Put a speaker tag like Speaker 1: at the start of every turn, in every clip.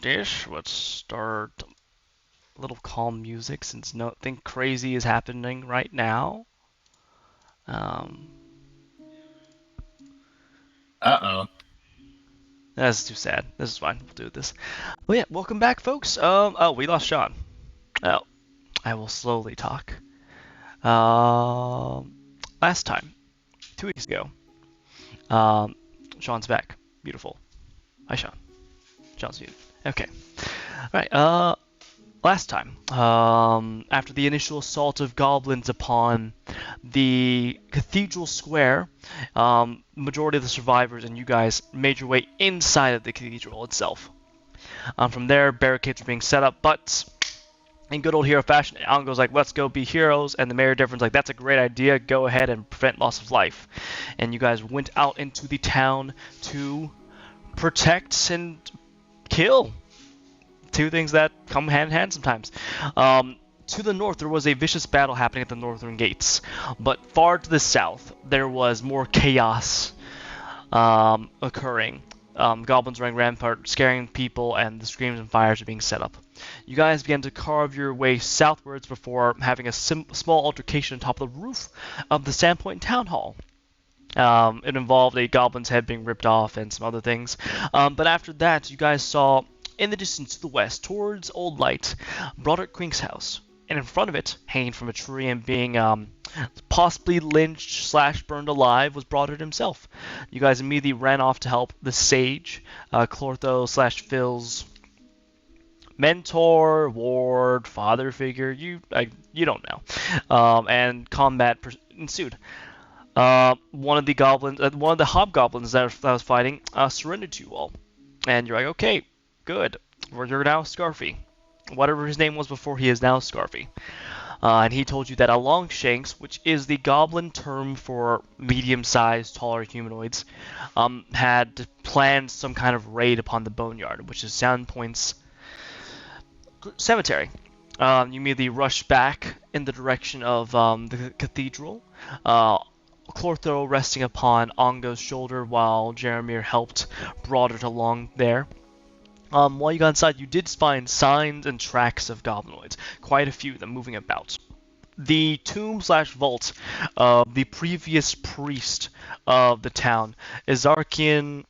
Speaker 1: ish. Let's start a little calm music since nothing crazy is happening right now. Um,
Speaker 2: Uh-oh.
Speaker 1: that's too sad. This is fine. We'll do this. Well, yeah, welcome back, folks. We lost Sean. Oh, I will slowly talk. Um, Last time, 2 weeks ago, um, Sean's back. Beautiful. Hi, Sean. Sean's muted. Okay. All right. Last time, after the initial assault of goblins upon the cathedral square, majority of the survivors and you guys made your way inside of the cathedral itself. From there, barricades were being set up, but in good old hero fashion, Alan goes like, "Let's go be heroes," and the Mayor Difference like, "That's a great idea. Go ahead and prevent loss of life." And you guys went out into the town to protect and kill. Two things that come hand in hand sometimes. To the north, there was a vicious battle happening at the northern gates, but far to the south, there was more chaos occurring. Goblins running rampart, scaring people, and the screams and fires are being set up. You guys began to carve your way southwards before having a small altercation on top of the roof of the Sandpoint Town Hall. It involved a goblin's head being ripped off and some other things. But after that, you guys saw in the distance to the west, towards Old Light, Broderick Quink's house. And in front of it, hanging from a tree and being possibly lynched slash burned alive, was Broderick himself. You guys immediately ran off to help the sage, Clortho slash Phil's mentor, ward, father figure. You don't know. And combat ensued. One of the goblins, one of the hobgoblins that was fighting, surrendered to you all, and you're like, okay, good. You're now Scarfy. Whatever his name was before, he is now Scarfy. And he told you that a Longshanks, which is the goblin term for medium-sized, taller humanoids, had planned some kind of raid upon the Boneyard, which is Sandpoint's cemetery. You immediately rush back in the direction of the cathedral. Clortho resting upon Ongo's shoulder while Jeremir helped Broderick along there. While you got inside, you did find signs and tracks of goblinoids, quite a few of them moving about. The tomb slash vault of the previous priest of the town, Izarkian.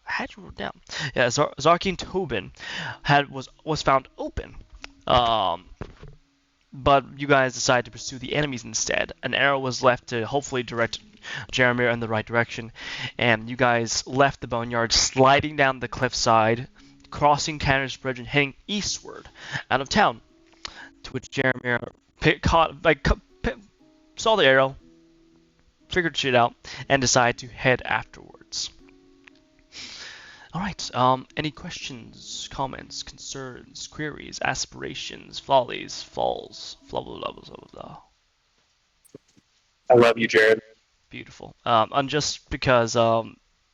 Speaker 1: Had you wrote down? Yeah, Zarkian Tobin was found open. Um, but you guys decided to pursue the enemies instead. An arrow was left to hopefully direct Jeremir in the right direction, and you guys left the boneyard, sliding down the cliffside, crossing Canner's Bridge, and heading eastward out of town. To which Jeremir saw the arrow, figured shit out, and decided to head afterwards. All right. Any questions, comments, concerns, queries, aspirations, follies, falls, blah blah blah blah blah blah.
Speaker 2: I love you, Jared.
Speaker 1: Beautiful. And just because,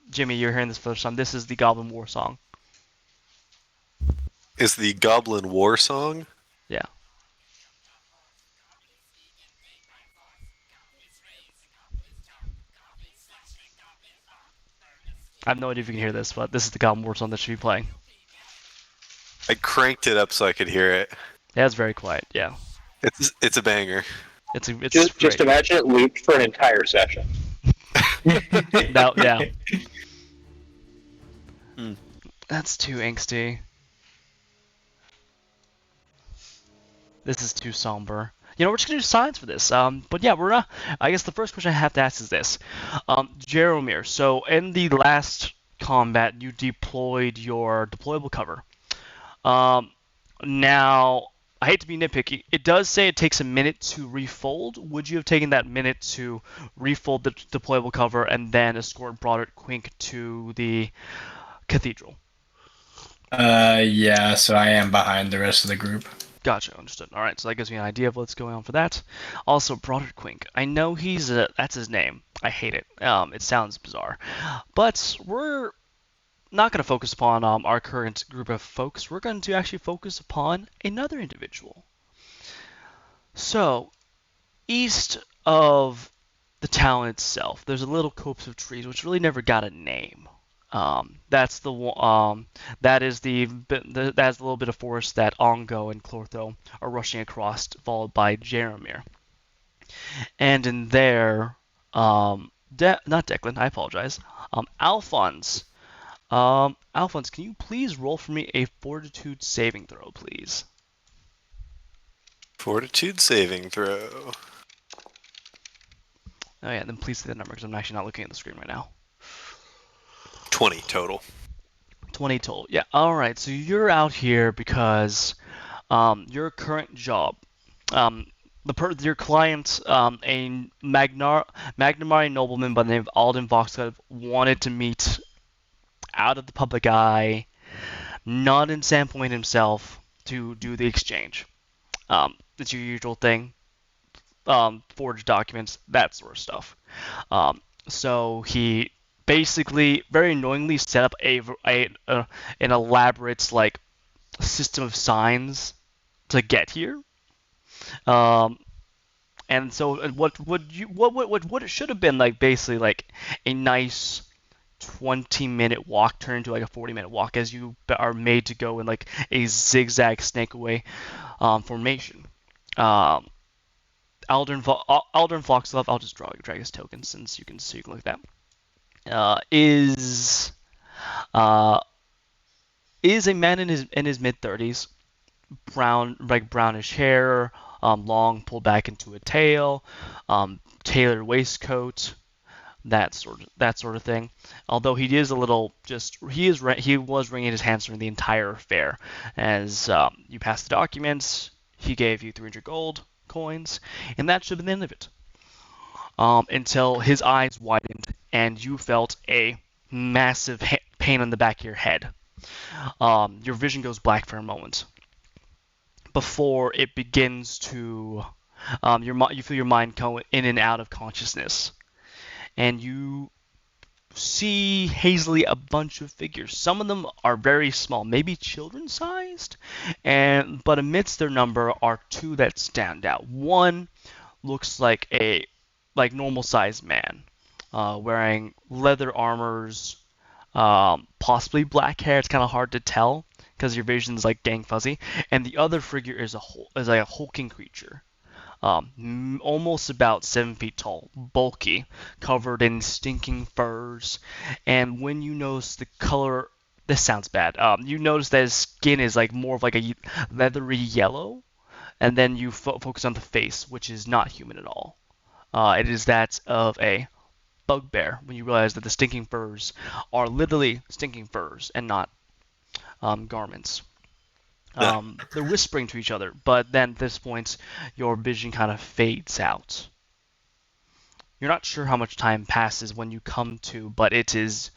Speaker 1: Jimmy, you're hearing this for the first time, this is the Goblin War song.
Speaker 3: Is the Goblin War song?
Speaker 1: Yeah. I have no idea if you can hear this, but this is the Goblin War song that should be playing.
Speaker 3: I cranked it up so I could hear it.
Speaker 1: Yeah, it's very quiet. Yeah.
Speaker 3: It's a banger.
Speaker 1: It's
Speaker 2: just
Speaker 1: great.
Speaker 2: imagine it looped for an entire session.
Speaker 1: Yeah.
Speaker 3: Hmm.
Speaker 1: That's too angsty. This is too somber. We're just gonna do science for this. But yeah, we're not. I guess the first question I have to ask is this, Jaromir. So in the last combat, you deployed your deployable cover. Now I hate to be nitpicky. It does say it takes a minute to refold. Would you have taken that minute to refold the deployable cover and then escort Broderick Quink to the cathedral?
Speaker 4: Yeah, so I am behind the rest of the group.
Speaker 1: Gotcha, understood. All right, so that gives me an idea of what's going on for that. Also, Broderick Quink. I know that's his name. I hate it. It sounds bizarre, but we're not going to focus upon our current group of folks. We're going to actually focus upon another individual. So, east of the town itself, there's a little copse of trees which really never got a name. That's the that is that's the little bit of force that Ongo and Clortho are rushing across, followed by Jeremir. And in there, not Declan, I apologize. Alphonse. Alphonse, can you please roll for me a Fortitude saving throw, please?
Speaker 3: Fortitude saving throw.
Speaker 1: Oh yeah, then please say the number because I'm actually not looking at the screen right now.
Speaker 3: 20 total.
Speaker 1: 20 total. Yeah. All right. So you're out here because your current job, your client, a Magnamari nobleman by the name of Alden Voxcliffe, wanted to meet out of the public eye, not in Sandpoint himself, to do the exchange. It's your usual thing. Forged documents, that sort of stuff. So he basically, very annoyingly, set up an elaborate like system of signs to get here. Um, and so what it should have been like basically like a nice 20-minute walk turned into like a 40-minute walk as you are made to go in like a zigzag snake away formation. Um, Aldrin Foxglove, I'll just drag his token since you can look at that. Uh, is a man in his mid 30s, brownish hair, long pulled back into a tail, tailored waistcoat, that sort of thing. Although he is a little he was wringing his hands during the entire affair. As you passed the documents, he gave you 300 gold coins, and that should have been the end of it. Until his eyes widened and you felt a massive pain on the back of your head. Your vision goes black for a moment before it begins to you feel your mind go in and out of consciousness, and you see hazily a bunch of figures. Some of them are very small, maybe children-sized, but amidst their number are two that stand out. One looks like a normal-sized man, wearing leather armors, possibly black hair. It's kind of hard to tell because your vision's like gang fuzzy. And the other figure is like a hulking creature, almost about 7 feet tall, bulky, covered in stinking furs. And when you notice the color, this sounds bad. You notice that his skin is like more of like a leathery yellow, and then you focus on the face, which is not human at all. It is that of a bugbear when you realize that the stinking furs are literally stinking furs and not garments. They're whispering to each other, but then at this point, your vision kind of fades out. You're not sure how much time passes when you come to, but it is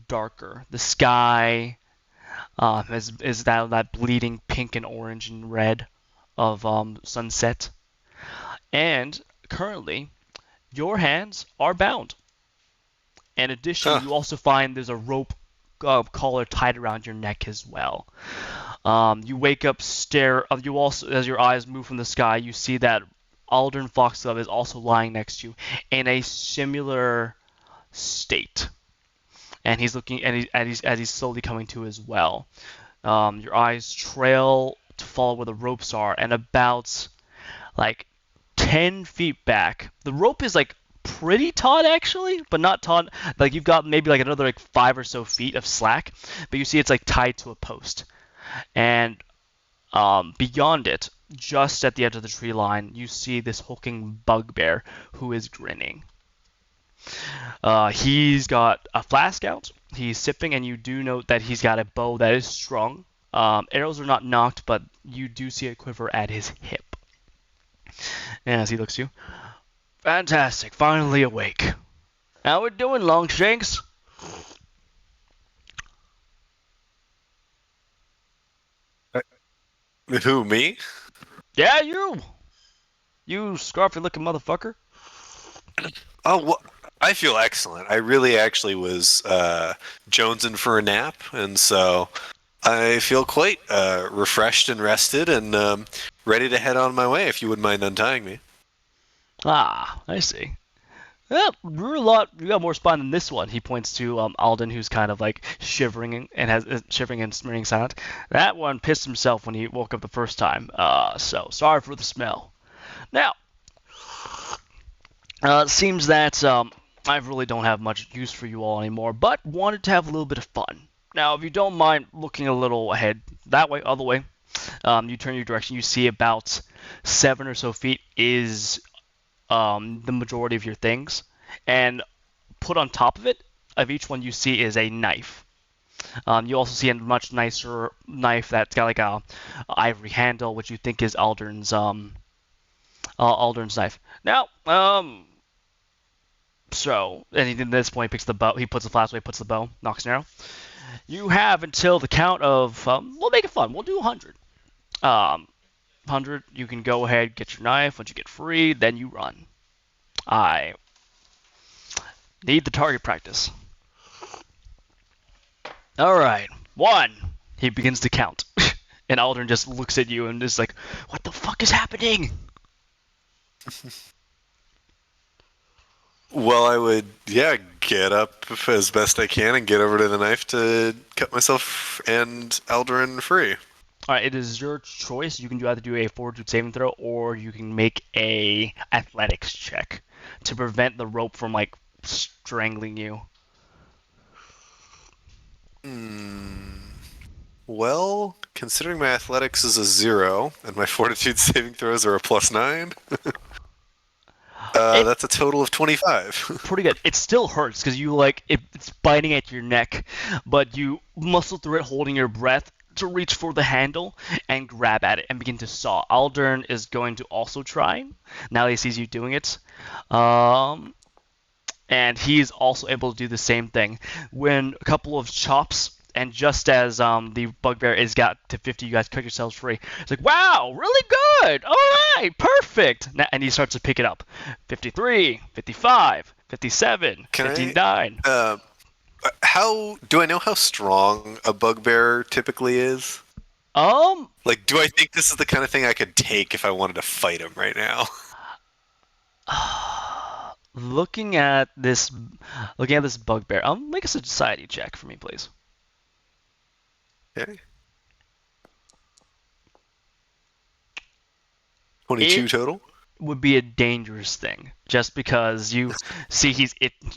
Speaker 1: darker. The sky is that bleeding pink and orange and red of sunset. And currently, your hands are bound. In addition, you also find there's a rope collar tied around your neck as well. You wake up, you also, as your eyes move from the sky, you see that Aldrin Foxglove is also lying next to you in a similar state, and he's looking, and he's slowly coming to as well. Your eyes trail to follow where the ropes are, and about like 10 feet back, the rope is like pretty taut actually, but not taut. Like you've got maybe like another like 5 or so feet of slack, but you see it's like tied to a post. And beyond it, just at the edge of the tree line, you see this hulking bugbear who is grinning. He's got a flask out. He's sipping, and you do note that he's got a bow that is strung. Arrows are not knocked, but you do see a quiver at his hip. And as he looks at you, fantastic, finally awake. How we doing, Longshanks?
Speaker 3: Who, me?
Speaker 1: Yeah, you! You scruffy-looking motherfucker.
Speaker 3: Oh, well, I feel excellent. I really actually was jonesing for a nap, and so I feel quite refreshed and rested and ready to head on my way, if you wouldn't mind untying me.
Speaker 1: Ah, I see. Yeah, you got more spine than this one. He points to Alden, who's kind of like shivering and shivering and remaining silent. That one pissed himself when he woke up the first time. So sorry for the smell. Now, it seems that I really don't have much use for you all anymore, but wanted to have a little bit of fun. Now, if you don't mind looking a little ahead, that way, other way, you turn your direction, you see about 7 or so feet is the majority of your things, and put on top of each one you see is a knife. You also see a much nicer knife that's got like a ivory handle, which you think is Aldern's knife. Now, so, and at this point, he picks the bow. He puts the flash away, puts the bow, knocks an arrow. You have until the count of. We'll make it fun. We'll do 100. 100. You can go ahead, get your knife. Once you get free, then you run. I need the target practice. All right, 1. He begins to count, and Aldern just looks at you and is like, "What the fuck is happening?"
Speaker 3: Well, I would, get up as best I can and get over to the knife to cut myself and Alderin free.
Speaker 1: All right, it is your choice. You can either do a fortitude saving throw, or you can make a athletics check to prevent the rope from like strangling you.
Speaker 3: Well, considering my athletics is a 0 and my fortitude saving throws are a +9, that's a total of 25.
Speaker 1: Pretty good. It still hurts because you it's biting at your neck, but you muscle through it, holding your breath to reach for the handle and grab at it and begin to saw. Aldern is going to also try now that he sees you doing it. And he's also able to do the same thing. When a couple of chops, and just as the bugbear is got to 50, you guys cut yourselves free. It's like, wow, really good. All right, perfect. And he starts to pick it up. 53, 55, 57,
Speaker 3: Can
Speaker 1: 59.
Speaker 3: How do I know how strong a bugbear typically is?
Speaker 1: Like,
Speaker 3: do I think this is the kind of thing I could take if I wanted to fight him right now?
Speaker 1: looking at this bugbear, make a society check for me, please.
Speaker 3: Okay. 22 total?
Speaker 1: Would be a dangerous thing, just because you see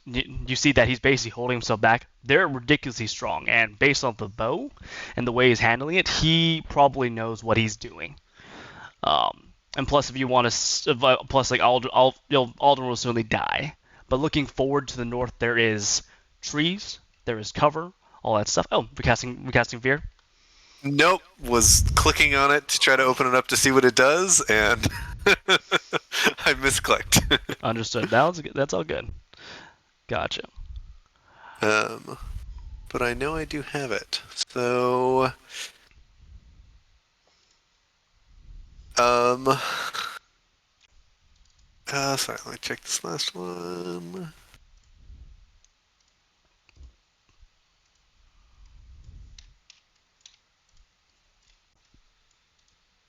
Speaker 1: you see that he's basically holding himself back. They're ridiculously strong, and based on the bow and the way he's handling it, he probably knows what he's doing. And plus, if you want to, plus like Alden will certainly die. But looking forward to the north, there is trees, there is cover, all that stuff. Oh, recasting fear.
Speaker 3: Nope. Was clicking on it to try to open it up to see what it does, and I misclicked.
Speaker 1: Understood. That's all good. Gotcha.
Speaker 3: But I know I do have it. So, sorry, let me check this last one.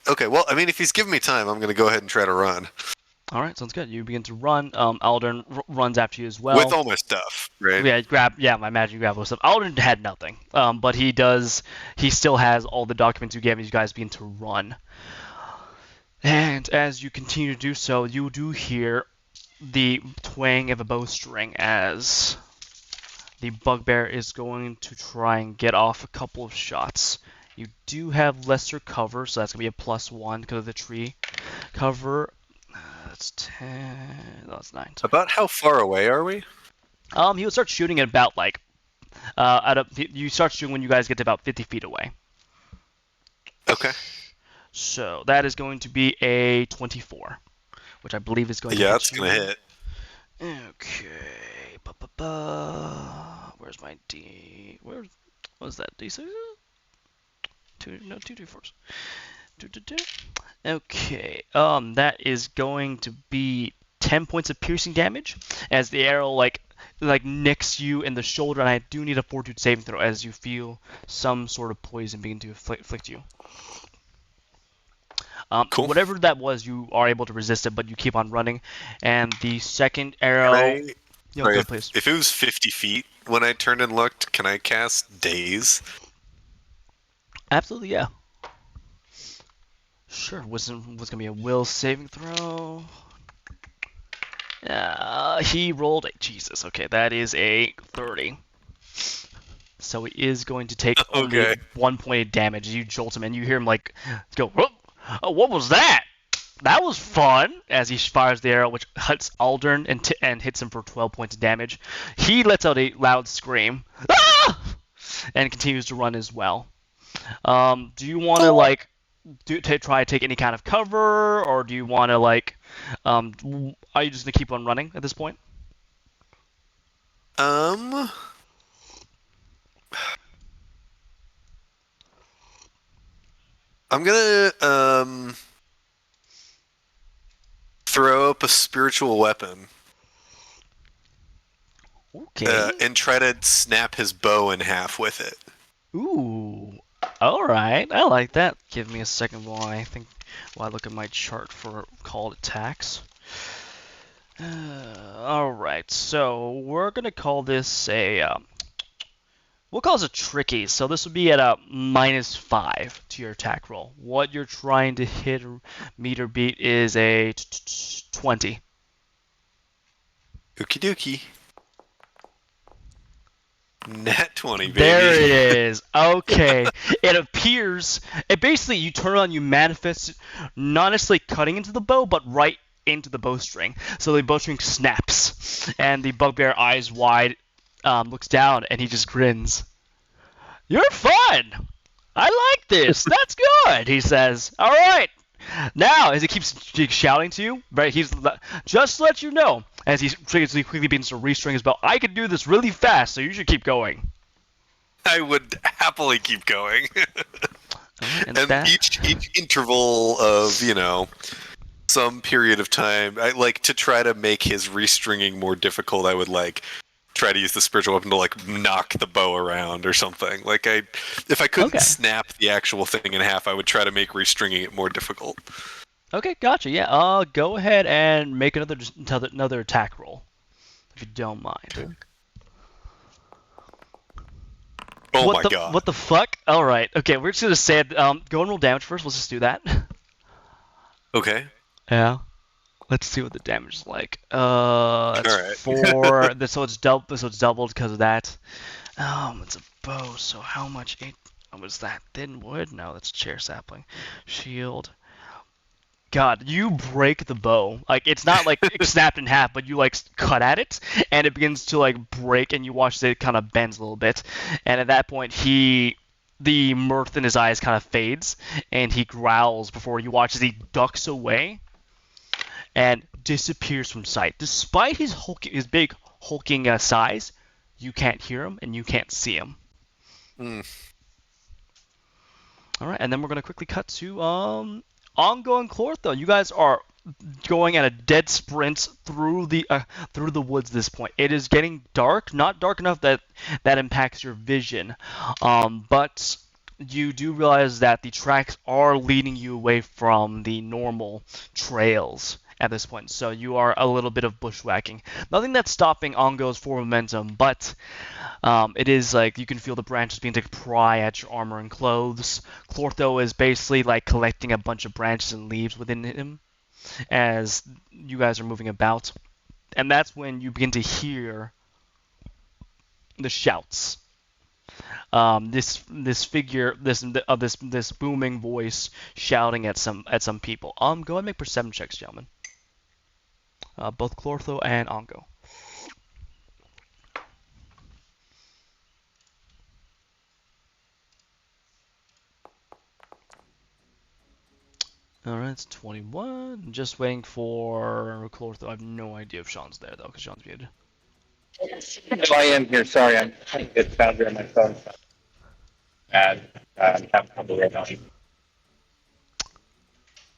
Speaker 3: Okay, well, I mean, if he's giving me time, I'm going to go ahead and try to run.
Speaker 1: All right, sounds good. You begin to run. Aldern runs after you as well.
Speaker 3: With all my stuff, right?
Speaker 1: Yeah, I imagine you grab all the stuff. Aldern had nothing, but he still has all the documents you gave me. You guys begin to run. And as you continue to do so, you do hear the twang of a bowstring as the bugbear is going to try and get off a couple of shots. You do have lesser cover, so that's going to be a +1 because of the tree cover. That's 10. That's 9.
Speaker 3: About how far away are we?
Speaker 1: He would start shooting at about you start shooting when you guys get to about 50 feet away.
Speaker 3: Okay.
Speaker 1: So that is going to be a 24, which I believe is going to
Speaker 3: Yeah,
Speaker 1: hit
Speaker 3: that's going to hit.
Speaker 1: Okay. Where's my D? What was that? D6? 2 D4s. Okay. That is going to be 10 points of piercing damage as the arrow like nicks you in the shoulder, and I do need a fortitude saving throw as you feel some sort of poison begin to afflict you.
Speaker 3: Cool.
Speaker 1: Whatever that was, you are able to resist it, but you keep on running. And the second
Speaker 3: Can
Speaker 1: arrow.
Speaker 3: I,
Speaker 1: Yo,
Speaker 3: sorry,
Speaker 1: go please.
Speaker 3: if it was 50 feet when I turned and looked, can I cast Daze?
Speaker 1: Absolutely, yeah. Sure. Was gonna be a will saving throw. He rolled a Jesus. Okay, that is a 30. So he is going to take only
Speaker 3: Okay.
Speaker 1: 1 point of damage. You jolt him, and you hear him like go, "Whoop! Oh, what was that? That was fun!" As he fires the arrow, which hits Aldern and hits him for 12 points of damage. He lets out a loud scream, ah! And continues to run as well. Do you want to like try to take any kind of cover, or do you want to like, are you just gonna keep on running at this point?
Speaker 3: Um, I'm gonna throw up a spiritual weapon
Speaker 1: Okay.
Speaker 3: and try to snap his bow in half with it.
Speaker 1: Ooh. All right. I like that. Give me a second while I look at my chart for called attacks. All right. So we're gonna call this a. We'll call this a tricky. So this would be at a -5 to your attack roll. What you're trying to hit, meet or beat is a 20.
Speaker 3: Okie dokie. Nat 20, baby.
Speaker 1: There it is. Okay. It basically, you turn around, you manifest it, not necessarily cutting into the bow, but right into the bowstring. So the bowstring snaps, and the bugbear, eyes wide, looks down, and he just grins. "You're fun! I like this! That's good!" he says. "All right. Now," as he keeps shouting to you, right? He's just to let you know, as he quickly begins to restring his bow. "I can do this really fast, so you should keep going."
Speaker 3: I would happily keep going.
Speaker 1: And
Speaker 3: And each interval of, some period of time, I like to try to make his restringing more difficult. I would try to use the spiritual weapon to knock the bow around or something. If I couldn't snap the actual thing in half, I would try to make restringing it more difficult.
Speaker 1: Okay, gotcha. Yeah. Go ahead and make another attack roll, if you don't mind.
Speaker 3: Okay. Oh my god.
Speaker 1: What the fuck? All right. Okay, we're just gonna say it. Go and roll damage first. Let's just do that.
Speaker 3: Okay.
Speaker 1: Yeah. Let's see what the damage is like. That's
Speaker 3: All right.
Speaker 1: 4. So it's doubled because of that. It's a bow. So how much? Was that thin wood? No, that's chair sapling. Shield. God, you break the bow. It's not snapped in half, but you cut at it, and it begins to break, and you watch it kind of bends a little bit. And at that point, the mirth in his eyes kind of fades, and he growls before you watch as he ducks away and disappears from sight. Despite his big hulking size, you can't hear him and you can't see him. All right, and then we're gonna quickly cut to ongoing Clortho. You guys are going at a dead sprint through the woods at this point. It is getting dark, not dark enough that impacts your vision, but you do realize that the tracks are leading you away from the normal trails at this point. So you are a little bit of bushwhacking. Nothing that's stopping Ongo's forward momentum, but it is you can feel the branches being to pry at your armor and clothes. Clortho is basically collecting a bunch of branches and leaves within him as you guys are moving about. And that's when you begin to hear the shouts. This figure, this booming voice shouting at some people. Go ahead and make perception checks, gentlemen. Both Clortho and Ongo. Alright, it's 21. Just waiting for Clortho. I have no idea if Sean's there, though, because Sean's muted.
Speaker 2: No, I am here. Sorry, I'm trying to get found here on my phone. Bad. I'm having trouble right now.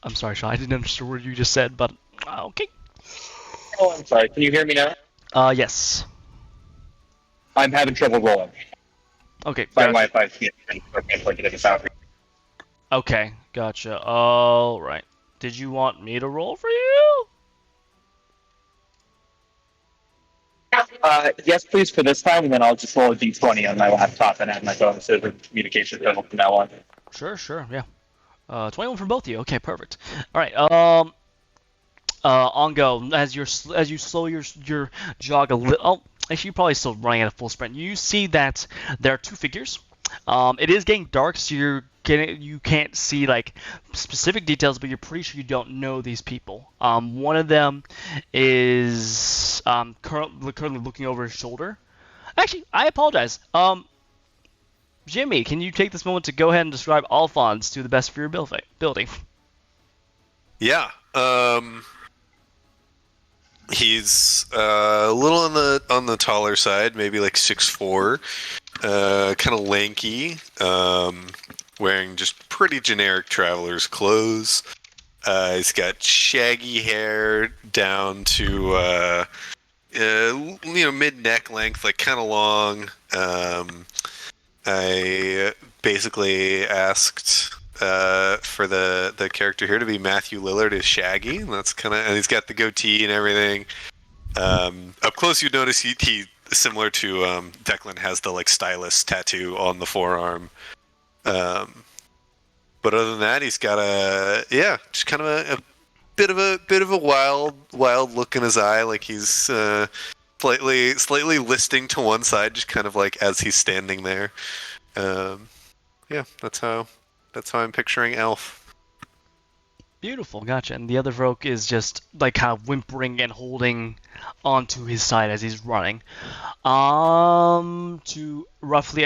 Speaker 1: I'm sorry, Sean. I didn't understand what you just said, but okay.
Speaker 2: Oh, I'm sorry. Can you hear me now?
Speaker 1: Yes.
Speaker 2: I'm having trouble rolling.
Speaker 1: Okay.
Speaker 2: My
Speaker 1: Gotcha.
Speaker 2: Wi-Fi can't plug it in the boundary.
Speaker 1: Okay, gotcha. All right. Did you want me to roll for you?
Speaker 2: Yes, please, for this time, and then I'll just roll a d20 on my laptop and add my bonuses and communication total from now on.
Speaker 1: Sure, yeah. 21 for both of you. Okay, perfect. All right. Ongo, as you slow your jog a little. Oh, actually, you're probably still running at a full sprint. You see that there are two figures. It is getting dark, so you can't see like specific details, but you're pretty sure you don't know these people. One of them is currently looking over his shoulder. Actually, I apologize. Jimmy, can you take this moment to go ahead and describe Alphonse to the best of your building?
Speaker 3: Yeah. He's a little on the taller side, maybe like 6'4", kind of lanky, wearing just pretty generic traveler's clothes. He's got shaggy hair down to mid neck length, like kind of long. I basically asked for the character here to be Matthew Lillard as Shaggy, and that's and he's got the goatee and everything. Up close, you notice he similar to Declan has the like stylus tattoo on the forearm. But other than that, he's got just kind of a bit of a wild look in his eye, like he's slightly listing to one side, just kind of like as he's standing there. That's how I'm picturing Elf.
Speaker 1: Beautiful, gotcha. And the other Vroke is just like kind of whimpering and holding onto his side as he's running. To roughly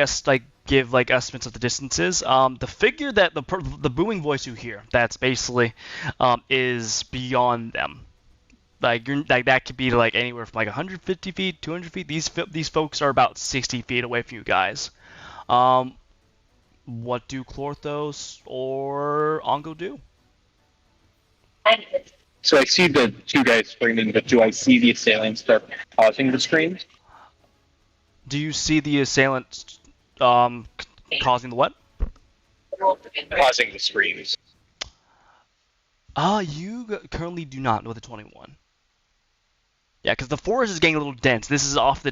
Speaker 1: give like estimates of the distances. The figure that the booming voice you hear, that's basically is beyond them. Like that could be like anywhere from like 150 feet, 200 feet. These folks are about 60 feet away from you guys. What do Clorthos or Ongo do?
Speaker 2: So I see the two guys screaming, but do I see the assailants that are causing the screams?
Speaker 1: Do you see the assailant causing the what?
Speaker 2: Causing the screams.
Speaker 1: You currently do not with the 21. Yeah, because the forest is getting a little dense. This is off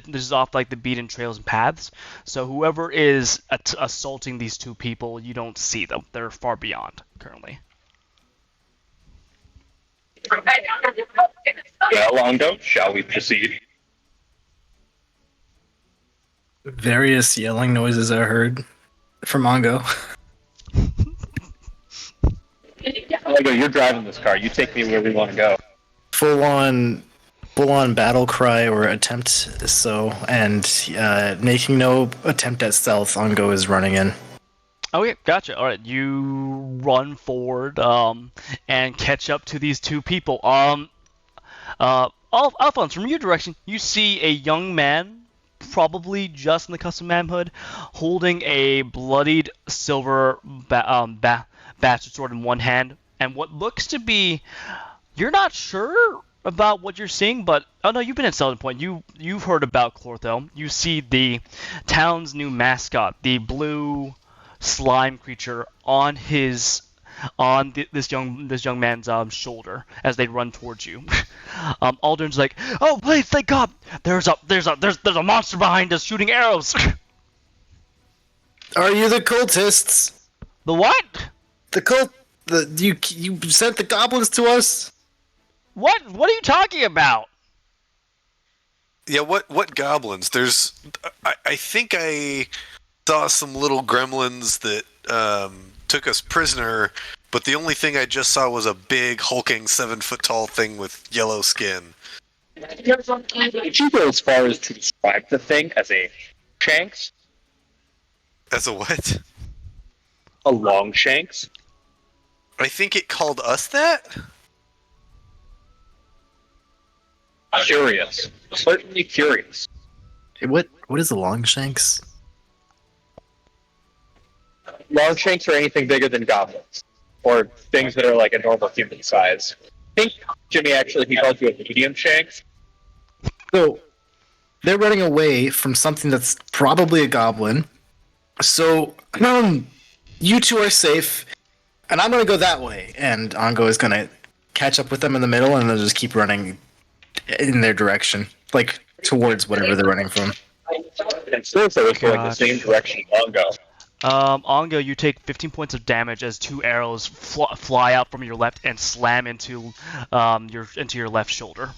Speaker 1: like the beaten trails and paths. So whoever is assaulting these two people, you don't see them. They're far beyond currently.
Speaker 2: Yeah, Longo, shall we proceed?
Speaker 4: Various yelling noises are heard from Mongo.
Speaker 2: Longo, you're driving this car. You take me where we want to go.
Speaker 4: Full on battle cry or attempt, and making no attempt at stealth, Ongo is running in.
Speaker 1: Okay, gotcha. All right, you run forward and catch up to these two people. Alphonse, from your direction, you see a young man, probably just in the cusp of manhood, holding a bloodied silver bastard sword in one hand, and what looks to be, you're not sure about what you're seeing, but oh no, you've been at Selden Point. You've heard about Clortho. You see the town's new mascot, the blue slime creature, on this young man's shoulder as they run towards you. Aldrin's like, "Oh, please, thank God! There's a monster behind us shooting arrows."
Speaker 4: Are you the cultists?
Speaker 1: The what?
Speaker 4: The cult? You sent the goblins to us?
Speaker 1: What are you talking about?
Speaker 3: Yeah, what goblins? I think I saw some little gremlins that took us prisoner, but the only thing I just saw was a big hulking 7-foot-tall thing with yellow skin.
Speaker 2: Did you go as far as to describe the thing as a shanks?
Speaker 3: As a what?
Speaker 2: A long shanks?
Speaker 3: I think it called us that?
Speaker 2: Curious. Certainly curious.
Speaker 4: What is a Longshanks?
Speaker 2: Longshanks are anything bigger than goblins. Or things that are like a normal human size. I think, Jimmy, actually, he called you a medium shanks.
Speaker 4: So, they're running away from something that's probably a goblin. So, you two are safe. And I'm gonna go that way, and Ongo is gonna catch up with them in the middle, and they'll just keep running in their direction, like towards whatever they're running from.
Speaker 2: And Slurso is going the same direction Ongo.
Speaker 1: Ongo, you take 15 points of damage as 2 arrows fly out from your left and slam into your left shoulder.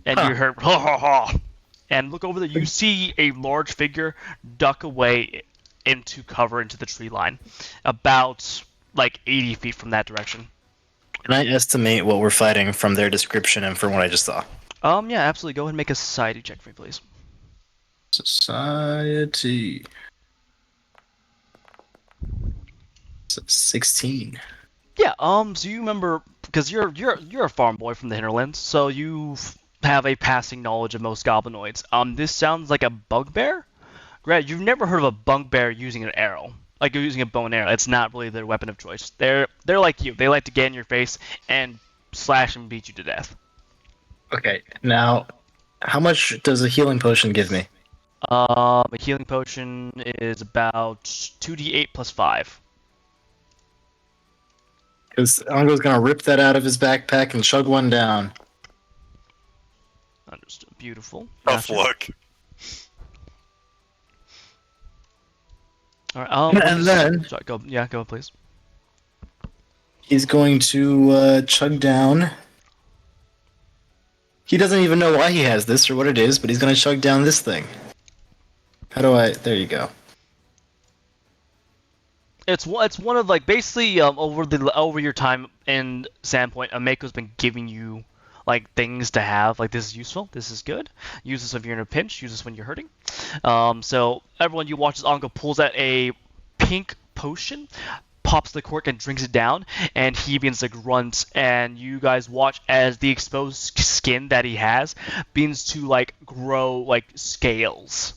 Speaker 1: And you heard ha ha ha. And look over there. You see a large figure duck away into cover into the tree line, about like 80 feet from that direction.
Speaker 4: Can I estimate what we're fighting from their description and from what I just saw?
Speaker 1: Yeah, absolutely. Go ahead and make a society check for me, please.
Speaker 4: Society. 16.
Speaker 1: Yeah. So you remember because you're a farm boy from the hinterlands, so you have a passing knowledge of most goblinoids. This sounds like a bugbear. Grant, you've never heard of a bugbear using an arrow, like using a bow and arrow. It's not really their weapon of choice. They're like you. They like to get in your face and slash and beat you to death.
Speaker 4: Okay, now, how much does a healing potion give me?
Speaker 1: A healing potion is about 2d8 plus 5.
Speaker 4: Because Ongo's gonna rip that out of his backpack and chug one down.
Speaker 1: Understood. Beautiful.
Speaker 3: Tough
Speaker 1: Gotcha.
Speaker 3: luck.
Speaker 1: All right.
Speaker 4: And then
Speaker 1: sorry, go. Yeah, go please.
Speaker 4: he's going to chug down. He doesn't even know why he has this or what it is, but he's gonna chug down this thing. How do I? There you go.
Speaker 1: It's one of like basically over your time in Sandpoint, Ameko's been giving you like things to have. Like, this is useful, this is good. Use this if you're in a pinch. Use this when you're hurting. So everyone, you watch as Ongo pulls out a pink potion, pops the cork and drinks it down, and he begins to grunt. And you guys watch as the exposed skin that he has begins to like grow like scales.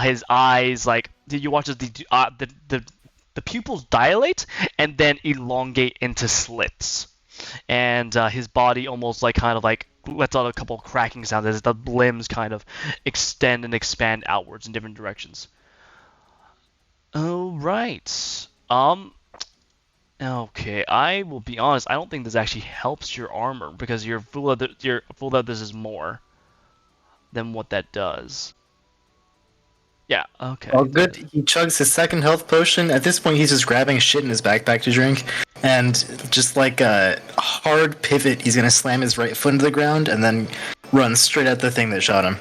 Speaker 1: His eyes, like, you watch as the pupils dilate and then elongate into slits, and his body almost like kind of like lets out a couple cracking sounds as the limbs kind of extend and expand outwards in different directions. All right. Okay. I will be honest. I don't think this actually helps your armor because you're full of this is more than what that does. Yeah, okay.
Speaker 4: Oh, good. He chugs his second health potion. At this point, he's just grabbing shit in his backpack to drink, and just like a hard pivot, he's gonna slam his right foot into the ground and then run straight at the thing that shot him.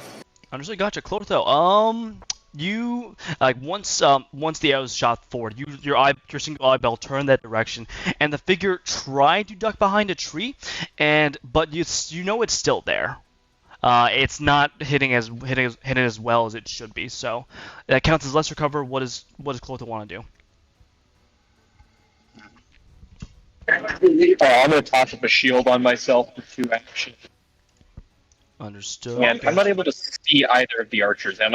Speaker 1: Understood. Gotcha. Clortho. You like once the arrows shot forward, your single eyeball turned that direction, and the figure tried to duck behind a tree, but you know it's still there. It's not hitting as well as it should be, so that counts as lesser cover. What does Clotho want to do?
Speaker 2: I'm going to toss up a shield on myself for 2 actions.
Speaker 1: Understood.
Speaker 2: And I'm not able to see either of the archers, am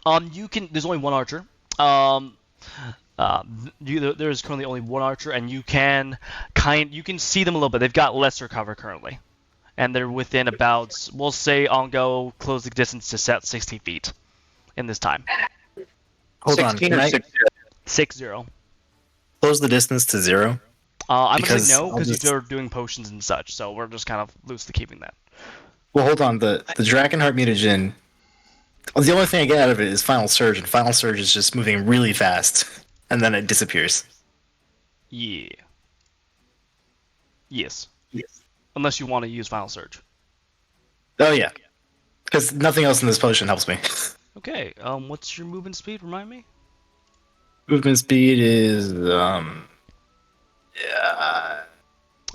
Speaker 2: I?
Speaker 1: You can. There's only one archer. There is currently only one archer, and you can see them a little bit. They've got lesser cover currently. And they're within about, we'll say, Ongo close the distance to set 60 feet in this time.
Speaker 4: Hold on.
Speaker 2: 16 or 6?
Speaker 1: 6-0.
Speaker 4: Close the distance to 0?
Speaker 1: I'm going to say no,
Speaker 4: I'll
Speaker 1: because
Speaker 4: just-
Speaker 1: you're doing potions and such, so we're just kind of loosely keeping that.
Speaker 4: Well, hold on. The Drakenheart mutagen. The only thing I get out of it is Final Surge, and Final Surge is just moving really fast, and then it disappears.
Speaker 1: Yeah. Yes. Unless you want to use Final Surge.
Speaker 4: Oh yeah, because nothing else in this potion helps me.
Speaker 1: Okay, what's your movement speed? Remind me?
Speaker 4: Movement speed is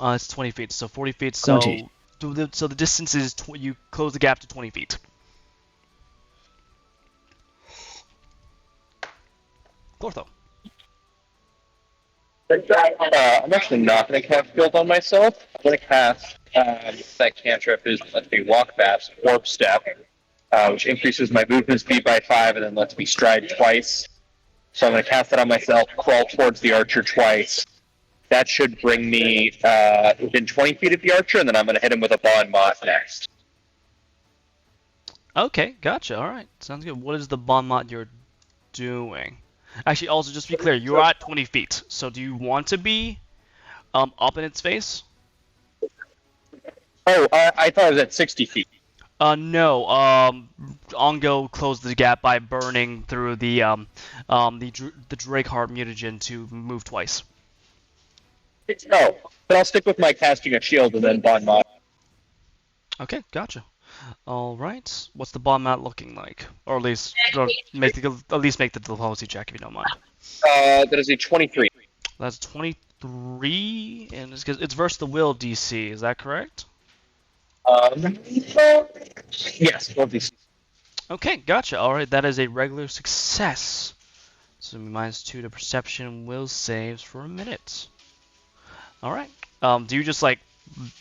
Speaker 1: It's 20 feet, so 40 feet, so
Speaker 4: 20.
Speaker 1: So the distance is, you close the gap to 20 feet. Clortho.
Speaker 2: I'm actually not going to cast Guild on myself. I'm going to cast that cantrip is lets me walk fast, Warp Step, which increases my movement speed by 5 and then lets me stride twice. So I'm going to cast that on myself, crawl towards the archer twice. That should bring me within 20 feet of the archer, and then I'm going to hit him with a Bon Mot next.
Speaker 1: Okay, gotcha. All right, sounds good. What is the bon mot you're doing? Actually, also just to be clear, you're at 20 feet. So do you want to be up in its face?
Speaker 2: Oh, I thought it was at 60 feet.
Speaker 1: No. Ongo closed the gap by burning through the Drakeheart mutagen to move twice.
Speaker 2: Oh, but I'll stick with my casting a shield and then bond mod.
Speaker 1: Okay, gotcha. All right. What's the bomb mat looking like? Or make the diplomacy check if you don't mind.
Speaker 2: That is a 23.
Speaker 1: That's 23, and it's versus the will DC. Is that correct?
Speaker 2: Yes, one of these.
Speaker 1: Okay, gotcha. All right, that is a regular success. So -2 to perception will saves for a minute. All right. Do you just like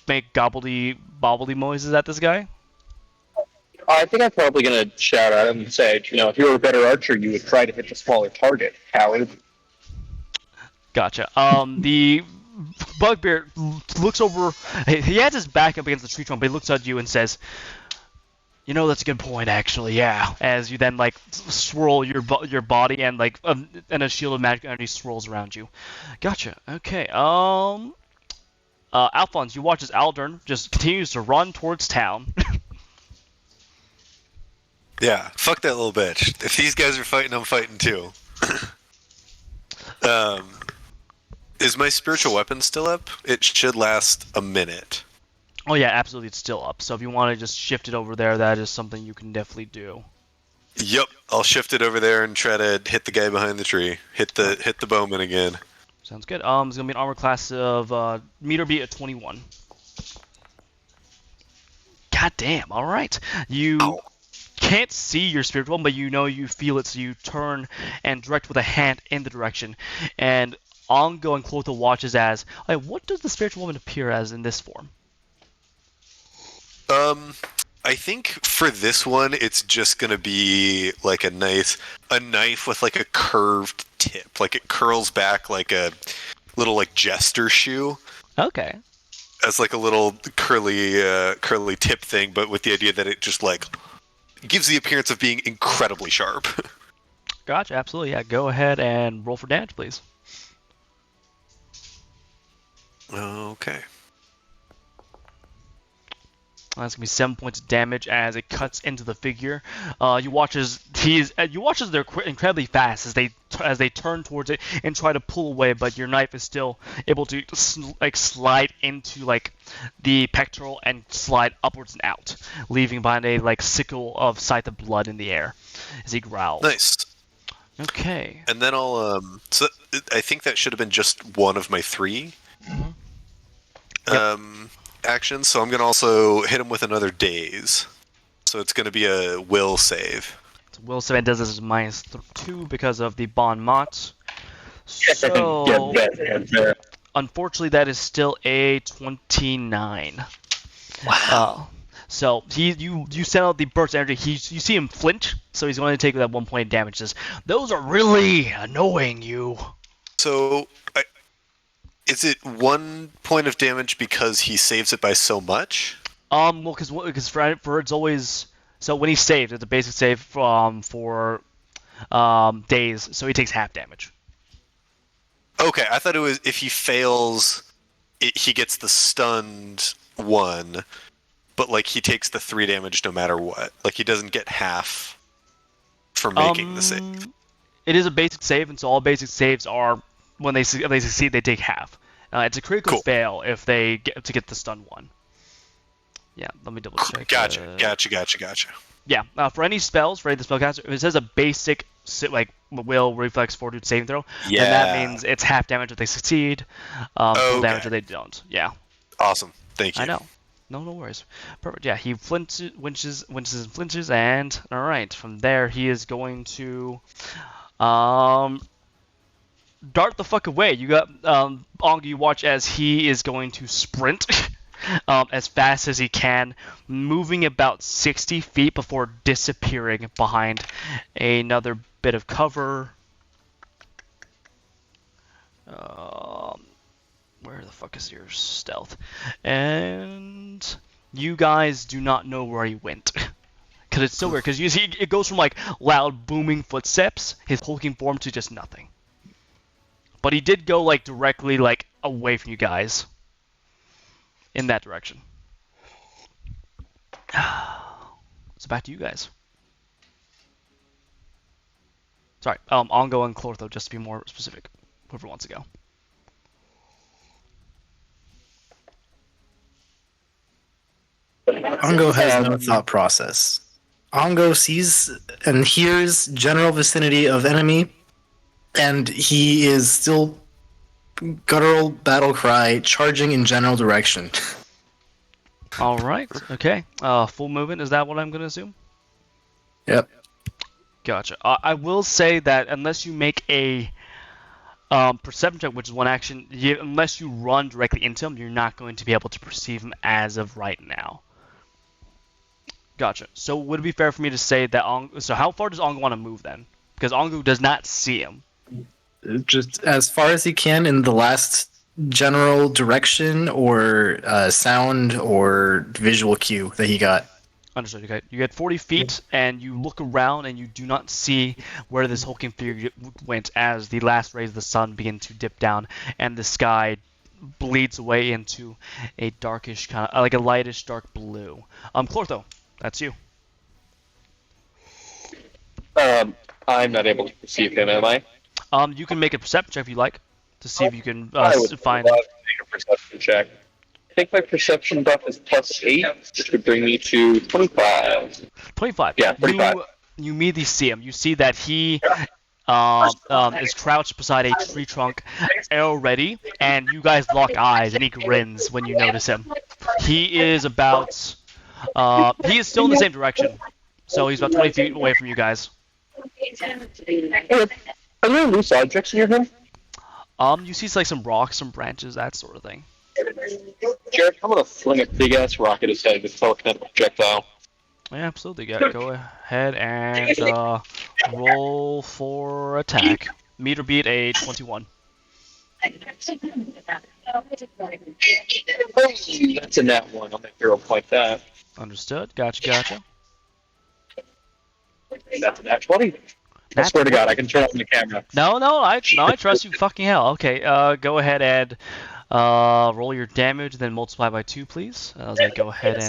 Speaker 1: make bobbly noises at this guy?
Speaker 2: I think I'm probably going to shout at him and say, if you were a better archer, you would try to hit the smaller target, coward.
Speaker 1: Gotcha. The bugbear looks over. He has his back up against the tree trunk, but he looks at you and says, that's a good point, actually. Yeah. As you then like swirl your body and and a shield of magic energy swirls around you. Gotcha. Okay. Alphonse, you watch as Aldern just continues to run towards town.
Speaker 3: Yeah, fuck that little bitch. If these guys are fighting, I'm fighting too. Is my spiritual weapon still up? It should last a minute.
Speaker 1: Oh yeah, absolutely, it's still up. So if you want to just shift it over there, that is something you can definitely do.
Speaker 3: Yep, I'll shift it over there and try to hit the guy behind the tree. Hit the bowman again.
Speaker 1: Sounds good. It's gonna be an armor class of meter beat at 21. God damn! All right, you.
Speaker 3: Ow.
Speaker 1: Can't see your spiritual weapon, but you feel it, so you turn and direct with a hand in the direction. And Ongo and Clotho watches as, what does the spiritual woman appear as in this form?
Speaker 3: I think for this one, it's just gonna be like a knife with like a curved tip, like it curls back like a little like jester shoe.
Speaker 1: Okay.
Speaker 3: As like a little curly tip thing, but with the idea that it just like gives the appearance of being incredibly sharp.
Speaker 1: Gotcha, absolutely. Yeah, go ahead and roll for damage, please.
Speaker 3: Okay.
Speaker 1: That's gonna be 7 points of damage as it cuts into the figure. You watch as they're incredibly fast as they turn towards it and try to pull away, but your knife is still able to slide into the pectoral and slide upwards and out, leaving behind a sickle of scythe of blood in the air as he growls.
Speaker 3: Nice.
Speaker 1: Okay.
Speaker 3: And then I'll so I think that should have been just one of my 3.
Speaker 1: Mm-hmm. Yep.
Speaker 3: Actions, so I'm going to also hit him with another daze. So it's going to be a will save.
Speaker 1: So will save and does this as -2 because of the Bon Mot. So, unfortunately, that is still a 29.
Speaker 3: Wow.
Speaker 1: So you send out the burst energy. You see him flinch, so he's going to take that 1 point of damage. Says, those are really annoying you.
Speaker 3: So is it 1 point of damage because he saves it by so much?
Speaker 1: Well, because for it's always so when he saved, it's a basic save for days, so he takes half damage.
Speaker 3: Okay, I thought it was if he fails, he gets the stunned 1, but he takes the 3 damage no matter what. He doesn't get half for making the save.
Speaker 1: It is a basic save, and so all basic saves are when they succeed, they take half. It's a critical fail if they get the stun 1. Yeah, let me double check.
Speaker 3: Gotcha.
Speaker 1: Yeah, for any spells, for any of the spellcaster, if it says a basic will, reflex, fortitude saving throw, then that means it's half damage if they succeed, full damage if they don't. Yeah.
Speaker 3: Awesome. Thank you.
Speaker 1: I know. No worries. Perfect. Yeah, he winches, and all right. From there, he is going to dart the fuck away. You got Ong. You watch as he is going to sprint as fast as he can, moving about 60 feet before disappearing behind another bit of cover. Where the fuck is your stealth? And you guys do not know where he went. Because it's so weird. Because you see, it goes from like loud booming footsteps, his hulking form, to just nothing. But he did go like directly like away from you guys. In that direction. So back to you guys. Sorry, Ongo and Clortho, just to be more specific. Whoever wants to go.
Speaker 4: Ongo has no thought process. Ongo sees and hears general vicinity of enemy, and he is still guttural battle cry charging in general direction.
Speaker 1: All right. Okay. Full movement. Is that what I'm gonna assume?
Speaker 4: Yep.
Speaker 1: Gotcha. I will say that unless you make a perception check, which is one action, unless you run directly into him, you're not going to be able to perceive him as of right now. Gotcha. So would it be fair for me to say that so how far does Ongo want to move then? Because Ongo does not see him.
Speaker 4: Just as far as he can in the last general direction or sound or visual cue that he got.
Speaker 1: Understood. Okay. You get 40 feet, and you look around, and you do not see where this hulking figure went as the last rays of the sun begin to dip down, and the sky bleeds away into a darkish kind of like a lightish dark blue. Clortho, that's you.
Speaker 2: I'm not able to perceive him, am I?
Speaker 1: You can make a perception check if you like to see if you can
Speaker 2: I would
Speaker 1: find.
Speaker 2: love to make a perception check. I think my perception buff is +8, which would bring me to 25.
Speaker 1: 25.
Speaker 2: Yeah, 25.
Speaker 1: You immediately see him. You see that he is crouched beside a tree trunk, arrow ready, and you guys lock eyes, and he grins when you notice him. He is about. He is still in the same direction, so he's about 20 feet away from you guys.
Speaker 2: Are there loose objects near him?
Speaker 1: You see like some rocks, some branches, that sort of thing.
Speaker 2: Jared, I'm gonna fling a big ass rock at his head with a telekinetic projectile.
Speaker 1: Yeah, absolutely. Go ahead and roll for attack. Meet or beat a 21.
Speaker 2: Hey, that's a nat 1. I'll make 0 point that.
Speaker 1: Understood. Gotcha.
Speaker 2: That's a nat 20. I swear to God, I can turn on the camera.
Speaker 1: No, I trust you. Fucking hell. Okay, go ahead and roll your damage, then multiply by 2, please. I was like, go ahead and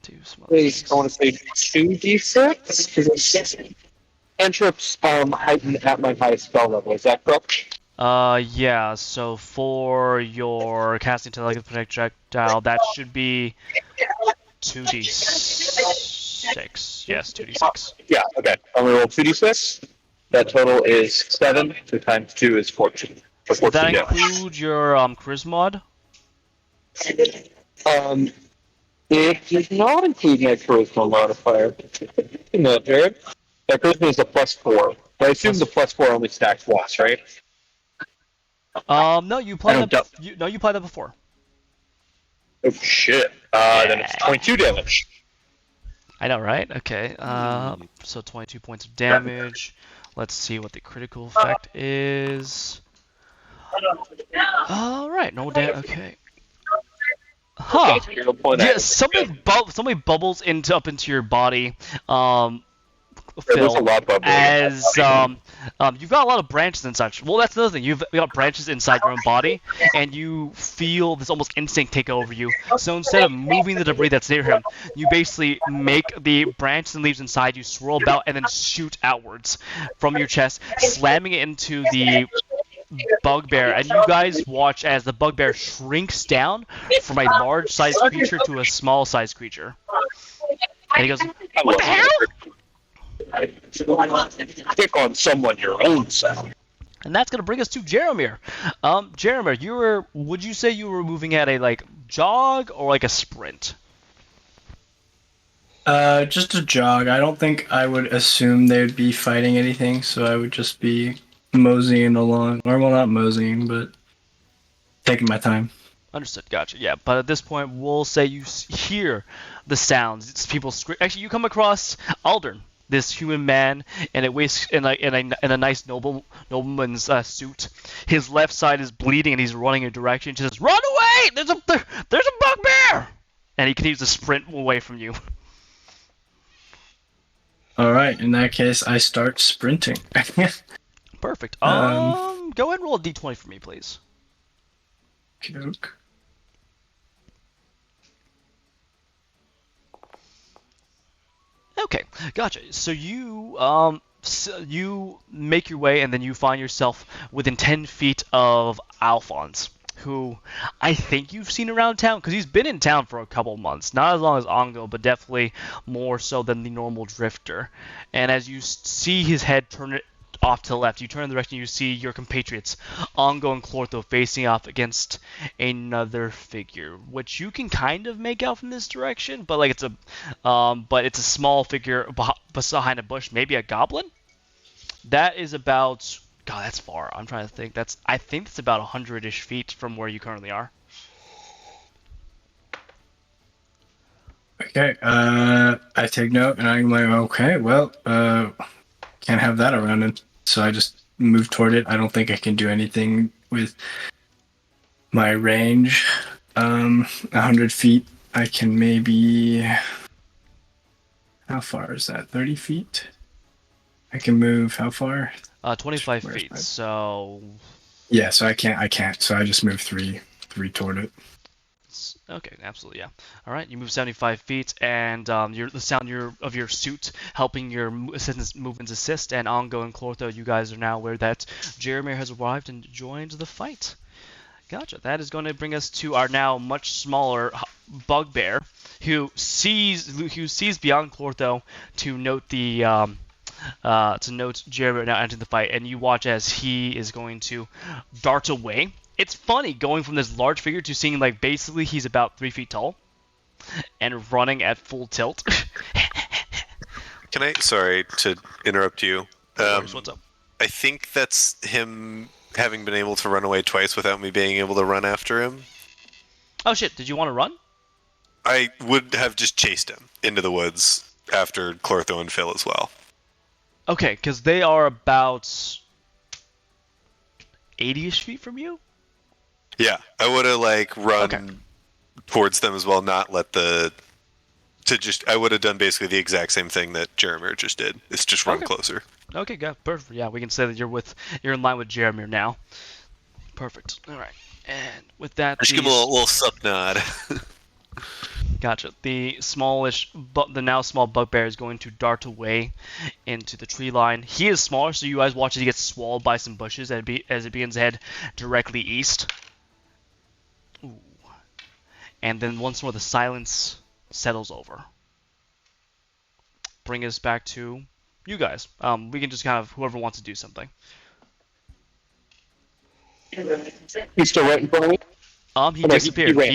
Speaker 1: do some other things.
Speaker 2: I want to say 2d6. Cantrips heighten at my highest spell level. Is that correct?
Speaker 1: Yeah. So for your casting telepathic projectile, that should be 2d6. Yes, 2d6.
Speaker 2: Yeah. Okay. I'm gonna roll 2d6. That total is 7. 2 times 2 is 14.
Speaker 1: Does that include your charisma mod?
Speaker 2: It does not include my charisma modifier. No, Jared. My charisma is a +4. But I assume the +4 only stacks once, right?
Speaker 1: No, you applied that. You applied that before.
Speaker 2: Oh shit. Then it's 22 damage.
Speaker 1: I know, right? Okay. So 22 points of damage. Let's see what the critical effect is. All right, no damage. Okay. Huh. Yeah, something bubbles up into your body. Phil, as you've got a lot of branches and such. Well, that's another thing. You've got branches inside your own body, and you feel this almost instinct take over you. So instead of moving the debris that's near him, you basically make the branches and leaves inside you swirl about and then shoot outwards from your chest, slamming it into the bugbear. And you guys watch as the bugbear shrinks down from a large-sized creature to a small-sized creature. And he goes, "What the hell?"
Speaker 2: Pick on someone your own self.
Speaker 1: And that's gonna bring us to Jaromir. Jaromir, would you say you were moving at a jog or like a sprint?
Speaker 5: Just a jog. I don't think I would assume they would be fighting anything, so I would just be moseying along. Or, well, not moseying, but taking my time.
Speaker 1: Understood. Gotcha. Yeah, but at this point, we'll say you hear the sounds. It's people scream. Actually, you come across Aldern, this human man in a nice nobleman's suit. His left side is bleeding, and he's running in a direction. He says, "Run away! There's a bugbear!" And he continues to sprint away from you.
Speaker 5: All right. In that case, I start sprinting.
Speaker 1: Perfect.
Speaker 5: Um,
Speaker 1: Go ahead and roll a d20 for me, please.
Speaker 5: Joke.
Speaker 1: Okay, gotcha. So you make your way, and then you find yourself within 10 feet of Alphonse, who I think you've seen around town because he's been in town for a couple months. Not as long as Ongo, but definitely more so than the normal drifter. And as you see his head turn it off to the left, you turn in the direction, you see your compatriots Ongo and Clortho facing off against another figure, which you can kind of make out from this direction, but like it's a small figure behind a bush, maybe a goblin. That is about, God, that's far. I'm trying to think. I think it's about 100-ish feet from where you currently are.
Speaker 5: Okay. I take note, and I'm like, okay, well, can't have that around it. So I just move toward it. I don't think I can do anything with my range. 100 feet. I can maybe. How far is that? 30 feet? I can move how far?
Speaker 1: 25
Speaker 5: Where's
Speaker 1: feet.
Speaker 5: my-
Speaker 1: So
Speaker 5: Yeah, so I can't. So I just move three toward it.
Speaker 1: okay, absolutely, yeah. All right, you move 75 feet, and the sound of your suit helping your assistant's movements assist, and Ongo and Clortho, you guys are now aware that Jeremy has arrived and joined the fight. Gotcha. That is going to bring us to our now much smaller bugbear, who sees beyond Clortho to note Jeremy now entering the fight, and you watch as he is going to dart away. It's funny going from this large figure to seeing like basically he's about 3 feet tall and running at full tilt.
Speaker 3: Can I? Sorry to interrupt you.
Speaker 1: What's up?
Speaker 3: I think that's him having been able to run away twice without me being able to run after him.
Speaker 1: Oh shit! Did you want to run?
Speaker 3: I would have just chased him into the woods after Clortho and Phil as well.
Speaker 1: Okay, because they are about 80-ish feet from you.
Speaker 3: Yeah, I would have like run
Speaker 1: Okay.
Speaker 3: towards them as well, not let the I would have done basically the exact same thing that Jeremy just did. It's just run
Speaker 1: Okay.
Speaker 3: closer.
Speaker 1: Okay, good, perfect. Yeah, we can say that you're in line with Jeremy now. Perfect. All right, and with that,
Speaker 3: Just give him a little sup nod.
Speaker 1: gotcha. The now small bugbear is going to dart away into the tree line. He is smaller, so you guys watch as he gets swallowed by some bushes as it begins to head directly east. Ooh. And then once more, the silence settles over. Bring us back to you guys. We can just kind of whoever wants to do something.
Speaker 2: He's still right in front of me.
Speaker 1: He
Speaker 2: Oh, no, he
Speaker 1: disappeared.
Speaker 2: ran.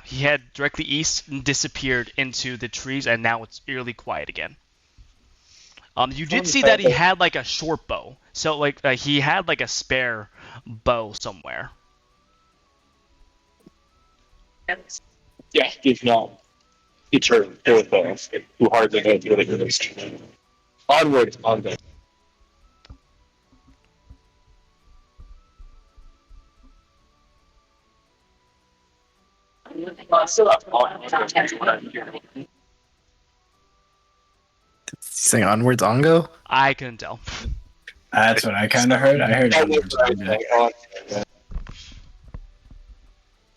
Speaker 1: He had directly east and disappeared into the trees, and now it's eerily quiet again. You did see that he had like a short bow, so like he had like a spare bow somewhere.
Speaker 2: Yeah, he's not. It's her who hardly knows what it is. Onward, onward.
Speaker 4: Saying onwards, Ongo?
Speaker 1: I couldn't tell.
Speaker 5: That's what I kind of heard. I heard.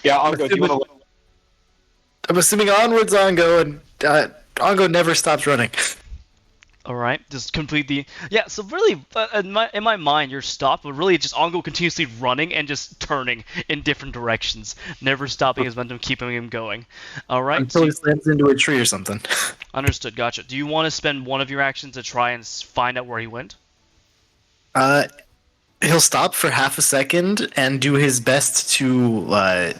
Speaker 2: Yeah, Ongo, do you want to?
Speaker 4: I'm assuming onwards, Ongo, and Ongo never stops running.
Speaker 1: All right, just complete the So really, in my mind, you're stopped, but really, just Ongo continuously running and just turning in different directions, never stopping his momentum, keeping him going. All right,
Speaker 4: Until he slams into a tree or something.
Speaker 1: understood. Gotcha. Do you want to spend one of your actions to try and find out where he went?
Speaker 4: He'll stop for half a second and do his best to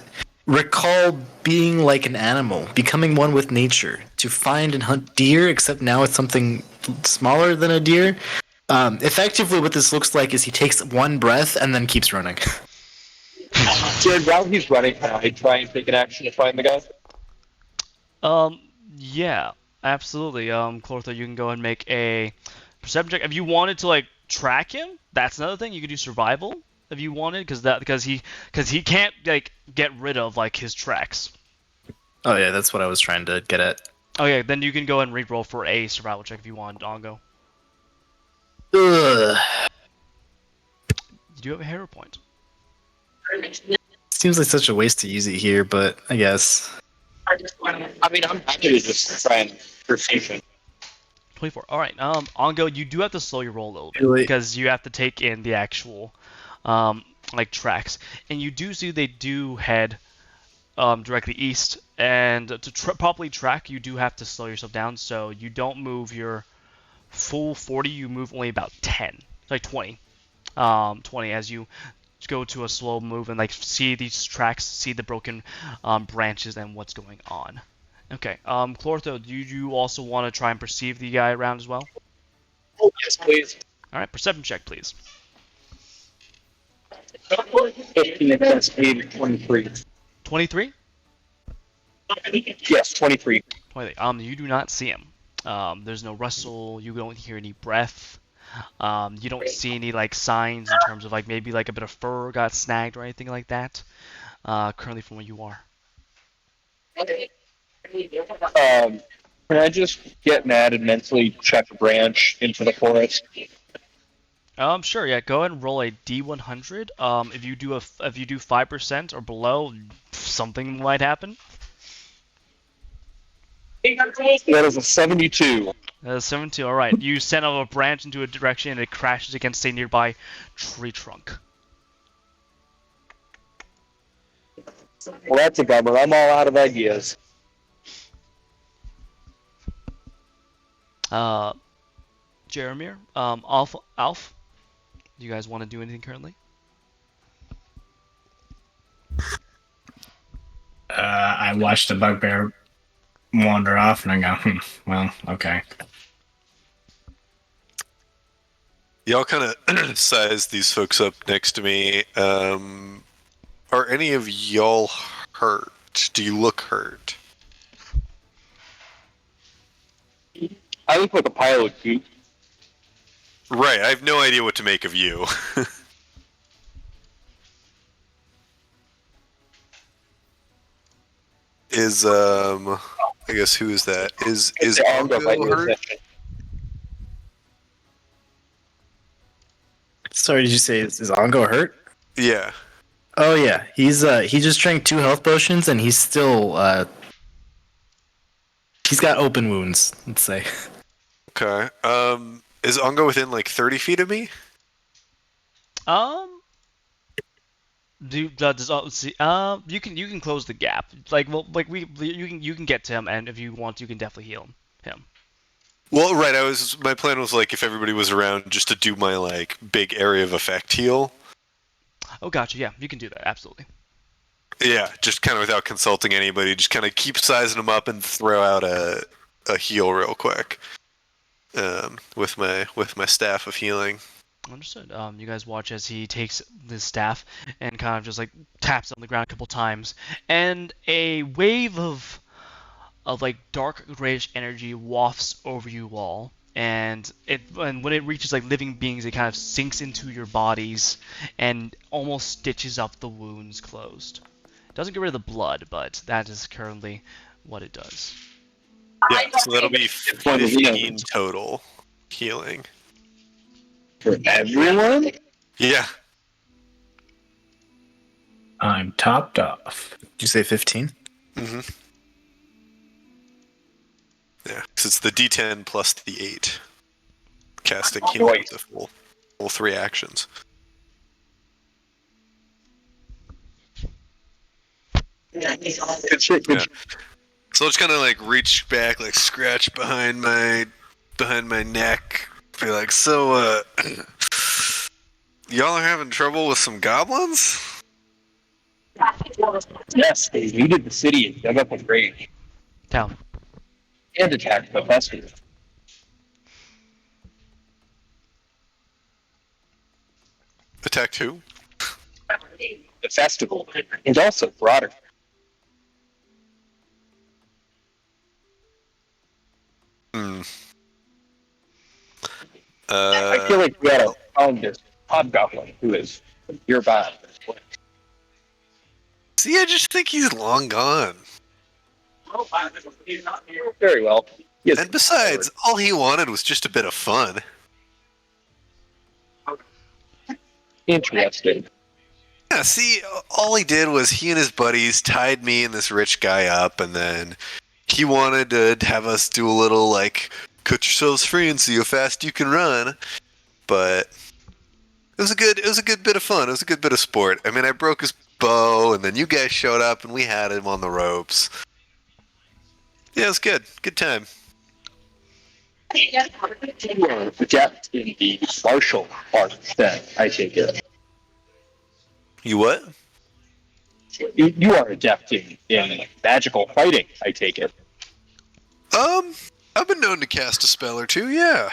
Speaker 4: recall being like an animal, becoming one with nature, to find and hunt deer, except now it's something smaller than a deer. Effectively, what this looks like is he takes one breath and then keeps running.
Speaker 2: Jared, while he's running, can I try and take an action to find the guy?
Speaker 1: Yeah, absolutely. Clortho, you can go ahead and make a perception check. If you wanted to like track him, that's another thing. You could do survival if you wanted, because he can't like get rid of like his tracks.
Speaker 4: Oh yeah, that's what I was trying to get at.
Speaker 1: Okay, then you can go ahead and re-roll for a survival check if you want, Ongo.
Speaker 4: Ugh.
Speaker 1: You do have a hero point.
Speaker 4: Seems like such a waste to use it here, but I guess.
Speaker 2: I mean, I'm happy to just try and perceive it.
Speaker 1: 24. All right. Ongo, you do have to slow your roll a little bit
Speaker 4: Really?
Speaker 1: because you have to take in the actual, like tracks, and you do see they do head, directly east. And to properly track, you do have to slow yourself down. So you don't move your full 40. You move only about 10, like 20, 20 as you go to a slow move and like see these tracks, see the broken branches and what's going on. Okay, Clortho, do you also want to try and perceive the guy around as well?
Speaker 2: Oh, yes, please.
Speaker 1: All right, perception check, please.
Speaker 2: 15 against 8, 23.
Speaker 1: 23?
Speaker 2: Yes, 23.
Speaker 1: 23. You do not see him. There's no rustle. You don't hear any breath. You don't see any like signs in terms of like maybe like a bit of fur got snagged or anything like that. Currently from where you are.
Speaker 2: Can I just get mad and mentally check a branch into the forest?
Speaker 1: Sure, yeah. Go ahead and roll a D100. If you do 5% or below, something might happen.
Speaker 2: That is a 72.
Speaker 1: 72. All right. You send out a branch into a direction and it crashes against a nearby tree trunk.
Speaker 2: Well, that's a bummer. I'm all out of ideas.
Speaker 1: Jeremiah, Alf, do you guys want to do anything currently?
Speaker 5: I watched the bugbear wander off, and I go, well, okay.
Speaker 3: Y'all kind of size these folks up next to me. Are any of y'all hurt? Do you look hurt?
Speaker 2: I look like a pile of goop.
Speaker 3: Right, I have no idea what to make of you. Is I guess who is that? Is
Speaker 2: Ongo by
Speaker 3: Ongo
Speaker 2: your
Speaker 3: hurt?
Speaker 2: attention.
Speaker 4: Sorry, did you say is Ongo hurt?
Speaker 3: Yeah.
Speaker 4: Oh yeah, he just drank 2 health potions and he's still he's got open wounds. Let's say.
Speaker 3: Okay. Is Ongo within like 30 feet of me?
Speaker 1: You can close the gap. Like you can get to him, and if you want, you can definitely heal him.
Speaker 3: Well, right. My plan was like if everybody was around, just to do my like big area of effect heal.
Speaker 1: Oh, gotcha. Yeah, you can do that. Absolutely.
Speaker 3: Yeah, just kind of without consulting anybody, just kind of keep sizing them up and throw out a heal real quick. With my staff of healing.
Speaker 1: Understood. You guys watch as he takes the staff and kind of just like taps on the ground a couple times, and a wave of like dark grayish energy wafts over you all, and when it reaches like living beings, it kind of sinks into your bodies and almost stitches up the wounds closed. It doesn't get rid of the blood, but that is currently what it does.
Speaker 3: Yeah, so that'll be 15 total healing.
Speaker 2: For everyone?
Speaker 3: Yeah.
Speaker 5: I'm topped off.
Speaker 4: Did you say 15?
Speaker 3: Mm-hmm. Yeah, because it's the D10 plus the 8. Casting healing with the full 3 actions.
Speaker 2: Good shit, good
Speaker 3: Yeah. So I'll just kind of like reach back, like scratch behind my neck, be like, so y'all are having trouble with some goblins?
Speaker 2: Yes, they looted the city and dug up a grave.
Speaker 1: Down.
Speaker 2: And attacked the festival.
Speaker 3: Attacked who?
Speaker 2: The festival. And also broader.
Speaker 3: Hmm.
Speaker 2: I feel like we gotta found this hobgoblin who is nearby.
Speaker 3: See, I just think he's long gone.
Speaker 2: Very well. Yes.
Speaker 3: And besides, all he wanted was just a bit of fun.
Speaker 2: Interesting.
Speaker 3: Yeah, see, all he did was he and his buddies tied me and this rich guy up, and then he wanted to have us do a little, like, cut yourselves free and see how fast you can run. But it was a good bit of fun. It was a good bit of sport. I mean, I broke his bow, and then you guys showed up, and we had him on the ropes. Yeah, it was good. Good time.
Speaker 2: You are adept in the martial arts, then, I take it.
Speaker 3: You what?
Speaker 2: You are adept in magical fighting, I take it.
Speaker 3: I've been known to cast a spell or two, yeah.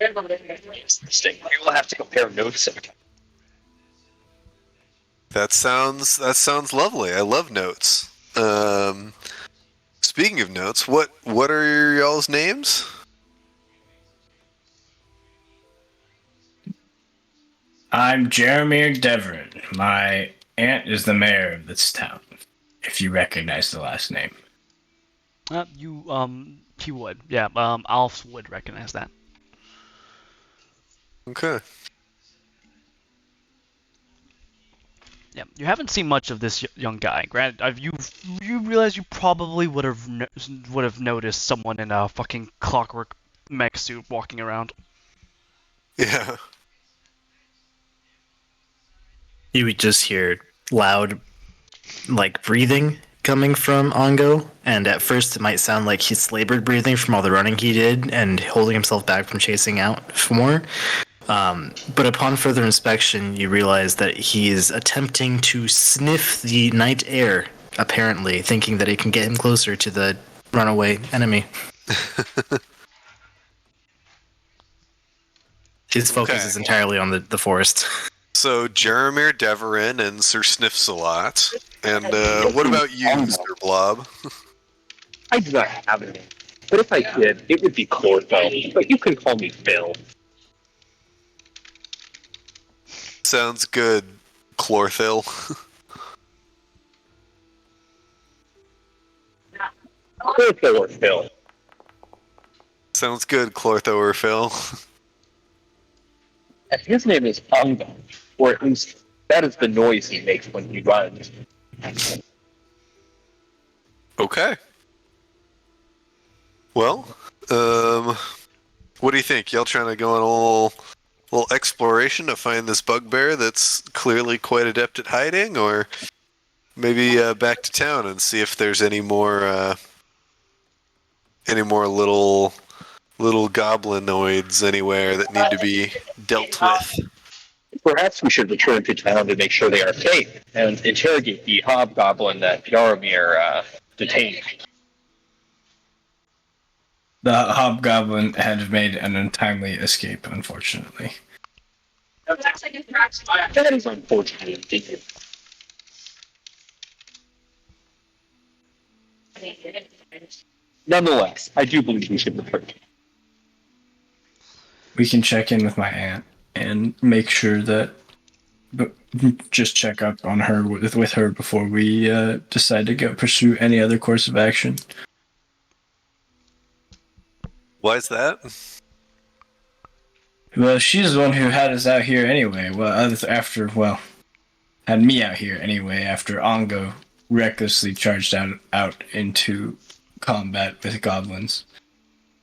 Speaker 2: Interesting. We will have to compare notes.
Speaker 3: That sounds lovely. I love notes. Speaking of notes, what are y'all's names?
Speaker 5: I'm Jeremy Deverin. My aunt is the mayor of this town, if you recognize the last name.
Speaker 1: He would. Yeah, Alf would recognize that.
Speaker 3: Okay.
Speaker 1: Yeah, you haven't seen much of this young guy. Granted, you realize you probably would have noticed someone in a fucking clockwork mech suit walking around.
Speaker 3: Yeah.
Speaker 4: You would just hear loud, like, breathing coming from Ongo, and at first it might sound like he's labored breathing from all the running he did and holding himself back from chasing out for more. But upon further inspection, you realize that he is attempting to sniff the night air, apparently, thinking that it can get him closer to the runaway enemy. His focus is entirely on the forest.
Speaker 3: So Jeremy Deverin and Sir Sniffs-a-Lot. And what about you, Mr. Blob?
Speaker 2: I do not have any. But if I did, it would be Chlorophyll. But you can call me Phil.
Speaker 3: Sounds good, Chlorophyll.
Speaker 2: Chlorophyll or Phil.
Speaker 3: Sounds good, Chlortho or Phil.
Speaker 2: And his name is Ongo, or at least that is the noise he makes when he runs.
Speaker 3: Okay. Well, what do you think? Y'all trying to go on a little exploration to find this bugbear that's clearly quite adept at hiding, or maybe back to town and see if there's any more little goblinoids anywhere that need to be dealt with?
Speaker 2: Perhaps we should return to town to make sure they are safe and interrogate the hobgoblin that Yaromir detained.
Speaker 5: The hobgoblin had made an untimely escape, unfortunately.
Speaker 2: That is unfortunate indeed. Nonetheless, I do believe we should return.
Speaker 5: We can check in with my aunt and make sure that, just check up on her with her before we decide to go pursue any other course of action.
Speaker 3: Why is that?
Speaker 5: Well, she's the one who had us out here anyway. Had me out here anyway after Ongo recklessly charged out into combat with goblins.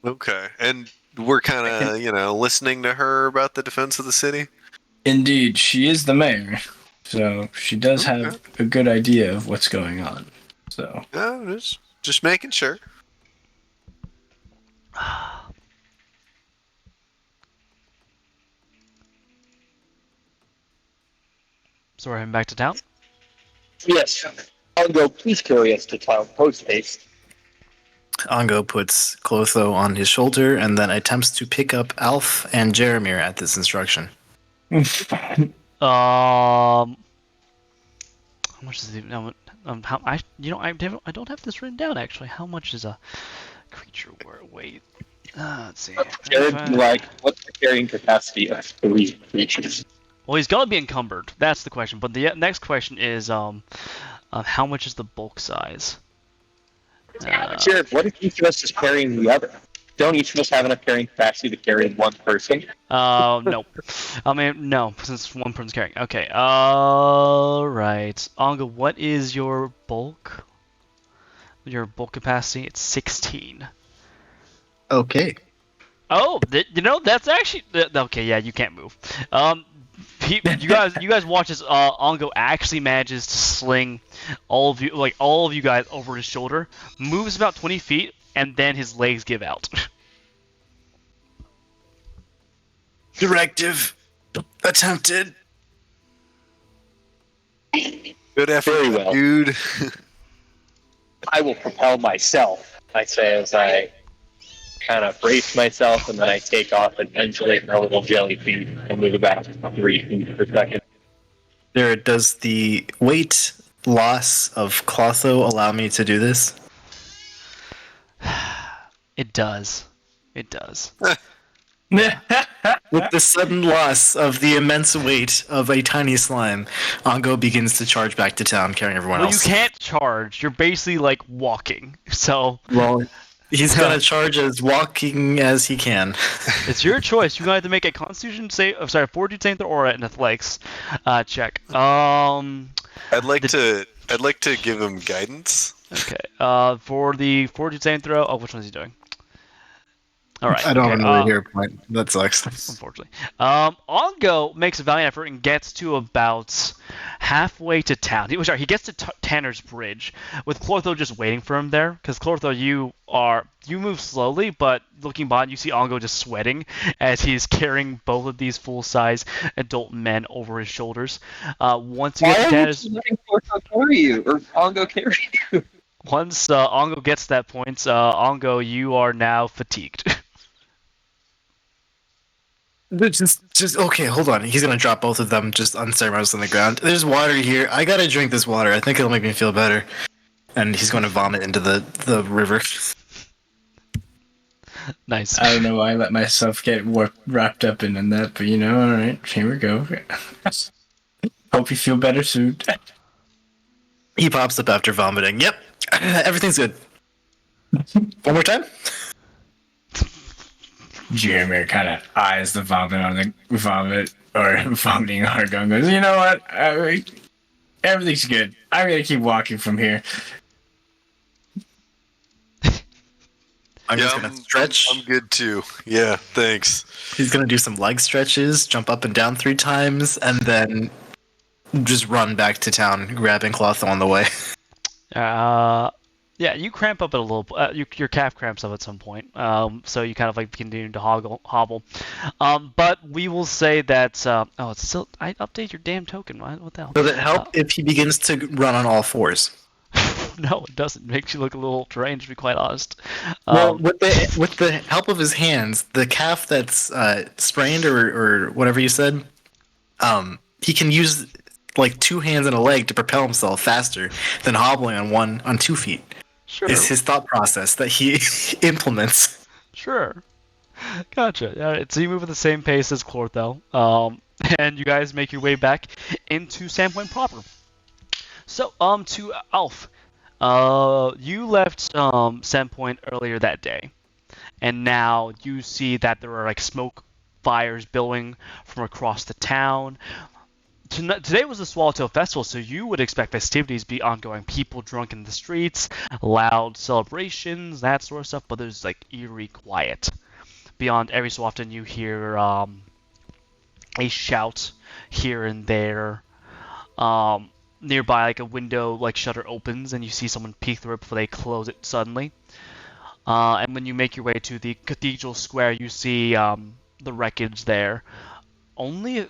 Speaker 3: Okay, and we're kind of, listening to her about the defense of the city?
Speaker 5: Indeed, she is the mayor, so she does have a good idea of what's going on. So,
Speaker 3: No, just making sure.
Speaker 1: So we're heading back to town?
Speaker 2: Yes. Ongo, please carry us to town post-haste.
Speaker 4: Ongo puts Clotho on his shoulder and then attempts to pick up Alf and Jeremir at this instruction.
Speaker 1: How much is it? I don't have this written down actually. How much is a creature weight? Let's see.
Speaker 2: Jared, what's the carrying capacity of 3 creatures?
Speaker 1: Well, he's got to be encumbered. That's the question. But the next question is, How much is the bulk size?
Speaker 2: Jared, what if each of us is carrying the other? Don't each of us have enough carrying capacity to carry one person?
Speaker 1: No. I mean, no, since one person's carrying. Okay. Alright. Ongo, what is your bulk? Your bulk capacity? It's 16.
Speaker 4: Okay.
Speaker 1: Oh, that's actually okay. Yeah, you can't move. You guys watch as Ongo actually manages to sling all of you guys over his shoulder, moves about 20 feet, and then his legs give out.
Speaker 5: Directive attempted.
Speaker 3: Good effort,
Speaker 2: Very well.
Speaker 3: dude.
Speaker 2: I will propel myself, I say as I kind of brace myself, and then I take off and undulate my little jelly feet and move about 3 feet per second.
Speaker 4: There, does the weight loss of Clotho allow me to do this?
Speaker 1: It does. It does.
Speaker 4: With the sudden loss of the immense weight of a tiny slime, Ongo begins to charge back to town, carrying everyone
Speaker 1: Well, you
Speaker 4: else.
Speaker 1: can't charge. You're basically like walking. So
Speaker 4: Well, he's gonna charge as walking as he can.
Speaker 1: it's your choice. You either make a Constitution save, Fortitude save throw or an Athletics check.
Speaker 3: I'd like to give him guidance.
Speaker 1: Okay. For the Fortitude save throw. Oh, which one is he doing? All right.
Speaker 4: I don't
Speaker 1: okay,
Speaker 4: have another hero point. That sucks.
Speaker 1: Unfortunately. Ongo makes a valiant effort and gets to about halfway to town. He gets to Tanner's Bridge, with Clortho just waiting for him there. Because Clortho, you move slowly, but looking behind, you see Ongo just sweating as he's carrying both of these full-size adult men over his shoulders. Once you get to Tanner's,
Speaker 2: letting Clortho carry you, or Ongo carry you?
Speaker 1: once Ongo gets to that point, Ongo, you are now fatigued.
Speaker 4: Just okay. Hold on. He's gonna drop both of them just unceremoniously on the ground. There's water here. I gotta drink this water. I think it'll make me feel better. And he's gonna vomit into the river.
Speaker 1: Nice.
Speaker 5: I don't know why I let myself get wrapped up in that, but all right, here we go. Hope you feel better soon.
Speaker 4: He pops up after vomiting. Yep, everything's good. One more time.
Speaker 5: Jeremy kind of eyes the vomit on the vomit or vomiting Argon. Goes, you know what? Everything's good. I'm gonna keep walking from here.
Speaker 4: I'm just gonna stretch.
Speaker 3: I'm good too. Yeah, thanks.
Speaker 4: He's gonna do some leg stretches, jump up and down 3 times, and then just run back to town, grabbing Clotho on the way.
Speaker 1: Yeah, you cramp up a little. Your calf cramps up at some point. So you kind of like continue to hobble. But we will say that. It's still. I update your damn token. What the hell?
Speaker 4: Does it help if he begins to run on all 4s?
Speaker 1: No, it doesn't. It makes you look a little strange, to be quite honest.
Speaker 4: Well, with the help of his hands, the calf that's sprained or whatever you said, he can use like 2 hands and a leg to propel himself faster than hobbling on 2 feet.
Speaker 1: Sure.
Speaker 4: It's his thought process that he implements.
Speaker 1: Sure. Gotcha. All right, so you move at the same pace as Clortho, and you guys make your way back into Sandpoint proper. So, to Alf, you left Sandpoint earlier that day, and now you see that there are like smoke fires billowing from across the town. Today was the Swallowtail Festival, so you would expect festivities to be ongoing. People drunk in the streets, loud celebrations, that sort of stuff, but there's like eerie quiet. Beyond every so often you hear a shout here and there. Nearby, like a window like shutter opens and you see someone peek through it before they close it suddenly. And when you make your way to the Cathedral Square, you see the wreckage there. Only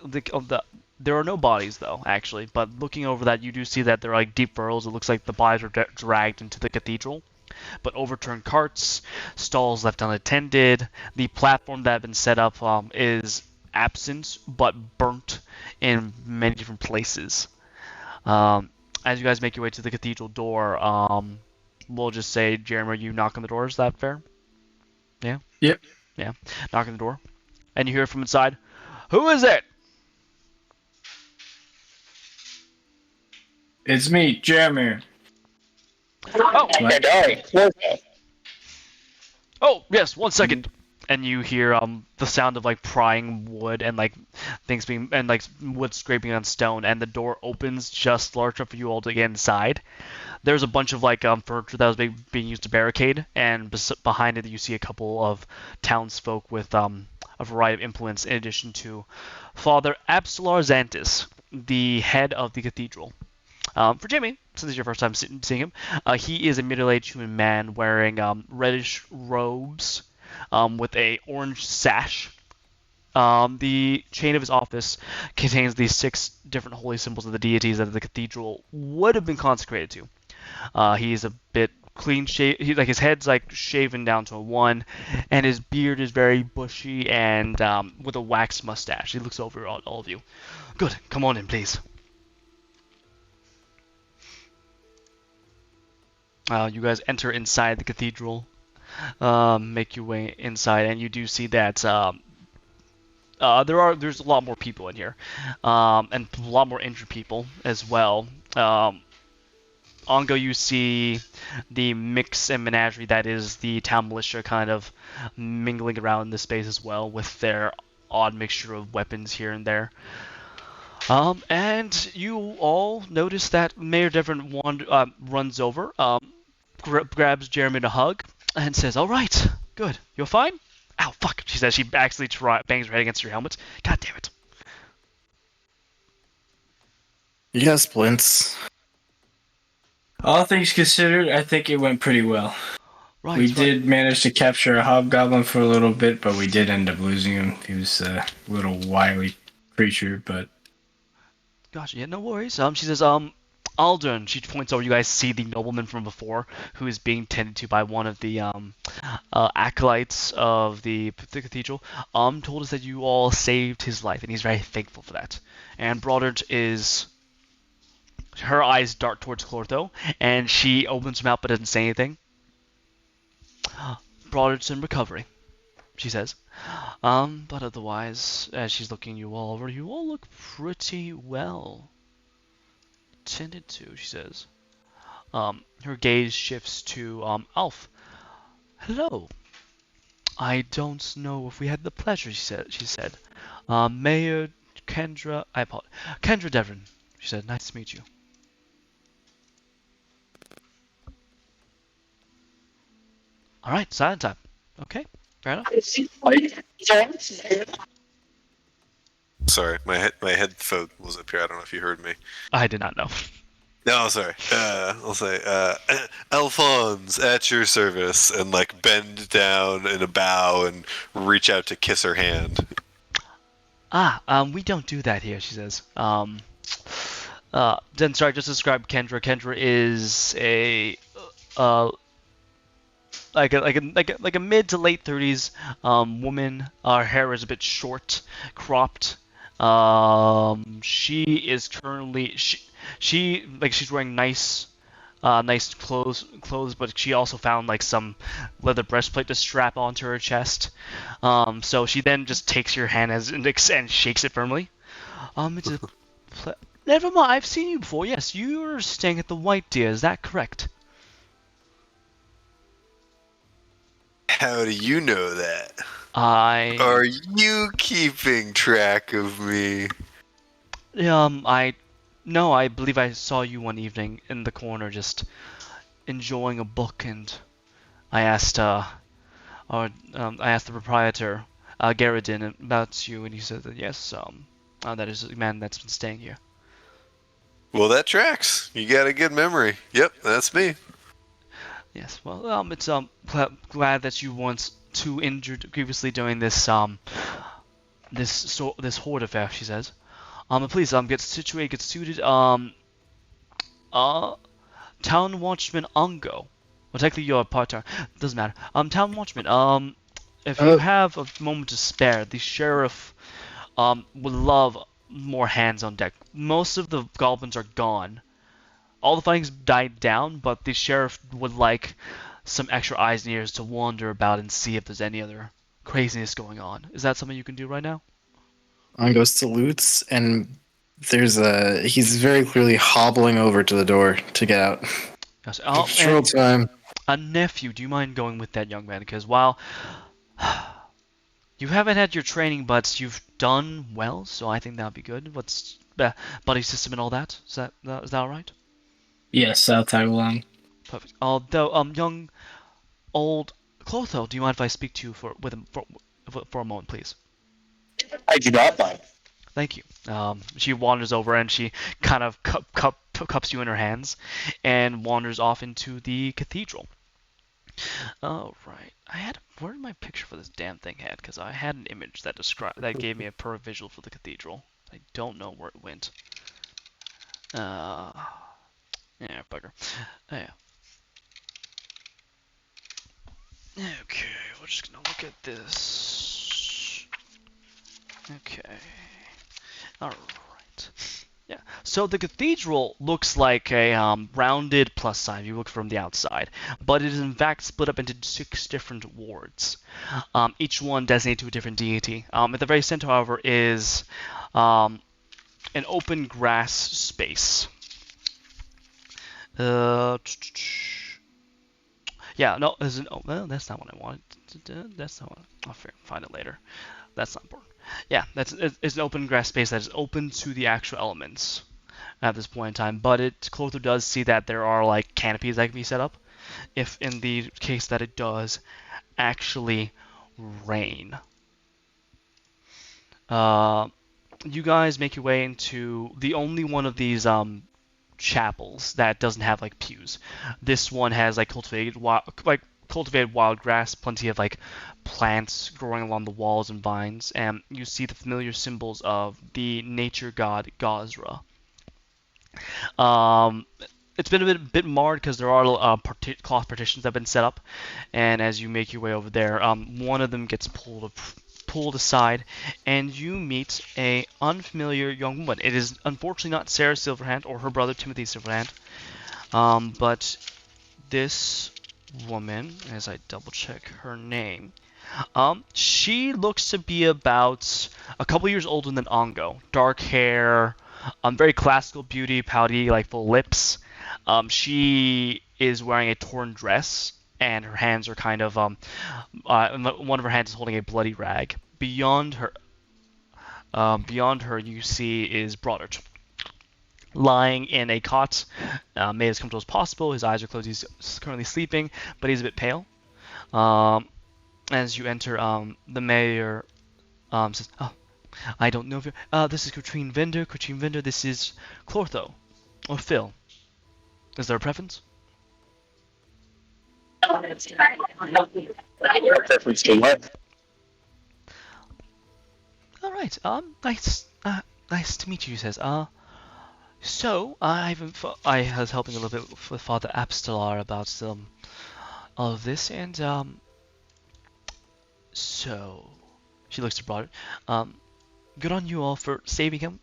Speaker 1: there are no bodies, though, actually. But looking over that, you do see that there are like deep furrows. It looks like the bodies were dragged into the cathedral. But overturned carts, stalls left unattended. The platform that had been set up is absent, but burnt in many different places. As you guys make your way to the cathedral door, we'll just say, Jeremy, you knock on the door. Is that fair? Yeah?
Speaker 5: Yep.
Speaker 1: Yeah. Knock on the door. And you hear from inside, "Who is it?"
Speaker 5: It's me, Jeremy.
Speaker 1: Oh,
Speaker 2: And I, Florida.
Speaker 1: oh, yes, 1 second. And you hear the sound of like prying wood and like things being and like wood scraping on stone, and the door opens just large enough for you all to get inside. There's a bunch of like furniture that was being used to barricade, and behind it you see a couple of townsfolk with a variety of implements, in addition to Father Absalar Xantis, the head of the cathedral. For Jimmy, since it's your first time seeing him, he is a middle-aged human man wearing reddish robes with a orange sash. The chain of his office contains the 6 different holy symbols of the deities that the cathedral would have been consecrated to. He's a bit clean shaved. Like his head's like shaven down to a 1, and his beard is very bushy and with a waxed mustache. He looks over at all of you. Good, come on in, please. You guys enter inside the cathedral, make your way inside, and you do see that there's a lot more people in here, and a lot more injured people as well. Ongo, you see the mix and menagerie that is the town militia kind of mingling around in this space as well, with their odd mixture of weapons here and there. And you all notice that Mayor Devon runs over, grabs Jeremy in a hug, and says, "All right, good. You're fine?" "Ow, fuck," she says. She actually bangs her head against your helmet. God damn it.
Speaker 4: Yes, Blintz.
Speaker 5: All things considered, I think it went pretty well.
Speaker 1: Right,
Speaker 5: We
Speaker 1: right.
Speaker 5: did manage to capture a hobgoblin for a little bit, but we did end up losing him. He was a little wily creature, but
Speaker 1: Gotcha, yeah, no worries. She says, Aldern, she points over, you guys see the nobleman from before, who is being tended to by one of the, acolytes of the cathedral, told us that you all saved his life, and he's very thankful for that. And Broadert is... Her eyes dart towards Clortho, and she opens her mouth but doesn't say anything. Broadert's in recovery, she says. But otherwise, as she's looking you all over, you all look pretty well tended to, she says. Her gaze shifts to Alf. "Hello. I don't know if we had the pleasure," she said. "Mayor Kendra, I apologize. Kendra Devon," she said. "Nice to meet you." All right, silent time. Okay, fair enough.
Speaker 3: Sorry, my headphone was up here. I don't know if you heard me.
Speaker 1: I did not know.
Speaker 3: No, sorry. I'll say, Alphonse, at your service, and like bend down in a bow and reach out to kiss her hand.
Speaker 1: We don't do that here, she says. Then sorry, just to describe Kendra. Kendra is a like a mid to late 30s woman. Her hair is a bit short, cropped. She is currently she's wearing nice clothes, but she also found like some leather breastplate to strap onto her chest. So she then just takes your hand and shakes it firmly. It's a never mind. I've seen you before. Yes, you're staying at the White Deer. Is that correct?
Speaker 3: How do you know that?
Speaker 1: Are
Speaker 3: you keeping track of me?
Speaker 1: I believe I saw you one evening in the corner just enjoying a book, and I asked I asked the proprietor, Garridin, about you, and he said that yes, that is a man that's been staying here.
Speaker 3: Well, that tracks. You got a good memory. Yep, that's me.
Speaker 1: Yes, well, it's glad that you weren't too injured previously during this this horde affair, she says. Please get situated, get suited. Town Watchman Ongo. Well, technically you're a part-time. Doesn't matter. Town Watchman. If you have a moment to spare, the sheriff would love more hands on deck. Most of the goblins are gone. All the fighting's died down, but the sheriff would like some extra eyes and ears to wander about and see if there's any other craziness going on. Is that something you can do right now?
Speaker 4: Ongo salutes and He's very clearly hobbling over to the door to get out.
Speaker 1: Yes. Oh,
Speaker 4: Patrol
Speaker 1: and
Speaker 4: time.
Speaker 1: a nephew, do you mind going with that young man? Because while you haven't had your training, but you've done well, so I think that'll be good. What's buddy system and all that? Is that all right?
Speaker 5: Yes, I'll tag along.
Speaker 1: Perfect. Although, young old Clotho, do you mind if I speak to you with him for a moment, please?
Speaker 2: I do not mind.
Speaker 1: Thank you. She wanders over and she kind of cups you in her hands and wanders off into the cathedral. Oh, right. Where did my picture for this damn thing head? Because I had an image that gave me a perfect visual for the cathedral. I don't know where it went. Yeah, bugger. Yeah. Okay, we're just gonna look at this. Okay. Alright. Yeah. So the cathedral looks like a rounded plus sign if you look from the outside, but it is in fact split up into 6 different wards, each one designated to a different deity. At the very center, however, is an open grass space. Yeah, no, well, that's not what I wanted. That's not what I'll find it later. That's not important. Yeah, it's an open grass space that is open to the actual elements at this point in time. But Clotho does see that there are like canopies that can be set up, if in the case that it does actually rain. You guys make your way into the only one of these chapels that doesn't have like pews. This one has like cultivated wild grass, plenty of like plants growing along the walls and vines, and you see the familiar symbols of the nature god Gazra. It's been a bit marred because there are cloth partitions that have been set up, and as you make your way over there, one of them gets pulled aside, and you meet a unfamiliar young woman. It is unfortunately not Sarah Silverhand or her brother Timothy Silverhand, but this woman, as I double check her name, she looks to be about a couple years older than Ongo. Dark hair, very classical beauty, pouty, like full lips. She is wearing a torn dress, and her hands are kind of one of her hands is holding a bloody rag. Beyond her, you see is Broddart, lying in a cot, made as comfortable as possible. His eyes are closed. He's currently sleeping, but he's a bit pale. As you enter, the mayor says, "Oh, I don't know if you're. This is Katrine Vendor. Katrine Vendor. This is Clortho, or Phil. Is there a preference?"
Speaker 2: Preference to what?
Speaker 1: All right. Nice to meet you. He says. So I was helping a little bit with Father Abstelar about all of this, and so she looks to Broder. Good on you all for saving him.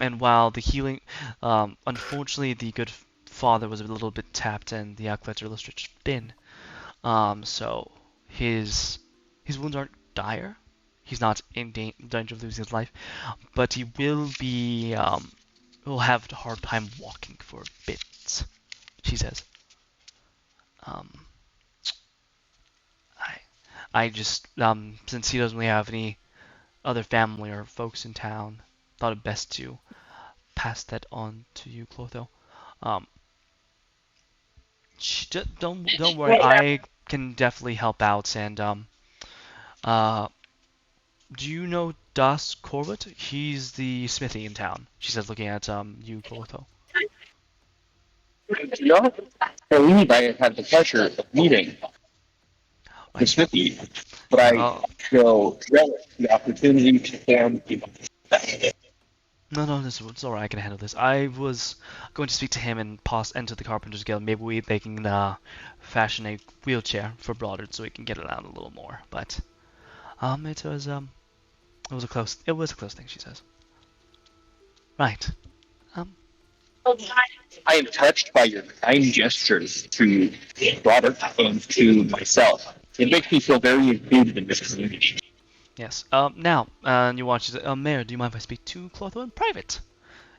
Speaker 1: And while the healing, unfortunately, the good father was a little bit tapped, and the outlet are a little thin. So his wounds aren't dire. He's not in danger of losing his life, but he will have a hard time walking for a bit, she says. I just, since he doesn't really have any other family or folks in town, thought it best to pass that on to you, Clotho. Don't worry, I can definitely help out, and do you know Das Corbett? He's the smithy in town. She says, looking at you, Clotho.
Speaker 2: No, I believe I had the pleasure of meeting the smithy, but I feel relish the opportunity to form people.
Speaker 1: No, it's alright. I can handle this. I was going to speak to him and enter the Carpenters Guild. Maybe they can fashion a wheelchair for Broddard so he can get around a little more. But it was a close thing, she says. Right.
Speaker 2: I am touched by your kind gestures to Robert and to myself. It makes me feel very included in this community.
Speaker 1: Yes. Now, you watch. She's like, Mayor, do you mind if I speak to Clotho in private?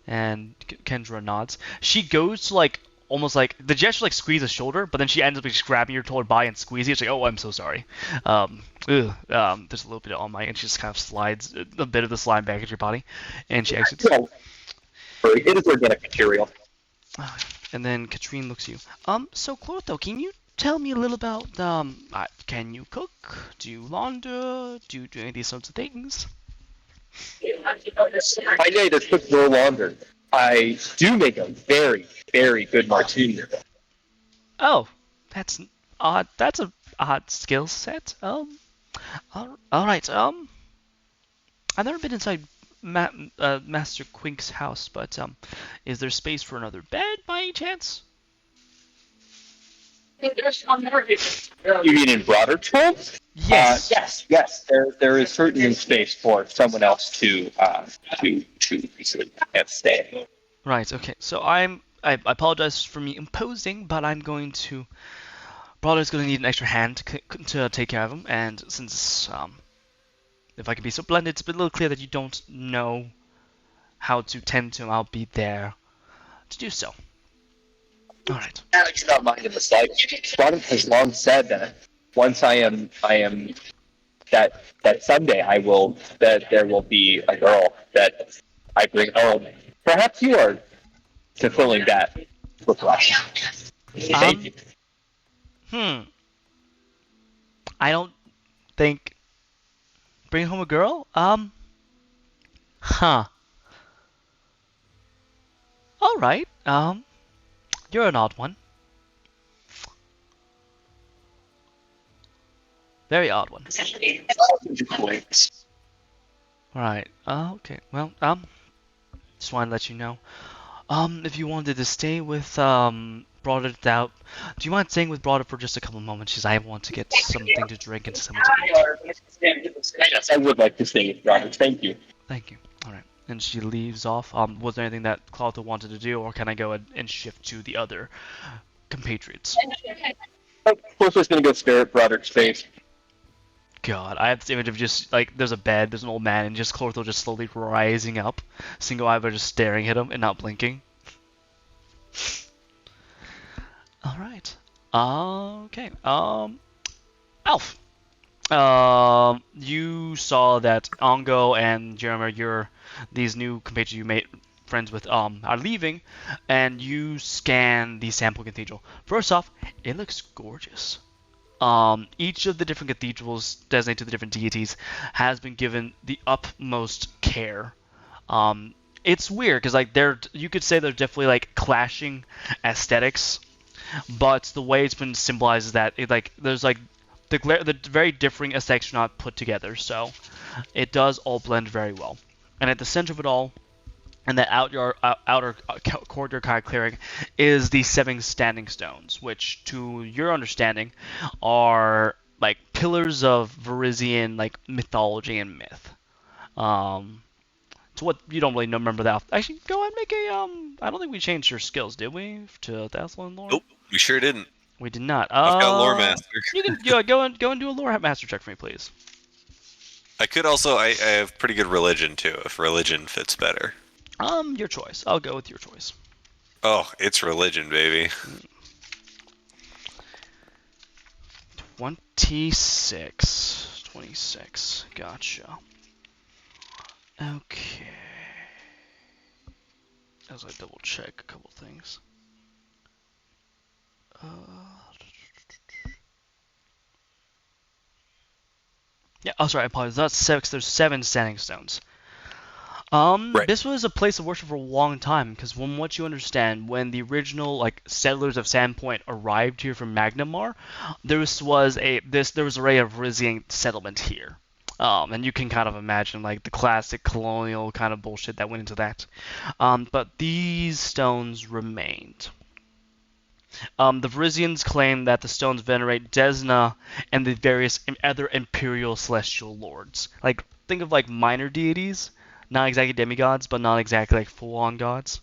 Speaker 1: And Kendra nods. She goes to like almost like the gesture like squeeze a shoulder, but then she ends up just grabbing your toward body and squeezing it. She's like, "Oh, I'm so sorry." There's a little bit on my, and she just kind of slides a bit of the slime back at your body, and she exits.
Speaker 2: It is organic material.
Speaker 1: And then Katrine looks at you. So Clotho, can you tell me a little about can you cook? Do you launder? Do you do any of these sorts of things?
Speaker 2: My name is cook no longer. I do make a very, very good martini.
Speaker 1: Oh, that's odd. That's a odd skill set. All right. I've never been inside Master Quink's house, but is there space for another bed by any chance?
Speaker 2: You mean in broader terms?
Speaker 1: Yes.
Speaker 2: Yes. There is certainly space for someone else to sleep and stay.
Speaker 1: Right. Okay. So I apologize for me imposing, but I'm going to. Brother's going to need an extra hand to take care of him, and since if I can be so blunt, it's a little clear that you don't know how to tend to him. I'll be there to do so. All right.
Speaker 2: I do not mind in the slightest. Brother has long said that once I am that someday that there will be a girl that I bring home. Perhaps you are fulfilling that request. Thank you.
Speaker 1: I don't think bring home a girl? Huh. All right. You're an odd one. Very odd one. Right. Okay. Well, just wanted to let you know. If you wanted to stay with Broader out, do you mind staying with Broader for just a couple of moments? Because I want to get something to drink and something to eat.
Speaker 2: Yes, I would like to stay with Broader. Thank you.
Speaker 1: Thank you. All right. And she leaves off. Was there anything that Clotho wanted to do, or can I go and shift to the other compatriots?
Speaker 2: Of course, I was going to go stare at Broderick's face.
Speaker 1: God, I have this image of just like there's a bed, there's an old man, and just Clotho just slowly rising up, single-eyed, just staring at him and not blinking. All right. Okay. Alf. You saw that Ongo and Jeremy, these new compatriots you made friends with, are leaving, and you scan the sample cathedral. First off, it looks gorgeous. Each of the different cathedrals designated to the different deities has been given the utmost care. It's weird because like you could say they're definitely like clashing aesthetics, but the way it's been symbolized is that there's like the very differing aesthetics are not put together, so it does all blend very well. And at the center of it all, and the outer corridor kind of clearing, is the 7 standing stones, which, to your understanding, are like pillars of Varisian like mythology and myth. So what you don't really remember that. Actually, go ahead and make a I don't think we changed your skills, did we, to Thassilon lore?
Speaker 3: Nope, we sure didn't.
Speaker 1: We did not.
Speaker 3: I've got lore master.
Speaker 1: You can go and do a lore master check for me, please.
Speaker 3: I could also. I have pretty good religion too. If religion fits better.
Speaker 1: Your choice. I'll go with your choice.
Speaker 3: Oh, it's religion, baby.
Speaker 1: 26. Gotcha. Okay. As I double check a couple things. Yeah, oh sorry, I apologize. That's 6. There's 7 standing stones.
Speaker 3: Right.
Speaker 1: This was a place of worship for a long time, because from what you understand, when the original settlers of Sandpoint arrived here from Magnamar, there was a array of Varisian settlement here. And you can kind of imagine like the classic colonial kind of bullshit that went into that. But these stones remained. The Varisians claim that the stones venerate Desna and the various other imperial celestial lords. Like, think of like minor deities. Not exactly demigods, but not exactly like full-on gods.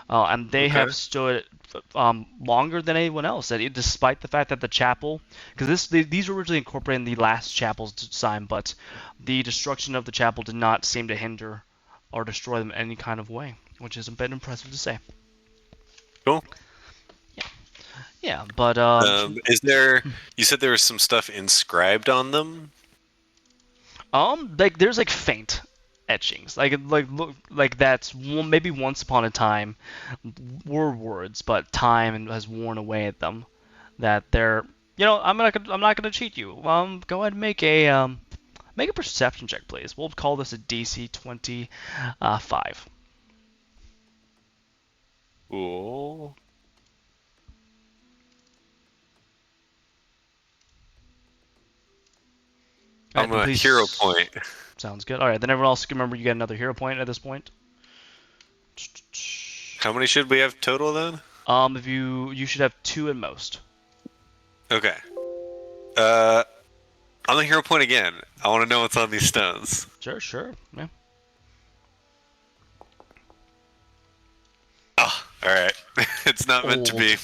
Speaker 1: And they
Speaker 3: Okay.
Speaker 1: have stood longer than anyone else. Despite the fact that the chapel, because these were originally incorporated in the last chapel's design, but the destruction of the chapel did not seem to hinder or destroy them in any kind of way, which is a bit impressive to say.
Speaker 3: Cool.
Speaker 1: Yeah, but
Speaker 3: Is there? You said there was some stuff inscribed on them.
Speaker 1: like there's like faint etchings, like that's maybe once upon a time were words, but time has worn away at them. That they're, I'm not gonna cheat you. Go ahead and make a perception check, please. We'll call this a DC 25.
Speaker 3: Cool. I'm
Speaker 1: Alright,
Speaker 3: a
Speaker 1: please.
Speaker 3: hero point.
Speaker 1: Sounds good. Alright, then everyone else can remember you get another hero point at this point.
Speaker 3: How many should we have total then?
Speaker 1: If you should have 2 at most.
Speaker 3: Okay. I'm a hero point again. I want to know what's on these stones.
Speaker 1: Sure. Yeah.
Speaker 3: Oh, all right. It's not meant to be.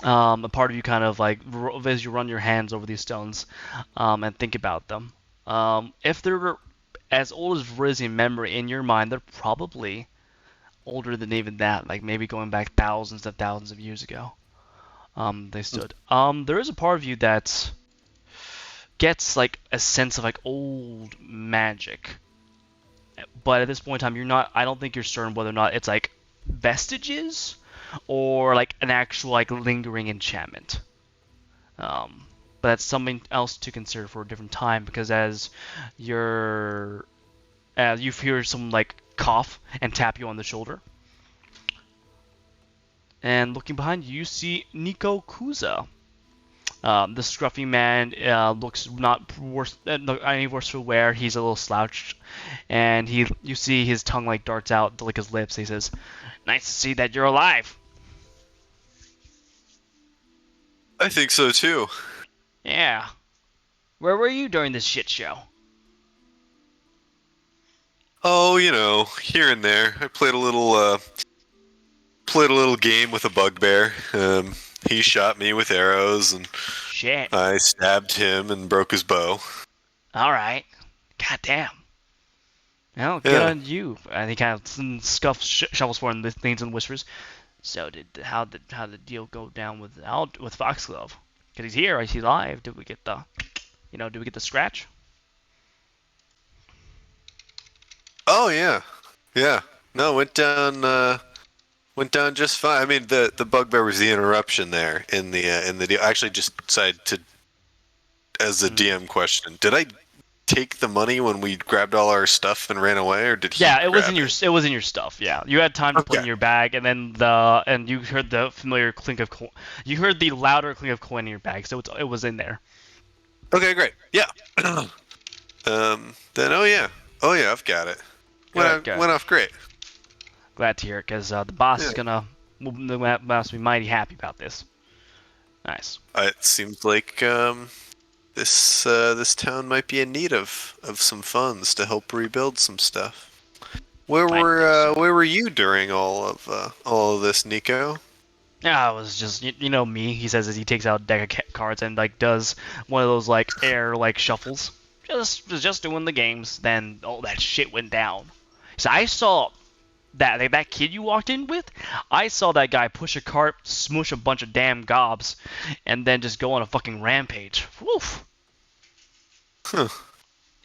Speaker 1: A part of you kind of like as you run your hands over these stones, and think about them. If they're as old as Varisia memory in your mind, they're probably older than even that. Like maybe going back thousands of years ago. They stood. There is a part of you that gets like a sense of like old magic, but at this point in time, you're not. I don't think you're certain whether or not it's like vestiges or like an actual like lingering enchantment. But that's something else to consider for a different time, because as you hear someone like cough and tap you on the shoulder, and looking behind you, you see Nico Kuza. The scruffy man looks not worse, any worse for wear. He's a little slouched, and you see his tongue like darts out to lick his lips. He says, "Nice to see that you're alive."
Speaker 3: I think so too.
Speaker 1: Yeah. Where were you during this shit show?
Speaker 3: Oh, here and there. I played a little game with a bugbear. He shot me with arrows, and
Speaker 1: Shit.
Speaker 3: I stabbed him and broke his bow.
Speaker 1: All right. God damn. Well, good
Speaker 3: Yeah.
Speaker 1: on you. And he kind of shuffles forward and leans and whispers. So how did the deal go down with Foxglove? Cause he's here, he's live. Did we get the scratch?
Speaker 3: Oh yeah, yeah. No, went down just fine. I mean, the bugbear was the interruption there in the deal. I actually just decided to, as a DM question, did I take the money when we grabbed all our stuff and ran away, or did he?
Speaker 1: Yeah, it was
Speaker 3: grab
Speaker 1: in your stuff. Yeah, you had time to put in
Speaker 3: Okay.
Speaker 1: your bag, and then you heard the familiar clink of coin. You heard the louder clink of coin in your bag, so it was in there.
Speaker 3: Okay, great. Yeah. Then oh yeah, I've got it.
Speaker 1: Good.
Speaker 3: Went off great.
Speaker 1: Glad to hear it, because the boss
Speaker 3: Yeah.
Speaker 1: is the boss will be mighty happy about this. Nice.
Speaker 3: It seems like this town might be in need of some funds to help rebuild some stuff. Where
Speaker 1: I
Speaker 3: were
Speaker 1: think so.
Speaker 3: where were you during all of this, Nico?
Speaker 1: Yeah, it was just me. He says as he takes out a deck of cards and like does one of those like air like shuffles. Just doing the games. Then all that shit went down. So I saw that kid you walked in with. I saw that guy push a cart, smush a bunch of damn gobs, and then just go on a fucking rampage. Woof.
Speaker 3: Huh.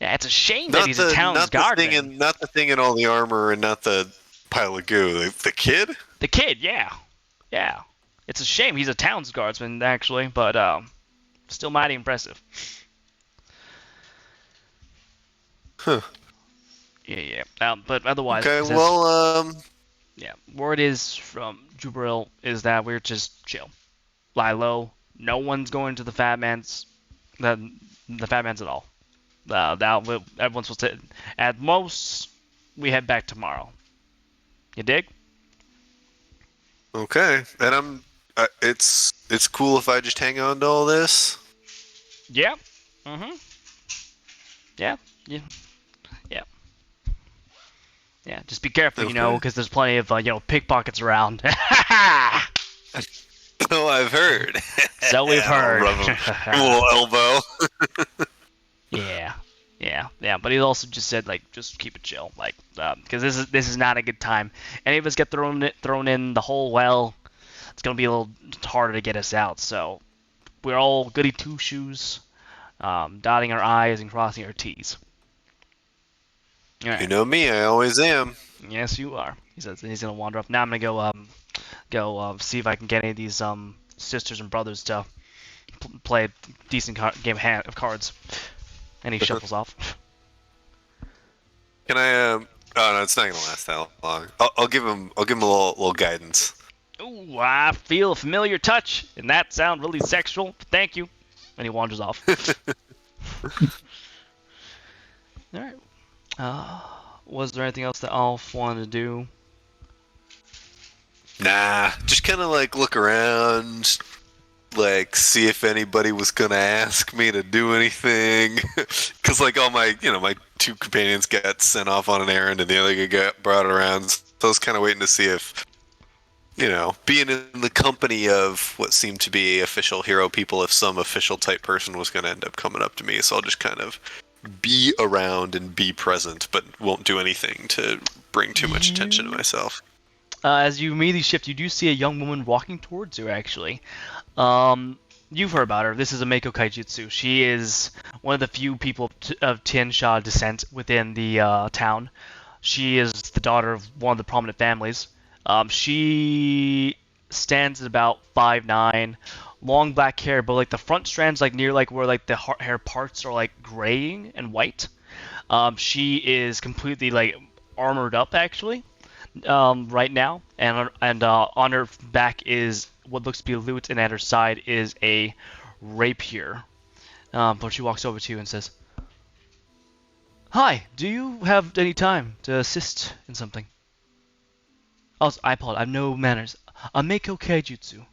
Speaker 1: Yeah, it's a shame that he's a town's guardsman.
Speaker 3: Not the thing in all the armor, and not the pile of goo. The kid?
Speaker 1: The kid, yeah. It's a shame he's a town's guardsman actually, but still mighty impressive.
Speaker 3: Huh.
Speaker 1: Yeah. But otherwise,
Speaker 3: Okay.
Speaker 1: it says-
Speaker 3: Well,
Speaker 1: yeah. Word is from Jubril is that we're just chill, lie low. No one's going to the Fat Man's, the Fat Man's at all. Everyone's supposed to. At most, we head back tomorrow. You dig?
Speaker 3: okay. And I'm. It's cool if I just hang on to all this.
Speaker 1: Yeah. Mhm. Yeah. Yeah, just be careful,
Speaker 3: Okay.
Speaker 1: because there's plenty of pickpockets around.
Speaker 3: Oh, I've heard.
Speaker 1: So we've
Speaker 3: And I'll
Speaker 1: heard.
Speaker 3: rub him a little elbow.
Speaker 1: Yeah, yeah. But he also just said just keep it chill, because this is not a good time. Any of us get thrown in the hole, well, it's gonna be a little harder to get us out. So we're all goody two shoes, dotting our I's and crossing our T's. All
Speaker 3: You
Speaker 1: right.
Speaker 3: know me, I always am.
Speaker 1: Yes, you are. He says he's gonna wander up. Now I'm gonna go see if I can get any of these sisters and brothers to play a decent game of cards. And he shuffles off.
Speaker 3: Can I? Oh no, it's not gonna last that long. I'll give him. I'll give him a little guidance.
Speaker 1: Ooh, I feel a familiar touch, and that sounds really sexual. Thank you. And he wanders off. All right. Was there anything else that Alf wanted to do?
Speaker 3: Nah, just kind of look around, see if anybody was gonna ask me to do anything. Cause all my my two companions got sent off on an errand, and the other guy got brought around. So I was kind of waiting to see if being in the company of what seemed to be official hero people, if some official type person was going to end up coming up to me. So I'll just kind of be around and be present, but won't do anything to bring too much attention to myself.
Speaker 1: As you immediately shift, you do see a young woman walking towards you, actually. You've heard about her. This is Ameko Kaijitsu. She is one of the few people of Tiansha descent within the town. She is the daughter of one of the prominent families. She stands at about 5'9", long black hair, but the front strands near where the hair parts are graying and white. She is completely armored up actually. Right now, and on her back is what looks to be a lute, and at her side is a rapier. But she walks over to you and says, "Hi, do you have any time to assist in something?" Also, I apologize, I have no manners. Ameko Kaijutsu.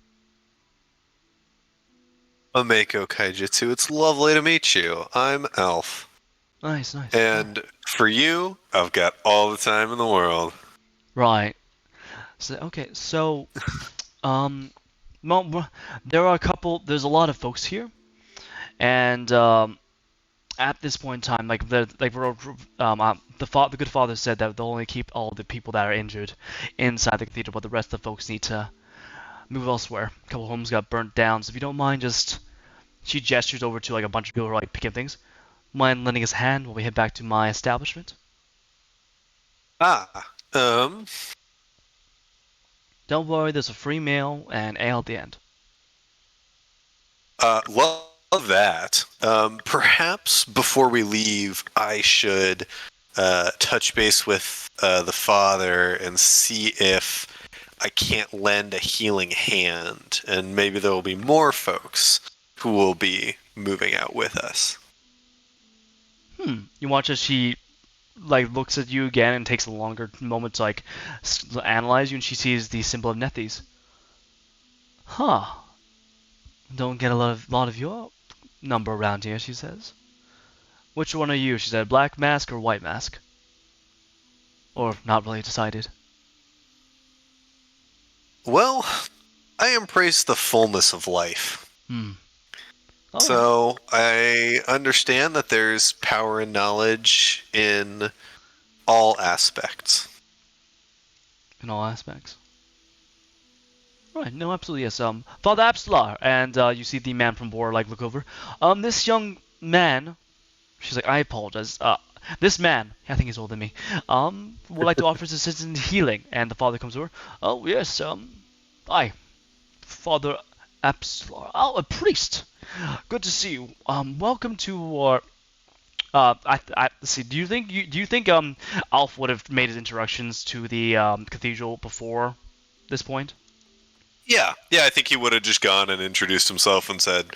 Speaker 3: Ameko Kaijitsu, it's lovely to meet you. I'm Elf.
Speaker 1: Nice.
Speaker 3: And for you, I've got all the time in the world.
Speaker 1: Right. So, there are there's a lot of folks here, and at this point in time, the good father said that they'll only keep all the people that are injured inside the cathedral, but the rest of the folks need to move elsewhere. A couple homes got burnt down, so if you don't mind, she gestures over to a bunch of people who are picking up things. Mind lending his hand while we head back to my establishment? Don't worry, there's a free meal and ale at the end.
Speaker 3: Love that. Perhaps before we leave, I should touch base with the father and see if I can't lend a healing hand, and maybe there will be more folks who will be moving out with us.
Speaker 1: You watch as she looks at you again and takes a longer moment to analyze you, and she sees the symbol of Nethys. Huh. Don't get a lot of your number around here, she says. Which one are you? She said, black mask or white mask? Or not really decided.
Speaker 3: Well, I embrace the fullness of life.
Speaker 1: Oh.
Speaker 3: So I understand that there's power and knowledge in all aspects.
Speaker 1: In all aspects. Right, no, absolutely, yes. Father Absalar, and you see the man from Bor look over. This young man, she's like, I apologize. This man, I think he's older than me, would like to offer his assistance in healing. And the father comes over. Oh yes, hi, Father Absalar. Oh, a priest. Good to see you. Welcome to our. Let's see. Do you think Alf would have made his introductions to the cathedral before this point?
Speaker 3: Yeah, I think he would have just gone and introduced himself and said,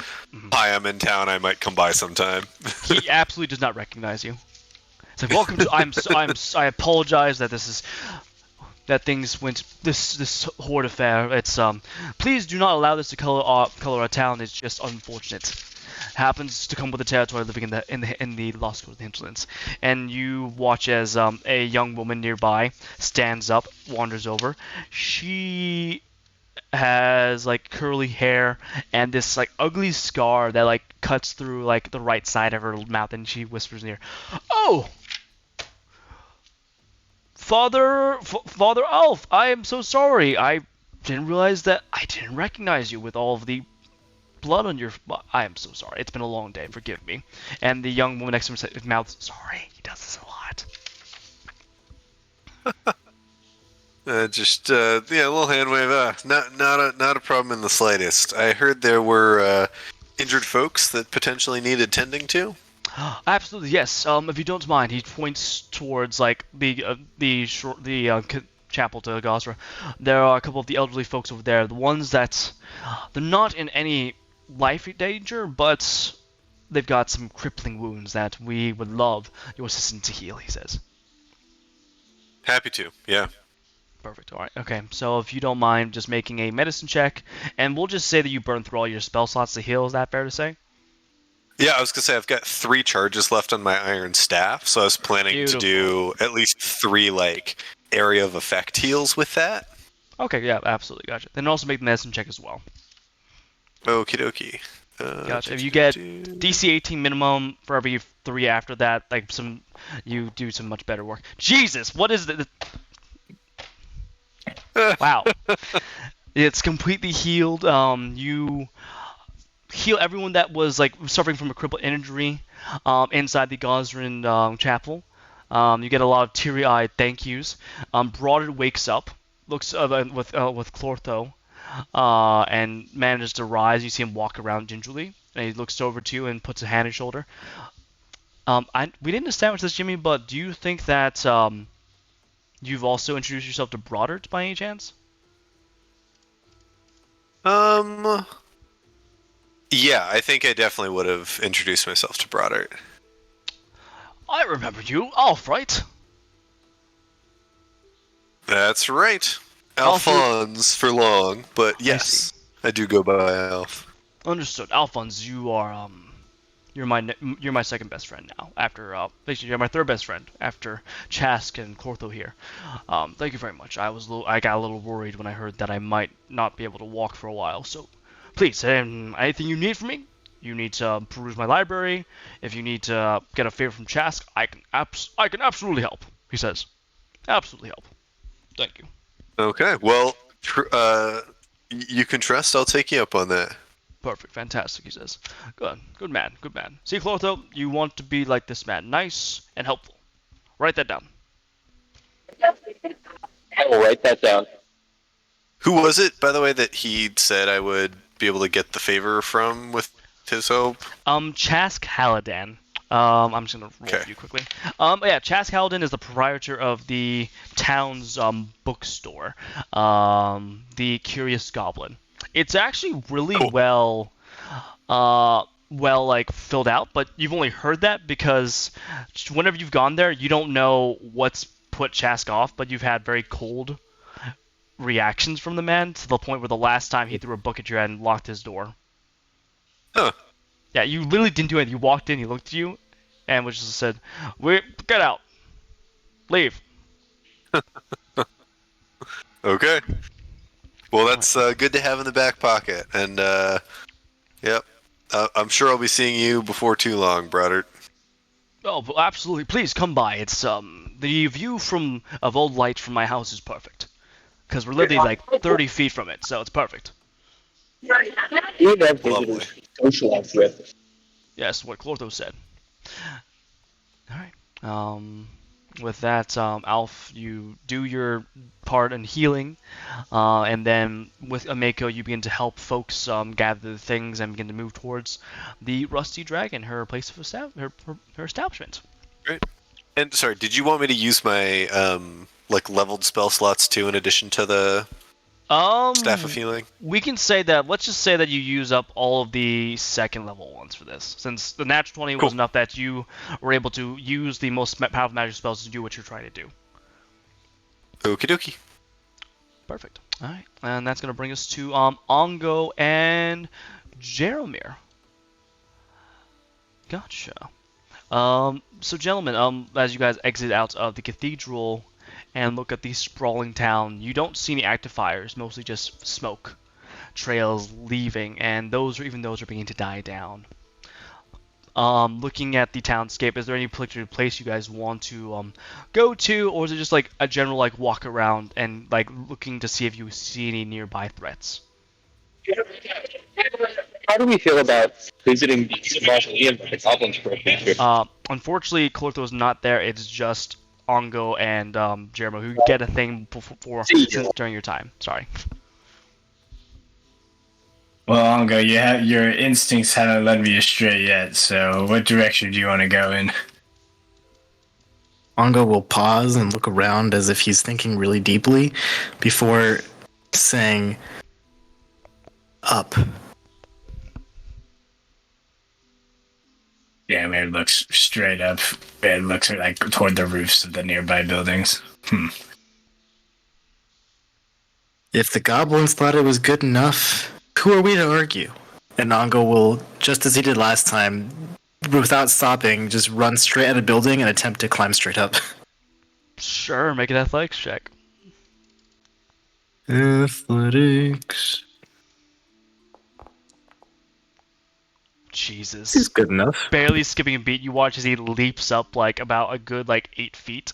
Speaker 3: "Hi, I'm in town. I might come by sometime."
Speaker 1: He absolutely does not recognize you. It's like, welcome to. I apologize that things went this horde affair. It's please do not allow this to color our town. It's just unfortunate. happens to come with the territory living in the Lost Coast hinterlands, and you watch as a young woman nearby stands up, wanders over. She has like curly hair and this like ugly scar that like cuts through like the right side of her mouth, and she whispers in her ear, "Oh, Father Alf, I am so sorry. I didn't realize that I didn't recognize you with all of the blood on your. I am so sorry. It's been a long day. Forgive me." And the young woman next to him said, his mouth, "Sorry, he does this a lot."
Speaker 3: Yeah, a little hand wave. Not a problem in the slightest. I heard there were injured folks that potentially needed tending to.
Speaker 1: Absolutely, yes. If you don't mind, he points towards like the chapel to Gosra. There are a couple of the elderly folks over there. The ones that they're not in any life danger, but they've got some crippling wounds that we would love your assistance to heal. He says.
Speaker 3: Happy to. Yeah.
Speaker 1: Perfect. All right. Okay. So if you don't mind just making a medicine check, and we'll just say that you burn through all your spell slots to heal. Is that fair to say?
Speaker 3: Yeah, I was gonna say I've got 3 charges left on my iron staff, so I was planning
Speaker 1: Beautiful.
Speaker 3: to do at least 3 like area of effect heals with that.
Speaker 1: Okay. Yeah. Absolutely. Gotcha. Then also make the medicine check as well.
Speaker 3: Okie dokie.
Speaker 1: Gotcha. If you get DC 18 minimum for every 3 after that, like you do some much better work. Jesus, what is it? Wow. It's completely healed. You heal everyone that was like suffering from a crippling injury inside the Gosrin chapel. You get a lot of teary-eyed thank yous. Broaded wakes up, looks with Clortho, and manages to rise. You see him walk around gingerly, and he looks over to you and puts a hand on his shoulder. We didn't establish this, Jimmy, but do you think that you've also introduced yourself to Broadert by any chance?
Speaker 3: Yeah, I think I definitely would have introduced myself to Broadert.
Speaker 1: I remember you, Alf, right?
Speaker 3: That's right. Alphonse for long, but yes, I do go by Alf.
Speaker 1: Understood. Alphonse, you're my second best friend now. After basically you're my third best friend after Chask and Clortho here. Thank you very much. I got a little worried when I heard that I might not be able to walk for a while. So, please, anything you need from me, you need to peruse my library. If you need to get a favor from Chask, I can absolutely help. He says, absolutely help. Thank you.
Speaker 3: Okay, well, you can trust. I'll take you up on that.
Speaker 1: Perfect, fantastic, he says. Good man. See, Clortho, you want to be like this man, nice and helpful. Write that down.
Speaker 2: I will write that down.
Speaker 3: Who was it, by the way, that he said I would be able to get the favor from with his hope?
Speaker 1: Chask Haladan. I'm just gonna roll for you quickly. Chask Haladan is the proprietor of the town's bookstore, the Curious Goblin. It's actually really well like filled out, but you've only heard that because whenever you've gone there, you don't know what's put Chask off, but you've had very cold reactions from the man to the point where the last time he threw a book at your head and locked his door.
Speaker 3: Huh.
Speaker 1: Yeah, you literally didn't do anything. You walked in, he looked at you, and just said, "Get out, leave."
Speaker 3: Okay. Well, that's good to have in the back pocket, and yep, I'm sure I'll be seeing you before too long, Broadert.
Speaker 1: Oh, absolutely! Please come by. It's the view of Old Light from my house is perfect, because we're literally like 30 feet from it, so it's perfect.
Speaker 2: We have visitors to socialize with.
Speaker 1: Yes, what Clortho said. All right. With that, Alf, you do your part in healing, and then with Ameko, you begin to help folks gather the things and begin to move towards the Rusty Dragon, her place of her establishment.
Speaker 3: Great. And sorry, did you want me to use my like leveled spell slots too, in addition to the Staff of Healing?
Speaker 1: We can say that. Let's just say that you use up all of the second level ones for this, since the natural 20 was enough that you were able to use the most powerful magic spells to do what you're trying to do.
Speaker 3: Okie dokie.
Speaker 1: Perfect. All right, and that's gonna bring us to Ongo and Jaromir. Gotcha. So gentlemen, as you guys exit out of the cathedral and look at the sprawling town, you don't see any active fires, mostly just smoke trails leaving, and those are beginning to die down. Looking at the townscape, is there any particular place you guys want to go to, or is it just like a general like walk around and like looking to see if you see any nearby threats?
Speaker 2: How do we feel about visiting the mausoleum of the goblins for a picture?
Speaker 1: Unfortunately, Clortho's not there. It's just Ongo and Jeremo who get a thing for since during your time. Sorry.
Speaker 5: Well, Ongo, your instincts haven't led me astray yet. So, what direction do you want to go in?
Speaker 4: Ongo will pause and look around as if he's thinking really deeply before saying, "Up."
Speaker 5: Yeah, it looks straight up. It looks like toward the roofs of the nearby buildings.
Speaker 4: If the goblins thought it was good enough, who are we to argue? And Ongo will, just as he did last time, without stopping, just run straight at a building and attempt to climb straight up.
Speaker 1: Sure, make an athletics check.
Speaker 4: Athletics.
Speaker 1: Jesus.
Speaker 4: He's good enough.
Speaker 1: Barely skipping a beat, you watch as he leaps up like about a good like 8 feet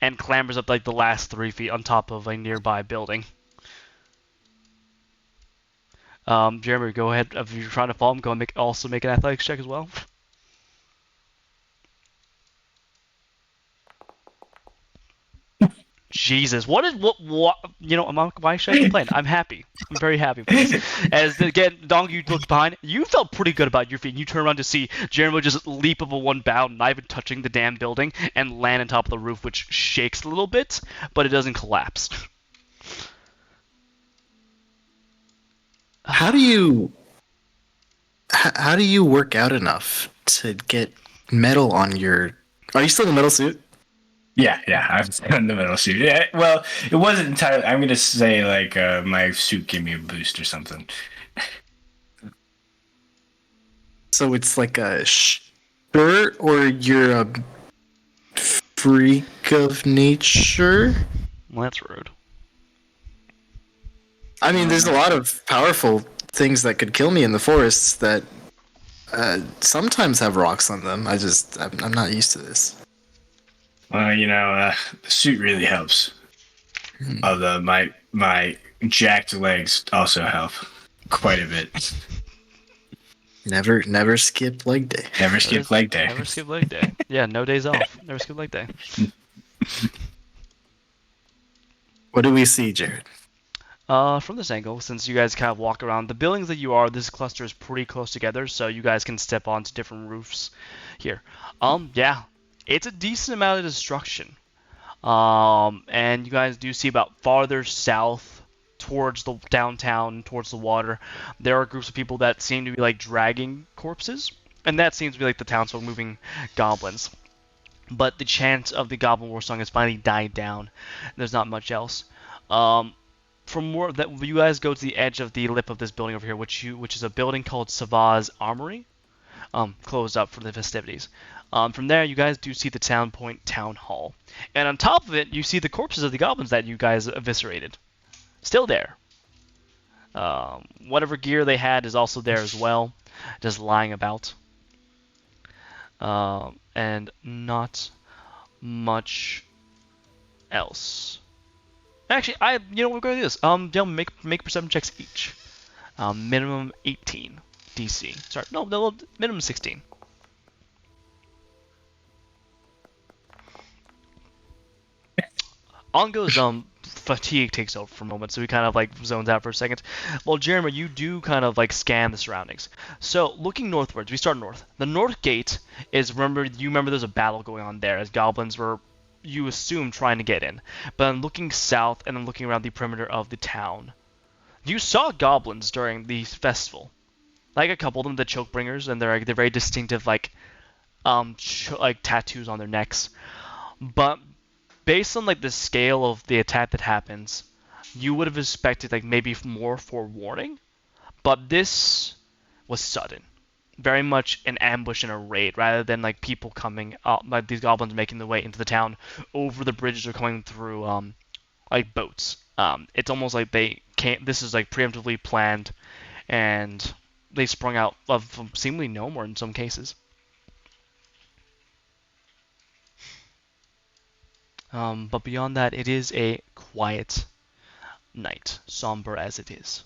Speaker 1: and clambers up like the last 3 feet on top of a nearby building. Jeremy, go ahead. If you're trying to follow him, go and also make an athletics check as well. Jesus, what? You know, why should I complain? I'm happy. I'm very happy with this. As again, Dong, you look behind, you felt pretty good about your feet. And you turn around to see Jeremy just leap of a one bound, not even touching the damn building, and land on top of the roof, which shakes a little bit, but it doesn't collapse.
Speaker 4: How do you work out enough to get metal on your? Are you still in the metal suit?
Speaker 5: Yeah, I'm in the middle suit. Yeah, well, it wasn't entirely. I'm gonna say like my suit gave me a boost or something.
Speaker 4: So it's like a shirt, or you're a freak of nature?
Speaker 1: Well, that's rude.
Speaker 4: I mean, there's a lot of powerful things that could kill me in the forests that sometimes have rocks on them. I'm not used to this.
Speaker 5: Well, the suit really helps. Although my jacked legs also help quite a bit.
Speaker 4: Never skip leg day.
Speaker 5: Never skip leg day.
Speaker 1: Never skip leg day. Yeah, no days off. Never skip leg day.
Speaker 4: What do we see, Jared?
Speaker 1: From this angle, since you guys kind of walk around the buildings that you are, this cluster is pretty close together, so you guys can step onto different roofs here. Yeah, it's a decent amount of destruction. And you guys do see about farther south towards the downtown, towards the water, there are groups of people that seem to be like dragging corpses, and that seems to be like the townsfolk moving goblins. But the chant of the Goblin War song has finally died down. There's not much else. From more that you guys go to the edge of the lip of this building over here, which is a building called Savaz Armory, closed up for the festivities. From there, you guys do see the Town Point Town Hall, and on top of it, you see the corpses of the goblins that you guys eviscerated, still there. Whatever gear they had is also there as well, just lying about. And not much else. Actually, we're going to do this. Gentlemen, make perception checks each. Minimum 18 DC. Sorry, no, minimum 16. Ongo's fatigue takes over for a moment, so he kind of like zones out for a second. Well, Jeremy, you do kind of like scan the surroundings. So looking northwards, we start north. The north gate is remember there's a battle going on there as goblins were, you assume, trying to get in. But then looking south and then looking around the perimeter of the town, you saw goblins during the festival, like a couple of them, the Chokebringers, and they're very distinctive like tattoos on their necks. But based on like the scale of the attack that happens, you would have expected like maybe more forewarning, but this was sudden. very much an ambush and a raid rather than like people coming up, like these goblins making their way into the town over the bridges or coming through like boats. It's almost like they can't. This is like preemptively planned, and they sprung out of seemingly nowhere in some cases. But beyond that, it is a quiet night, somber as it is.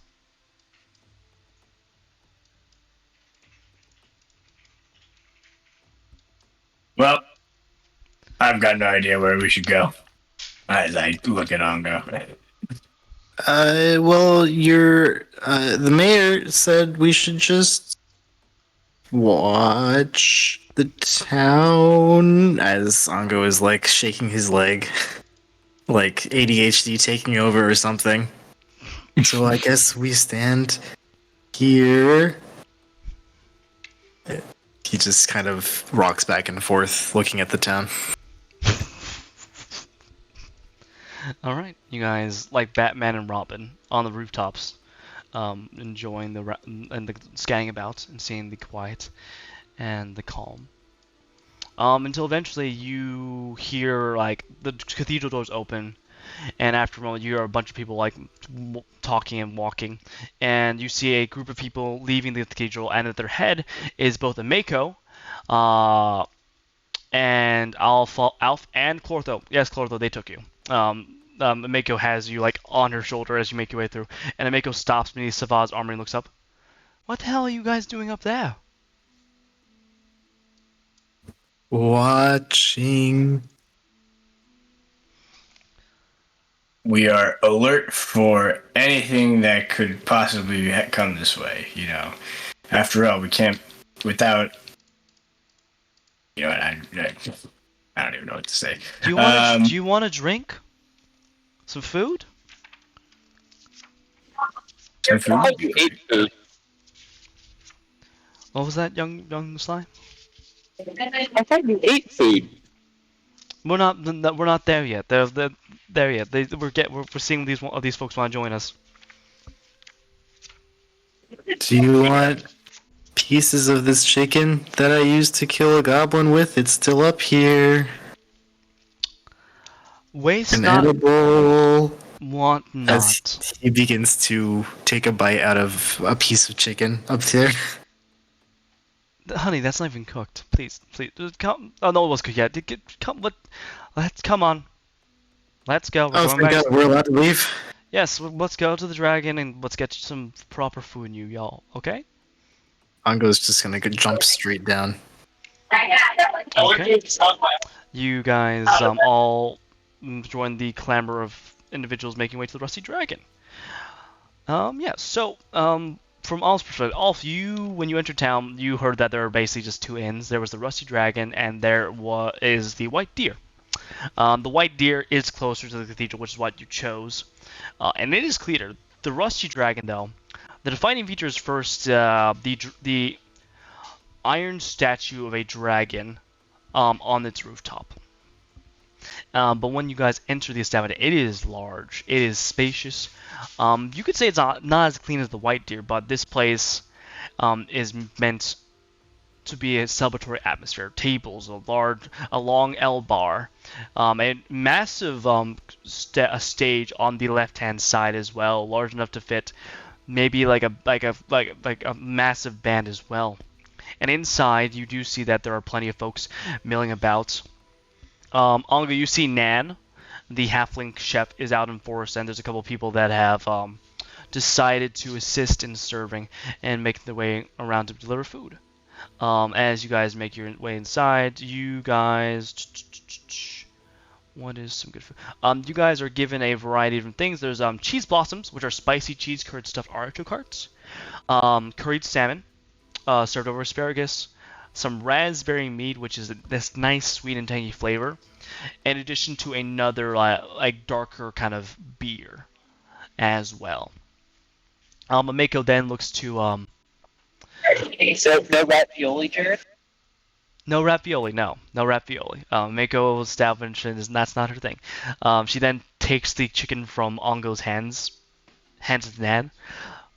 Speaker 5: Well, I've got no idea where we should go. As I look at Ongo.
Speaker 4: Well, the mayor said we should just watch the town as Ongo is like shaking his leg, like ADHD taking over or something. So I guess we stand here. He just kind of rocks back and forth, looking at the town.
Speaker 1: All right, you guys like Batman and Robin on the rooftops, enjoying the scanning about and seeing the quiet and the calm. Until eventually you hear like the cathedral doors open, and after a moment you hear a bunch of people like talking and walking, and you see a group of people leaving the cathedral, and at their head is both a Mako, and Alf and Clortho. Yes, Clortho, they took you. Mako has you like on her shoulder as you make your way through, and Mako stops beneath Sava's armor and looks up. What the hell are you guys doing up there?
Speaker 4: Watching.
Speaker 5: We are alert for anything that could possibly come this way, you know. After all, we can't without. You know, I don't even know what to say.
Speaker 1: Do you want a drink? Some food?
Speaker 2: You ate food.
Speaker 1: What was that, young Sly?
Speaker 2: I thought you ate food.
Speaker 1: We're not there yet. They're there yet. We're seeing these folks want to join us.
Speaker 4: Do you want pieces of this chicken that I used to kill a goblin with? It's still up here.
Speaker 1: Waste
Speaker 4: An
Speaker 1: not,
Speaker 4: edible.
Speaker 1: want
Speaker 4: As
Speaker 1: not.
Speaker 4: he begins to take a bite out of a piece of chicken up there.
Speaker 1: Honey, that's not even cooked. Please, just come. Oh no, it was cooked yet. Come, come on. Let's go. We're
Speaker 4: Oh,
Speaker 1: going
Speaker 4: thank
Speaker 1: back.
Speaker 4: God, we're allowed to leave.
Speaker 1: Yes, let's go to the dragon and let's get some proper food, y'all. Okay?
Speaker 4: Ongo's just gonna go jump straight down.
Speaker 1: Okay. You guys all join the clamor of individuals making way to the Rusty Dragon. Yeah. So from Alf's perspective, Alf, when you entered town, you heard that there were basically just two inns. There was the Rusty Dragon, and there is the White Deer. The White Deer is closer to the cathedral, which is what you chose, and it is cleaner. The Rusty Dragon, though, the defining feature is first the iron statue of a dragon on its rooftop. But when you guys enter the establishment, it is large. It is spacious. You could say it's not as clean as the White Deer, but this place is meant to be a celebratory atmosphere. Tables, a long L bar, a massive a stage on the left-hand side as well, large enough to fit maybe like a massive band as well. And inside, you do see that there are plenty of folks milling about. Ongo, you see Nan, the halfling chef, is out in force, and there's a couple of people that have decided to assist in serving and make their way around to deliver food. As you guys make your way inside, you guys... What is some good food? You guys are given a variety of different things. There's cheese blossoms, which are spicy cheese curd stuffed artichoke hearts. Curried salmon, served over asparagus. Some raspberry mead, which is this nice sweet and tangy flavor, in addition to another like darker kind of beer as well. Mako then looks to
Speaker 2: So no ravioli, Jared?
Speaker 1: no ravioli, no ravioli. Mako established that's not her thing. She then takes the chicken from Ongo's hands it to Nan.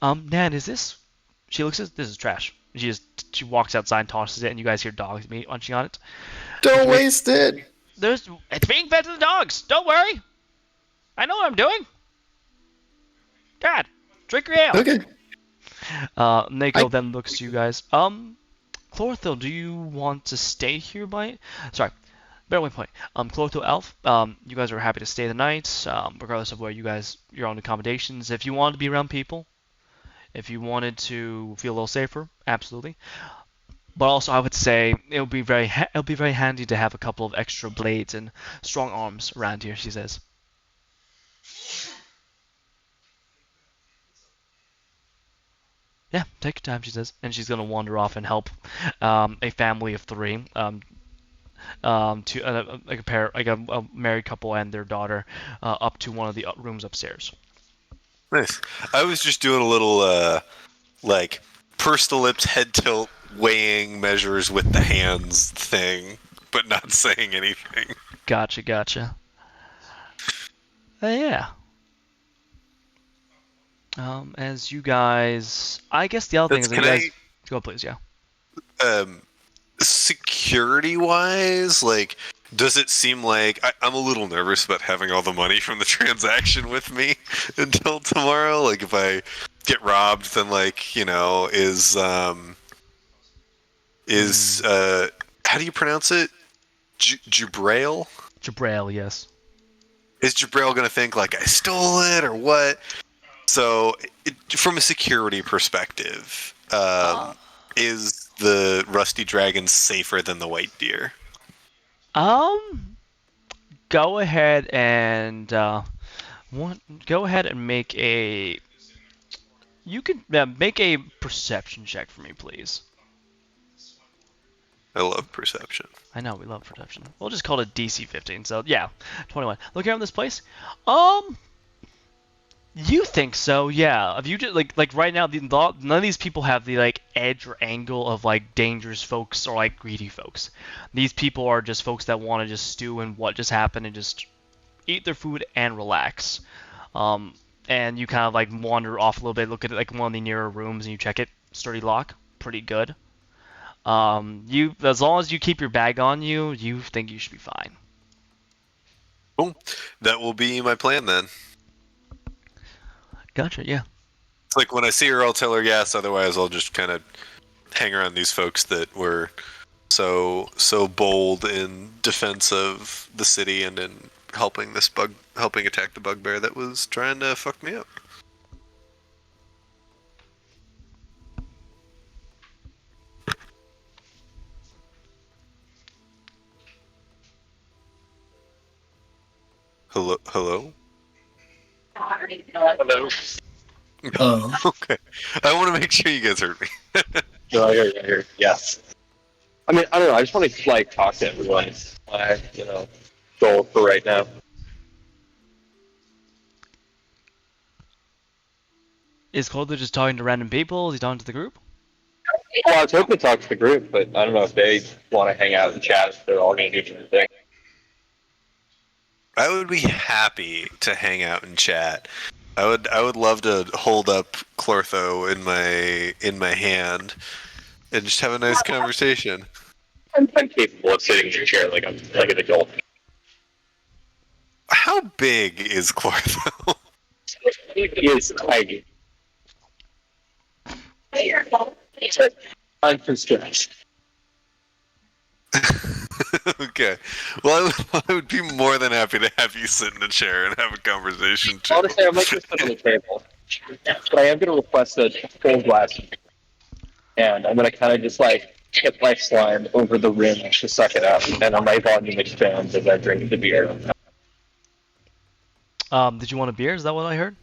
Speaker 1: Nan, is this she looks at this is trash. She walks outside and tosses it, and you guys hear dogs munching on it.
Speaker 4: Don't waste it.
Speaker 1: It's being fed to the dogs. Don't worry. I know what I'm doing. Dad, drink your ale.
Speaker 4: Okay.
Speaker 1: Nako then looks to you guys. Chlorthil, do you want to stay here Sorry, better way point. Chlorthil, Elf, you guys are happy to stay the night, regardless of where your own accommodations. If you wanted to be around people, if you wanted to feel a little safer, absolutely. But also, I would say it'll be very handy to have a couple of extra blades and strong arms around here. She says. Yeah, take your time, she says, and she's gonna wander off and help a family of 3, to a married couple and their daughter, up to one of the rooms upstairs.
Speaker 3: Nice. I was just doing a little like purse the lips, head tilt, weighing measures with the hands thing, but not saying anything.
Speaker 1: Gotcha. Yeah. As you guys, I guess the other thing is that you guys go, please, yeah.
Speaker 3: Security wise, like, does it seem like I'm a little nervous about having all the money from the transaction with me until tomorrow? Like, if I get robbed, then is how do you pronounce it? Jabrail?
Speaker 1: Jabrail, yes.
Speaker 3: Is Jabrail gonna think like I stole it or what? So, from a security perspective, is the Rusty Dragon safer than the White Deer?
Speaker 1: Go ahead and make a. You can make a perception check for me, please.
Speaker 3: I love perception.
Speaker 1: I know we love perception. We'll just call it DC 15. So yeah, 21. Look around this place. You think so? Yeah. If you just like right now, none of these people have the edge or angle of dangerous folks or greedy folks. These people are just folks that want to just stew in what just happened and just eat their food and relax. And you kind of wander off a little bit, look at one of the nearer rooms, and you check it. Sturdy lock, pretty good. As long as you keep your bag on you, you think you should be fine.
Speaker 3: Cool. That will be my plan then.
Speaker 1: Gotcha, yeah.
Speaker 3: It's like when I see her, I'll tell her yes. Otherwise, I'll just kind of hang around these folks that were so bold in defense of the city and in helping attack the bugbear that was trying to fuck me up. Hello?
Speaker 2: Hello.
Speaker 5: Oh.
Speaker 3: Okay. I want to make sure you guys heard me.
Speaker 2: No, I hear you. Yes. I mean, I don't know. I just want to talk to everyone. Goal for right now.
Speaker 1: Is Coulter just talking to random people? Is he talking to the group?
Speaker 2: Well, I was hoping to talk to the group, but I don't know if they want to hang out and chat. If they're all going to do different things.
Speaker 3: I would be happy to hang out and chat. I would love to hold up Chlortho in my hand and just have a nice conversation.
Speaker 2: I'm capable of sitting in your chair like an adult.
Speaker 3: How big is Chlortho?
Speaker 2: He is tiny. I'm constrained.
Speaker 3: Okay. Well, I would be more than happy to have you sit in a chair and have a conversation too.
Speaker 2: Honestly, I might just sit on the table. But I am going to request a full glass. And I'm going to kind of just tip my slime over the rim to suck it out. And my volume expands as I drink the beer.
Speaker 1: Did you want a beer? Is that what I heard?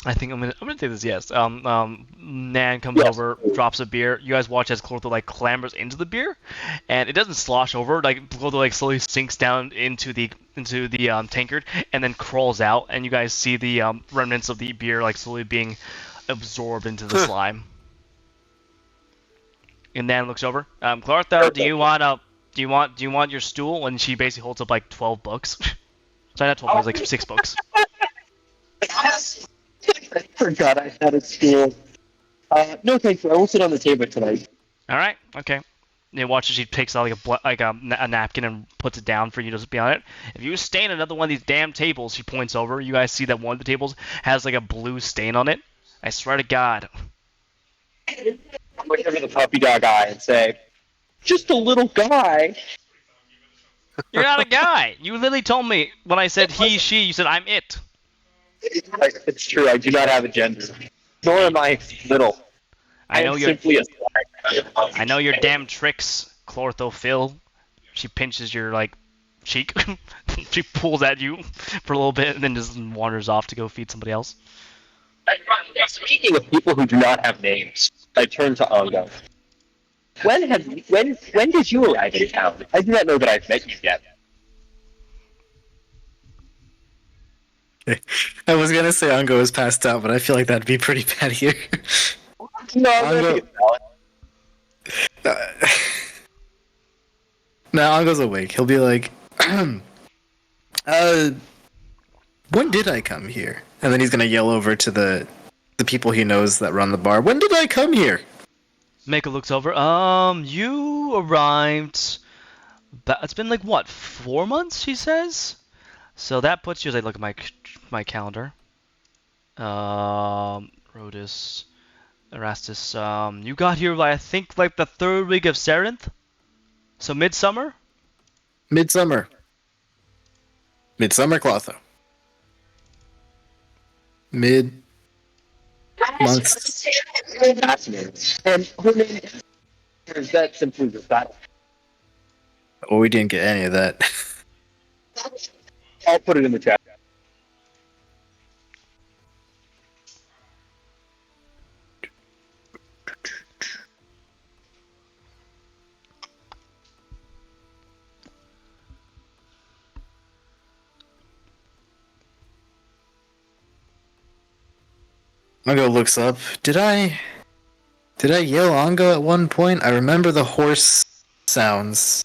Speaker 1: I think I'm gonna take this. Yes. Nan comes over, drops a beer. You guys watch as Clotho clambers into the beer, and it doesn't slosh over. Clotho slowly sinks down into the tankard, and then crawls out. And you guys see the remnants of the beer slowly being absorbed into the slime. And Nan looks over. Clotho, do you want your stool? And she basically holds up 12 books. Sorry, not 12 books, 6 books.
Speaker 2: I forgot I had a stool. No, thank you. I won't sit on the table tonight.
Speaker 1: All right. Okay. You watch as she takes out a napkin and puts it down for you to be on it. If you stain another one of these damn tables, she points over. You guys see that one of the tables has like a blue stain on it. I swear to God.
Speaker 2: I'm going to give her the puppy dog eye and say, just a little guy.
Speaker 1: You're not a guy. You literally told me when I said he, she, you said I'm it.
Speaker 2: It's true. I do not have a gender. Nor am I little.
Speaker 1: I know
Speaker 2: am
Speaker 1: your
Speaker 2: simply a slime.
Speaker 1: I know your damn tricks, Chlorthophil. She pinches your like cheek. She pulls at you for a little bit and then just wanders off to go feed somebody else.
Speaker 2: Speaking of people who do not have names, I turn to Ongo. When did you arrive in town? I do not know that I've met you yet.
Speaker 4: I was gonna say Ango is passed out, but I feel like that'd be pretty bad here.
Speaker 2: No,
Speaker 4: Ongo. No, Ango's awake. He'll be like, when did I come here? And then he's gonna yell over to the people he knows that run the bar. When did I come here?
Speaker 1: Mako looks over. You arrived. It's been like what, 4 months? She says. So that puts you. As I look at my calendar. Rhodus, Erastus. You got here, I think, like the 3rd week of Sarenth. So midsummer.
Speaker 4: Midsummer Clotho. Mid months.
Speaker 2: Fascinating. And her name is that simply the fact.
Speaker 4: Oh, we didn't get any of that.
Speaker 2: I'll put it in the chat.
Speaker 4: Ango looks up. Did I yell Ango at one point? I remember the horse sounds.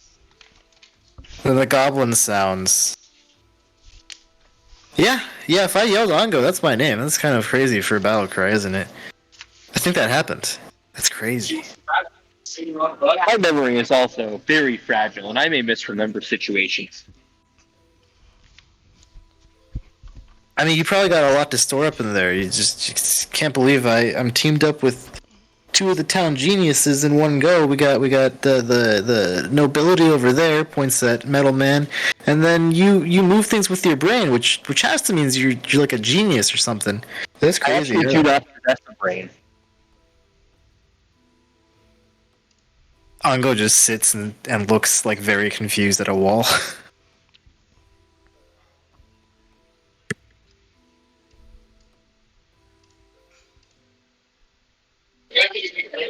Speaker 4: The goblin sounds. Yeah, if I yelled Ango, that's my name. That's kind of crazy for a battle cry, isn't it? I think that happened. That's crazy.
Speaker 2: My memory is also very fragile, and I may misremember situations.
Speaker 4: I mean, you probably got a lot to store up in there. You just can't believe I'm teamed up with 2 of the town geniuses in one go. We got the nobility over there, points at Metal Man, and then you move things with your brain, which has to means you're like a genius or something. That's
Speaker 2: I
Speaker 4: crazy.
Speaker 2: actually do not possess a brain.
Speaker 4: Ango just sits and looks like very confused at a wall.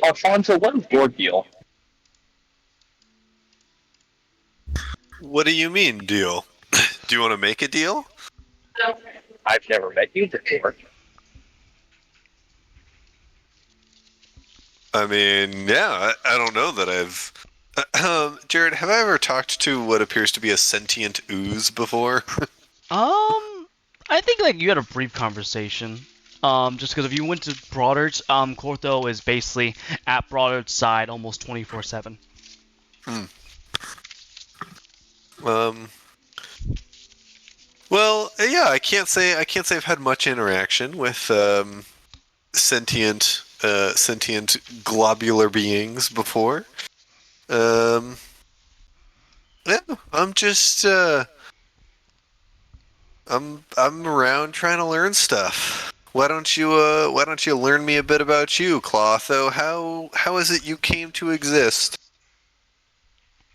Speaker 2: Alfonso, what is your deal?
Speaker 3: What do you mean, deal? Do you want to make a deal?
Speaker 2: I've never met you before.
Speaker 3: I mean, yeah, I don't know that I've... Jared, have I ever talked to what appears to be a sentient ooze before?
Speaker 1: I think like you had a brief conversation. Just because if you went to Broadards, Clortho is basically at Broadards' side almost 24/7.
Speaker 3: Well, yeah, I can't say I've had much interaction with sentient globular beings before. Yeah, I'm just I'm around trying to learn stuff. Why don't you learn me a bit about you, Clotho? How is it you came to exist?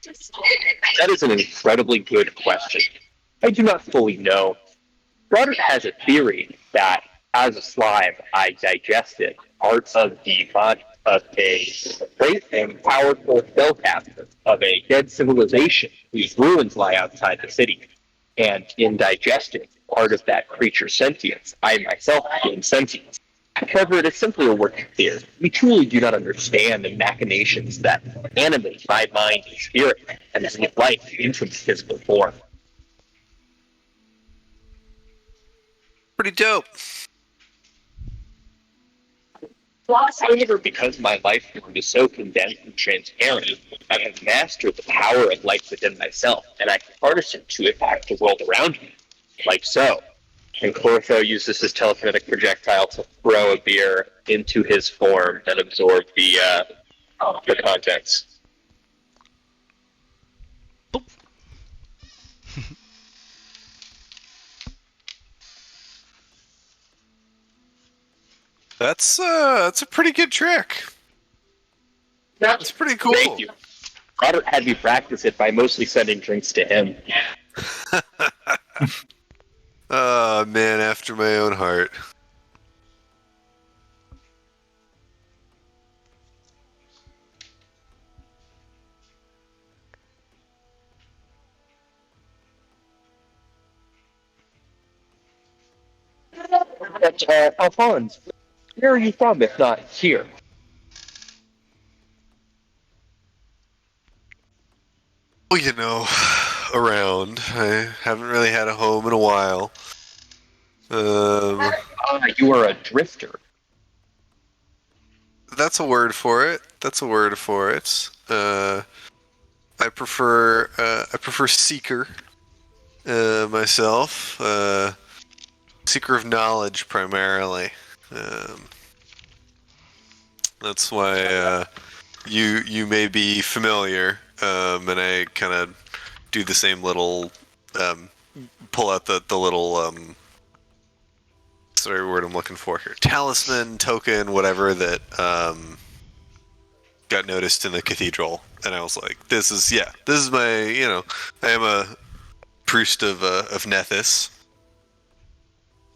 Speaker 2: That is an incredibly good question. I do not fully know. Broderick has a theory that, as a slime, I digested parts of the body of a great and powerful cell captain of a dead civilization whose ruins lie outside the city. And in digesting part of that creature's sentience, I myself gained sentience. However, it is simply a working theory. We truly do not understand the machinations that animate my mind and spirit and bring life into its physical form.
Speaker 3: Pretty dope.
Speaker 2: However, because my life form is so condensed and transparent, I have mastered the power of life within myself, and I can harness it to impact the world around me, like so. And Clortho uses his telekinetic projectile to throw a beer into his form and absorb the contents.
Speaker 3: That's a pretty good trick. That's pretty cool.
Speaker 2: Thank you. Robert had me practice it by mostly sending drinks to him.
Speaker 3: Oh, man after my own heart.
Speaker 2: But, Alphonse, where are you from if not here?
Speaker 3: Well, you know, around. I haven't really had a home in a while.
Speaker 2: You are a drifter.
Speaker 3: That's a word for it. That's a word for it. I prefer seeker myself. Seeker of knowledge primarily. That's why you may be familiar, and I kind of do the same little pull out the little sorry, word I'm looking for here, talisman token, whatever that got noticed in the cathedral, and I was like, this is my, I am a priest of Nethys,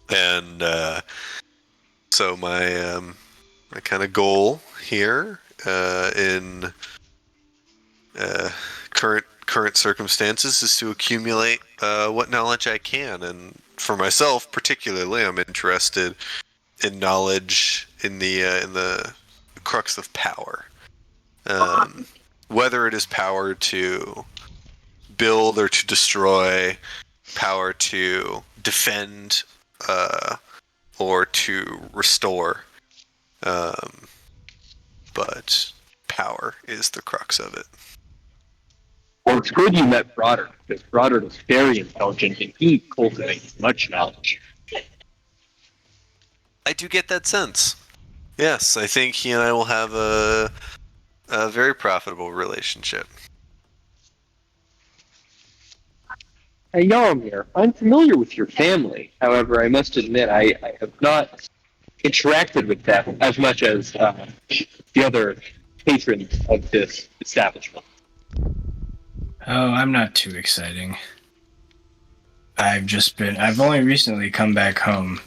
Speaker 3: and so my kind of goal here in current circumstances is to accumulate what knowledge I can, and for myself particularly, I'm interested in knowledge in the crux of power. Whether it is power to build or to destroy, power to defend or to restore, but power is the crux of it.
Speaker 2: Well, it's good you met Brodder, because Brodder is very intelligent and he cultivates much knowledge.
Speaker 3: I do get that sense. Yes, I think he and I will have a very profitable relationship.
Speaker 2: Hey, Yarmir, I'm familiar with your family. However, I must admit I have not interacted with them as much as the other patrons of this establishment.
Speaker 5: Oh, I'm not too exciting. I've only recently come back home,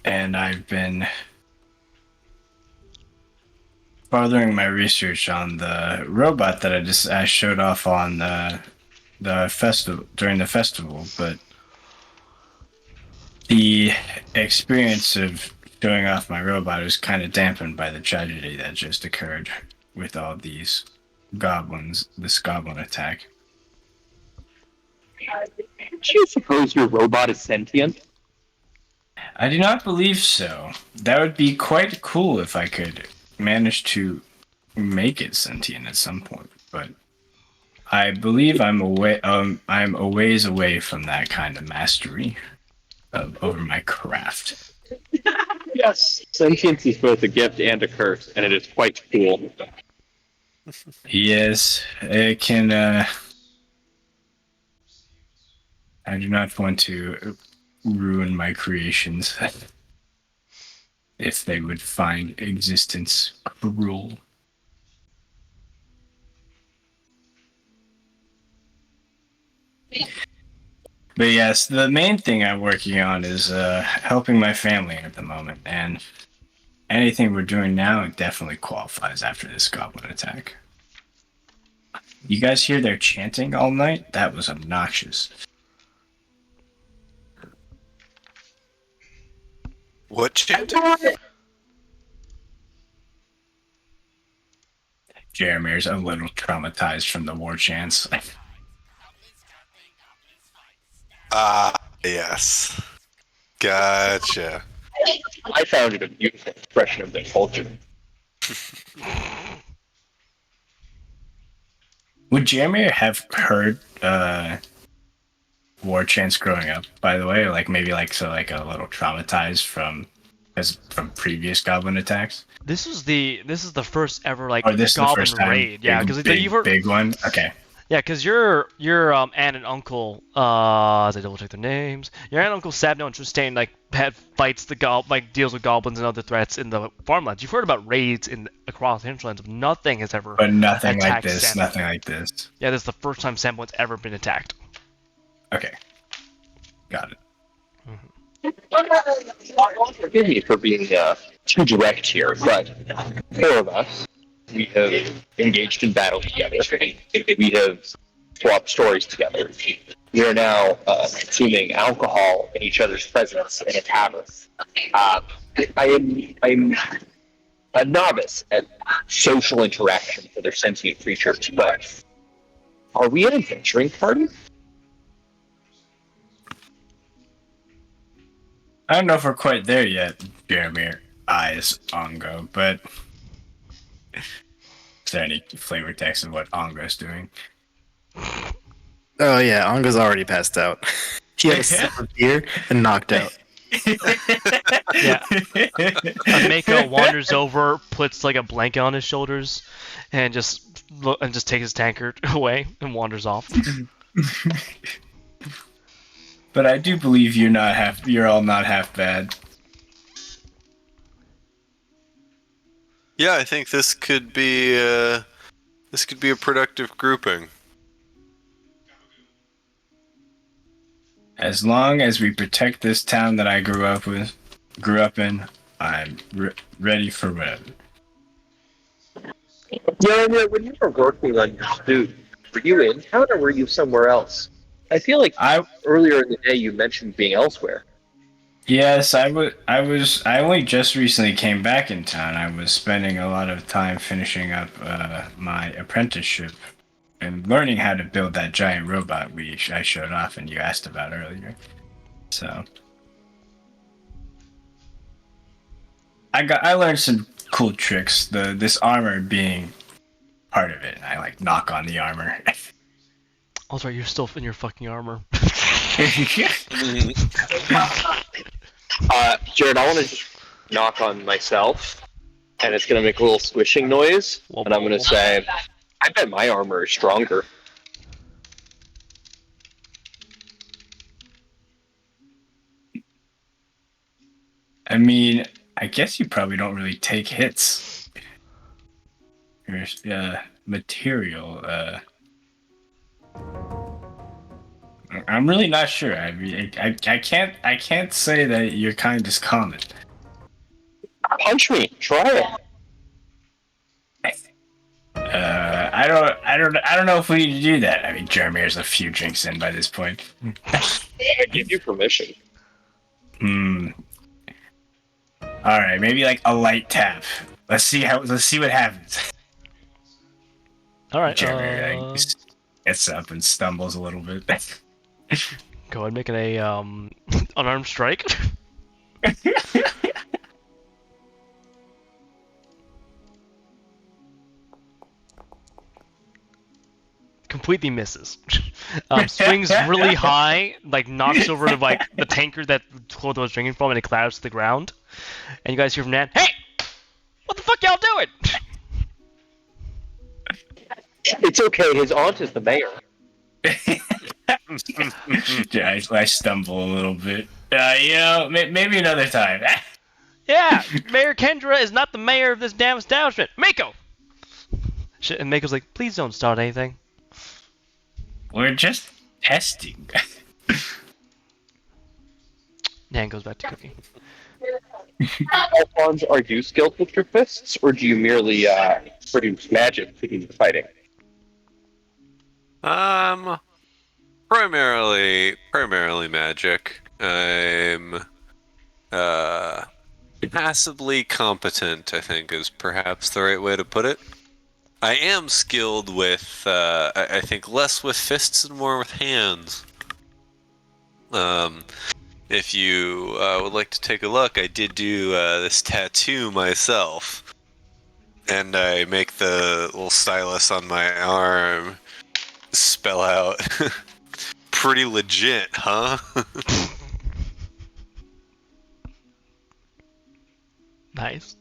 Speaker 5: and I've been furthering my research on the robot that I showed off on the festival during the festival, but the experience of showing off my robot was kind of dampened by the tragedy that just occurred with all these goblins, this goblin attack.
Speaker 2: Do you suppose your robot is sentient?
Speaker 5: I do not believe so. That would be quite cool if I could manage to make it sentient at some point, but I believe I'm a ways away from that kind of mastery over my craft.
Speaker 2: Yes. Sentience is both a gift and a curse, and it is quite cool.
Speaker 5: Yes, it can. I do not want to ruin my creations if they would find existence cruel. But yes, the main thing I'm working on is helping my family at the moment, and anything we're doing now definitely qualifies after this goblin attack. You guys hear their chanting all night? That was obnoxious.
Speaker 3: What chanting?
Speaker 5: Jaramir's a little traumatized from the war chants.
Speaker 3: Ah, yes. Gotcha.
Speaker 2: I found it a beautiful expression of their culture.
Speaker 5: Would Jeremy have heard war chants growing up? By the way, like maybe like so like a little traumatized from previous goblin attacks,
Speaker 1: This is the first ever like
Speaker 5: or this is the
Speaker 1: goblin
Speaker 5: first time
Speaker 1: raid. Yeah, because
Speaker 5: big
Speaker 1: you've heard.
Speaker 5: big one. Okay,
Speaker 1: Yeah, because your aunt and uncle, as I double check their names, your aunt and uncle Sabno and Tristain like had fights like deals with goblins and other threats in the farmlands. You've heard about raids across the hinterlands, but nothing has ever
Speaker 5: but nothing like
Speaker 1: attacked
Speaker 5: this.
Speaker 1: Sandpoint.
Speaker 5: Nothing like this.
Speaker 1: Yeah, this is the first time Sandpoint's ever been attacked.
Speaker 5: Okay, got it.
Speaker 2: Forgive me for being too direct here, but four of us, we have engaged in battle together. We have swapped stories together. We are now consuming alcohol in each other's presence in a tavern. I'm a novice at social interaction with other sentient creatures, but are we an adventuring party?
Speaker 5: I don't know if we're quite there yet, Jeremy. Eyes Ongo, but is there any flavor text of what Ongo's doing?
Speaker 4: Oh yeah, Onga's already passed out. He had a sip of beer and knocked out.
Speaker 1: Yeah. Mako wanders over, puts like a blanket on his shoulders, and just takes his tankard away and wanders off.
Speaker 5: But I do believe you're all not half bad.
Speaker 3: Yeah, I think this could be a productive grouping.
Speaker 5: As long as we protect this town that I grew up in, I'm ready for whatever.
Speaker 2: Yeah, when you were working on your suit, were you in town or were you somewhere else? I feel like earlier in the day you mentioned being elsewhere.
Speaker 5: Yes, I was. I only just recently came back in town. I was spending a lot of time finishing up my apprenticeship and learning how to build that giant robot I showed off and you asked about earlier. So I learned some cool tricks. This armor being part of it. I like knock on the armor.
Speaker 1: Also, you're still in your fucking armor.
Speaker 2: Jared, I want to just knock on myself, and it's going to make a little squishing noise, and I'm going to say, I bet my armor is stronger.
Speaker 5: I mean, I guess you probably don't really take hits. Your material. I'm really not sure. I mean, I can't say that your kind is common.
Speaker 2: Punch me. Try it.
Speaker 5: I don't know if we need to do that. I mean, Jeremy is a few drinks in by this point.
Speaker 2: I give you permission.
Speaker 5: All right, maybe like a light tap. Let's see what happens.
Speaker 1: All right.
Speaker 5: Jeremy like, gets up and stumbles a little bit.
Speaker 1: Go ahead and make an unarmed strike. Completely misses. Swings really high, like knocks over like the tankard that Clotho was drinking from, and it clatters to the ground. And you guys hear from Nan, "Hey, what the fuck y'all doing?"
Speaker 2: It's okay. His aunt is the mayor.
Speaker 5: Yeah, I stumble a little bit. Maybe another time.
Speaker 1: Yeah, Mayor Kendra is not the mayor of this damn establishment. Mako! Shit, and Mako's like, please don't start anything.
Speaker 5: We're just testing.
Speaker 1: Nan goes back to cooking.
Speaker 2: Alphonse, are you skilled with your fists, or do you merely produce magic to do the fighting?
Speaker 3: Primarily magic. I'm passably competent, I think is perhaps the right way to put it. I am skilled with, I think, less with fists and more with hands. If you would like to take a look, I did do this tattoo myself. And I make the little stylus on my arm spell out. Pretty legit, huh?
Speaker 1: Nice.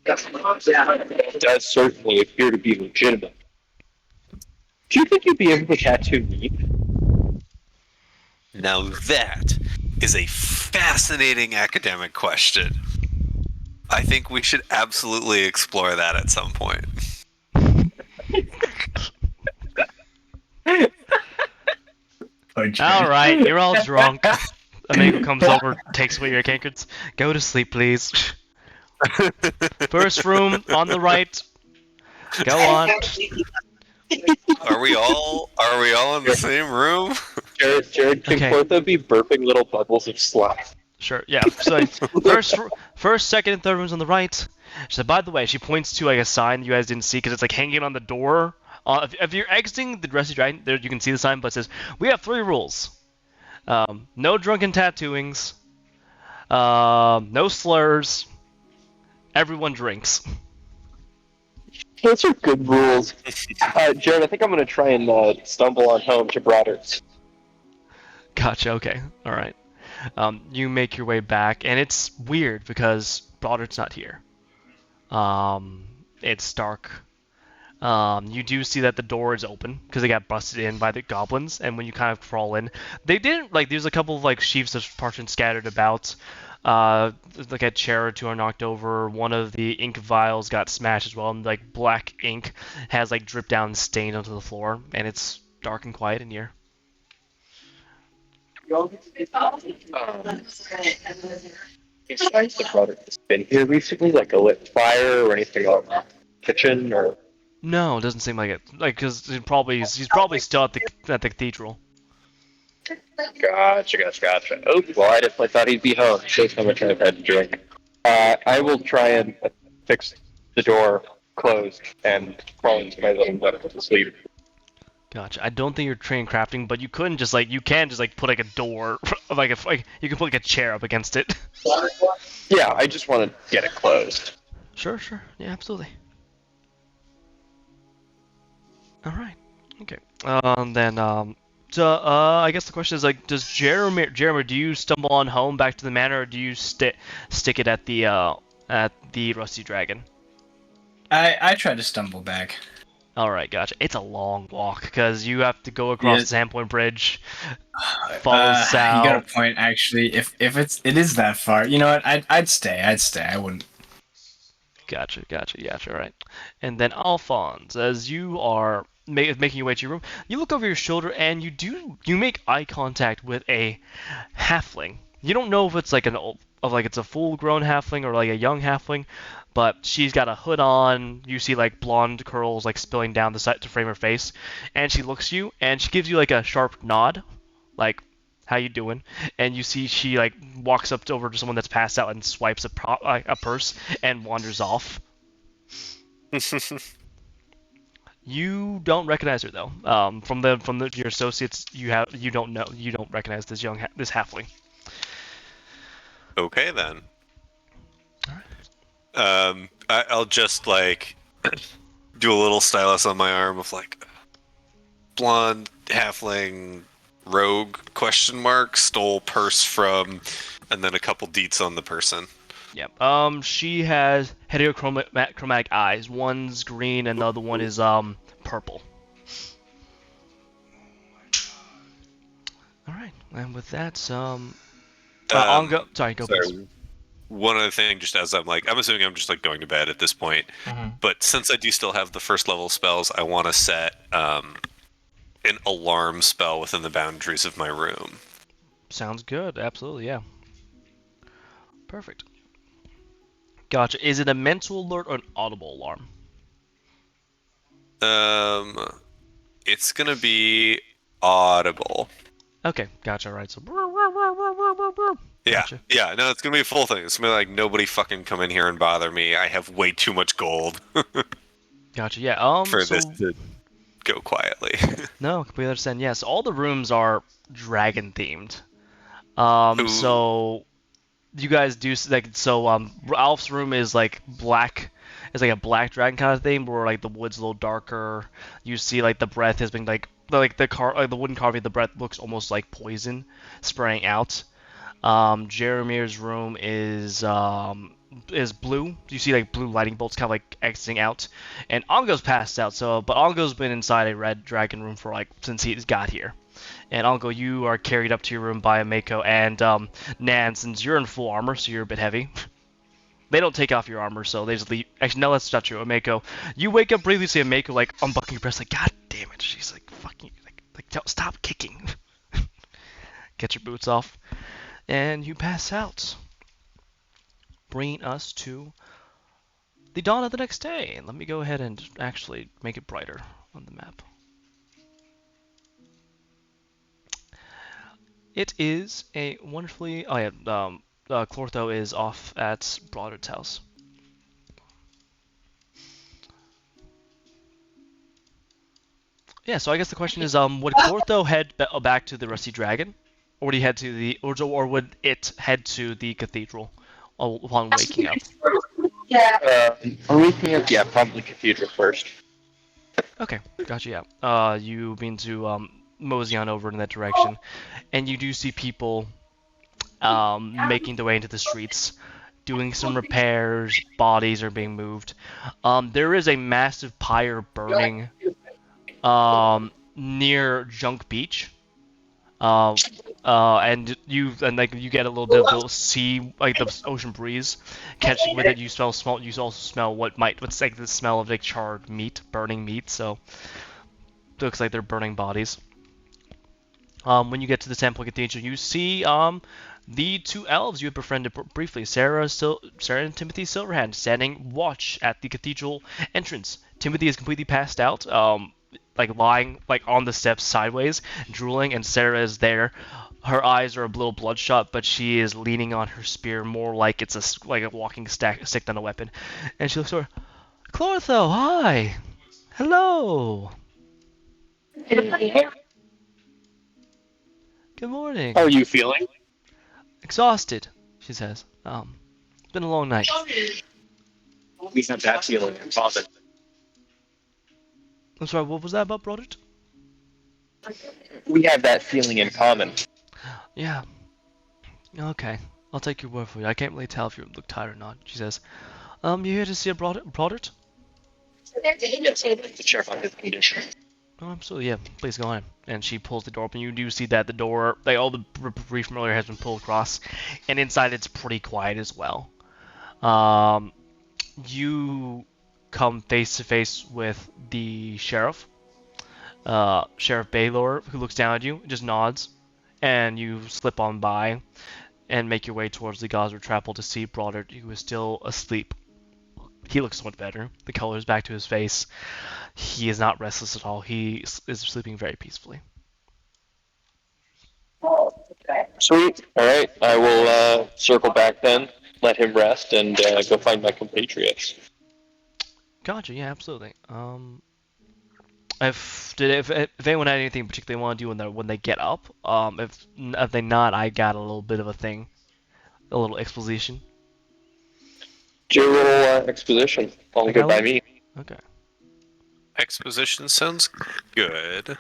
Speaker 2: It does certainly appear to be legitimate. Do you think you'd be able to tattoo me?
Speaker 3: Now that is a fascinating academic question. I think we should absolutely explore that at some point.
Speaker 1: All right, you're all drunk. Amigo comes over, takes away your cankards. Go to sleep, please. First room on the right. Go on.
Speaker 3: Are we all in the same room?
Speaker 2: Jared, can
Speaker 1: Okay.
Speaker 2: Portha be burping little bubbles of slime?
Speaker 1: Sure, yeah. So first, second, and third rooms on the right. She said, by the way, she points to like a sign you guys didn't see because it's like hanging on the door. If you're exiting the Rusty Dragon, there you can see the sign, but it says we have 3 rules: no drunken tattooings, no slurs, everyone drinks.
Speaker 2: Those are good rules. Jared, I think I'm going to try and stumble on home to Broder's.
Speaker 1: Gotcha. Okay. All right. You make your way back, and it's weird because Broderick's not here. It's dark. You do see that the door is open because they got busted in by the goblins, and when you kind of crawl in, they didn't like. There's a couple of like sheaves of parchment scattered about. Like a chair or two are knocked over. One of the ink vials got smashed as well, and like black ink has like dripped down and stained onto the floor, and it's dark and quiet in here.
Speaker 2: Besides the Broderick that's been here recently, like a lit fire or anything on the kitchen or...
Speaker 1: No, it doesn't seem like it. Like, because he's probably still at the cathedral.
Speaker 2: Gotcha. Oh, well, I definitely thought he'd be home. Shows how much I've had to drink. I will try and fix the door closed and crawl into my little bed to sleep.
Speaker 1: Gotcha. I don't think you're trained crafting, but you can just like put like a door, like you can put like a chair up against it.
Speaker 2: Yeah, I just want to get it closed.
Speaker 1: Sure. Yeah, absolutely. All right. Okay. I guess the question is like, does Jeremy, do you stumble on home back to the manor, or do you stick it at the Rusty Dragon?
Speaker 5: I tried to stumble back.
Speaker 1: All right, gotcha. It's a long walk because you have to go across the Sandpoint Bridge, follow south.
Speaker 5: You got a point, actually. If it is that far, you know what? I'd stay. I wouldn't.
Speaker 1: Gotcha. All right. And then Alphonse, as you are making your way to your room, you look over your shoulder and you make eye contact with a halfling. You don't know if it's like it's a full-grown halfling or like a young halfling, but she's got a hood on. You see like blonde curls like spilling down the side to frame her face, and she looks at you and she gives you like a sharp nod, like, "How you doing?" And you see she like walks up over to someone that's passed out and swipes a purse and wanders off. You don't recognize her though. From your associates, you don't recognize this halfling.
Speaker 3: Okay then.
Speaker 1: Alright.
Speaker 3: I'll just like do a little stylus on my arm of like blonde halfling rogue ? Stole purse from, and then a couple deets on the person.
Speaker 1: Yep. She has heterochromatic eyes. One's green and the other one is purple. All right. And with that, go. Sorry, go please.
Speaker 3: One other thing, just as I'm assuming I'm just like going to bed at this point, but since I do still have the first level spells, I want to set an alarm spell within the boundaries of my room.
Speaker 1: Sounds good. Absolutely, yeah. Perfect. Gotcha. Is it a mental alert or an audible alarm?
Speaker 3: It's gonna be audible.
Speaker 1: Okay, gotcha. Right. So. Gotcha.
Speaker 3: Yeah. No, it's gonna be a full thing. It's gonna be like, nobody fucking come in here and bother me. I have way too much gold.
Speaker 1: Gotcha. Yeah.
Speaker 3: For this to go quietly.
Speaker 1: No, completely understand. Yes, all the rooms are dragon themed.
Speaker 3: Ooh.
Speaker 1: So you guys do like so. Alf's room is like black. It's like a black dragon kind of thing, where like the wood's a little darker. You see like the breath has been like the wooden carving. The breath looks almost like poison spraying out. Jeremir's room is blue. You see like blue lightning bolts kind of like exiting out, and Ongo's passed out. So, but Ongo's been inside a red dragon room for like since he got here. And Ongo, you are carried up to your room by a Mako and Nan. Since you're in full armor, so you're a bit heavy. They don't take off your armor, so they just leave. Actually, no, that's not true. Mako, you wake up briefly, see a Mako like unbuckling your breast, like God damn it. She's like fucking like don't stop kicking. Get your boots off, and you pass out, bringing us to the dawn of the next day. And let me go ahead and actually make it brighter on the map. It is a wonderfully. Oh yeah, Clortho is off at Broder's house. Yeah, so I guess the question is, would Clortho head back to the Rusty Dragon, or would he head to the, or would it head to the cathedral upon waking up?
Speaker 2: Waking up, yeah, probably cathedral first.
Speaker 1: Okay, gotcha. Yeah. You mean to mosey on over in that direction, and you do see people making their way into the streets, doing some repairs. Bodies are being moved. There is a massive pyre burning near Junk Beach. And you get a little bit of the sea, like the ocean breeze, catching with it. You smell. You also smell what's like the smell of like charred meat, burning meat. So it looks like they're burning bodies. When you get to the Temple Cathedral, you see the two elves you had befriended briefly, Sarah and Timothy Silverhand, standing watch at the cathedral entrance. Timothy is completely passed out, like lying like on the steps sideways, drooling, and Sarah is there. Her eyes are a little bloodshot, but she is leaning on her spear more like it's like a walking stick than a weapon. And she looks over. Clortho, hi, hello. Good morning.
Speaker 2: How are you feeling?
Speaker 1: Exhausted, she says. It's been a long night.
Speaker 2: We have that feeling in common.
Speaker 1: I'm sorry, what was that about, Broderick?
Speaker 2: We have that feeling in common.
Speaker 1: Yeah. Okay. I'll take your word for it. I can't really tell if you look tired or not, she says. You here to see a Broderick?
Speaker 2: To check on his condition.
Speaker 1: Oh, absolutely, yeah. Please go on. And she pulls the door open. You do see that the door, like all the brief from earlier, has been pulled across, and inside it's pretty quiet as well. You come face to face with the sheriff, Sheriff Baylor, who looks down at you, just nods, and you slip on by and make your way towards the Gosler Chapel to see Broderick, who is still asleep. He looks somewhat better. The color is back to his face. He is not restless at all. He is sleeping very peacefully.
Speaker 2: Sweet. All right. I will circle back then, let him rest, and go find my compatriots.
Speaker 1: Gotcha. Yeah, absolutely. If anyone had anything particularly they want to do when they get up, if they not, I got a little bit of a thing, a little exposition.
Speaker 2: Do a little exposition. All good by me.
Speaker 1: Okay.
Speaker 3: Exposition sounds good.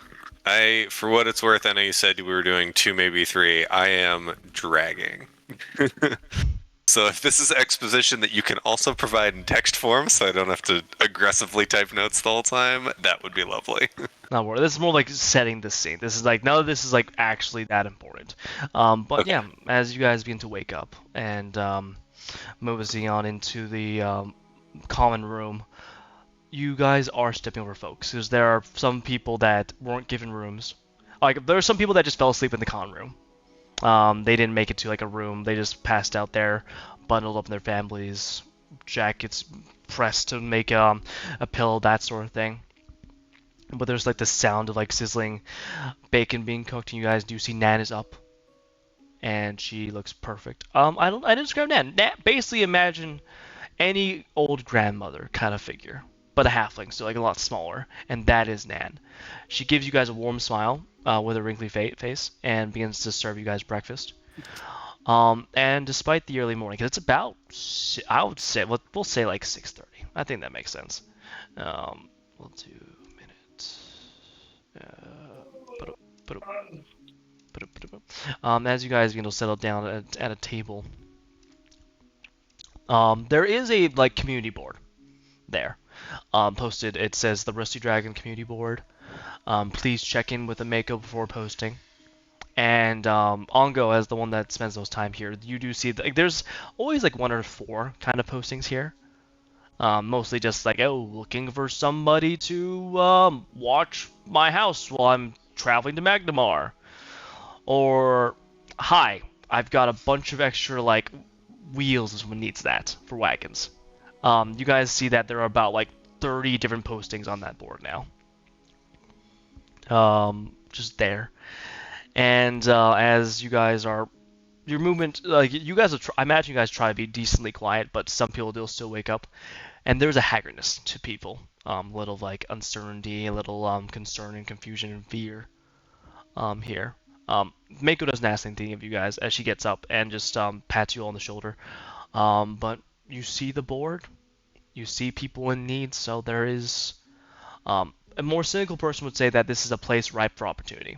Speaker 3: For what it's worth, I know you said we were doing 2, maybe 3. I am dragging. So if this is exposition that you can also provide in text form, so I don't have to aggressively type notes the whole time, that would be lovely.
Speaker 1: Not worry. This is more like setting the scene. This is like none of this is like actually that important. But
Speaker 3: Okay.
Speaker 1: yeah, as you guys begin to wake up and moving on into the common room, you guys are stepping over folks, because there are some people that weren't given rooms. Like there are some people that just fell asleep in the common room. They didn't make it to like a room. They just passed out there, bundled up in their families, jackets pressed to make a pillow, that sort of thing. But there's like the sound of like sizzling bacon being cooked, and you guys do see Nan is up, and she looks perfect. I didn't describe Nan. Basically imagine any old grandmother kind of figure, but a halfling, so like a lot smaller, and that is Nan. She gives you guys a warm smile with a wrinkly face and begins to serve you guys breakfast. And despite the early morning, 'cause it's about, I would say, we'll say like 6:30. I think that makes sense. We'll do minutes. But as you guys begin to settle down at a table, there is a like community board there. Posted. It says the Rusty Dragon community board. Please check in with the Mako before posting. And Ongo, as the one that spends most time here, you do see like there's always like 1 or 4 kind of postings here. Mostly just like, oh, looking for somebody to watch my house while I'm traveling to Magnemar. Or, hi, I've got a bunch of extra like wheels if someone needs that for wagons. You guys see that there are about like 30 different postings on that board now. Just there. And as you guys are, your movement, like you guys, I imagine you guys try to be decently quiet, but some people will still wake up, and there's a haggardness to people, a little like uncertainty, a little concern and confusion and fear, here. Mako doesn't ask anything of you guys as she gets up and just pats you on the shoulder, but you see the board, you see people in need, so there is, a more cynical person would say that this is a place ripe for opportunity.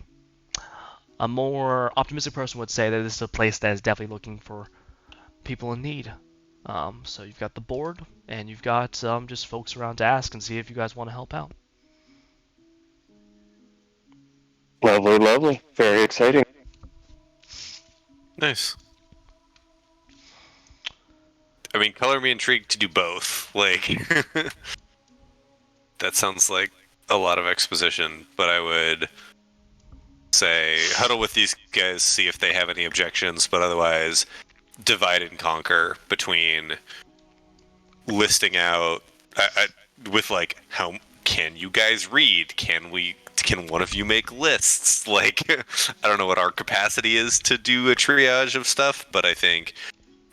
Speaker 1: A more optimistic person would say that this is a place that is definitely looking for people in need. So you've got the board, and you've got just folks around to ask and see if you guys want to help out.
Speaker 2: Lovely, lovely. Very exciting.
Speaker 3: Nice. I mean, color me intrigued to do both. Like, that sounds like a lot of exposition, but I would say huddle with these guys, see if they have any objections, but otherwise divide and conquer between listing out with like, how can you guys read? Can one of you make lists? Like, I don't know what our capacity is to do a triage of stuff, but I think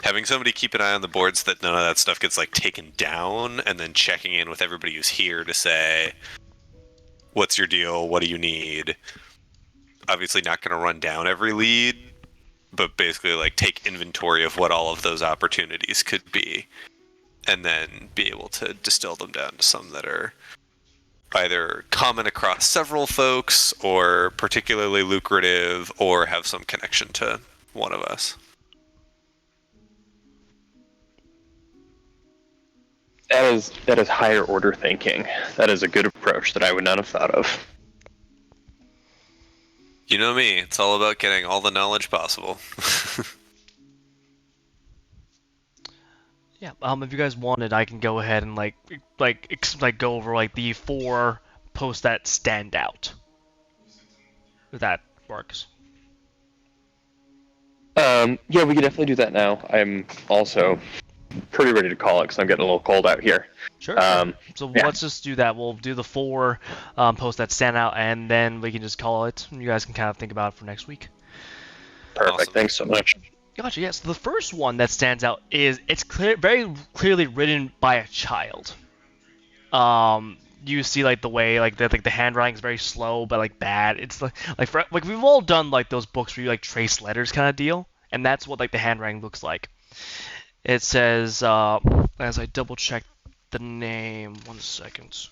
Speaker 3: having somebody keep an eye on the boards that none of that stuff gets like taken down, and then checking in with everybody who's here to say, what's your deal? What do you need? Obviously not going to run down every lead, but basically like take inventory of what all of those opportunities could be, and then be able to distill them down to some that are either common across several folks or particularly lucrative or have some connection to one of us.
Speaker 2: That is higher order thinking. That is a good approach that I would not have thought of.
Speaker 3: You know me, it's all about getting all the knowledge possible.
Speaker 1: Yeah. If you guys wanted, I can go ahead and like go over like the 4 posts that stand out. If that works.
Speaker 2: Yeah, we could definitely do that now. I'm also pretty ready to call it because I'm getting a little cold out here.
Speaker 1: Sure. So
Speaker 2: yeah.
Speaker 1: let's just do that. We'll do the 4 posts that stand out, and then we can just call it. You guys can kind of think about it for next week.
Speaker 2: Perfect.
Speaker 3: Awesome.
Speaker 2: Thanks so much.
Speaker 1: Gotcha. Yes. The first one that stands out is it's very clearly written by a child. You see like the way like the handwriting is very slow but like bad. It's like we've all done like those books where you like trace letters kind of deal, and that's what like the handwriting looks like. It says as I double check the name. 1 second.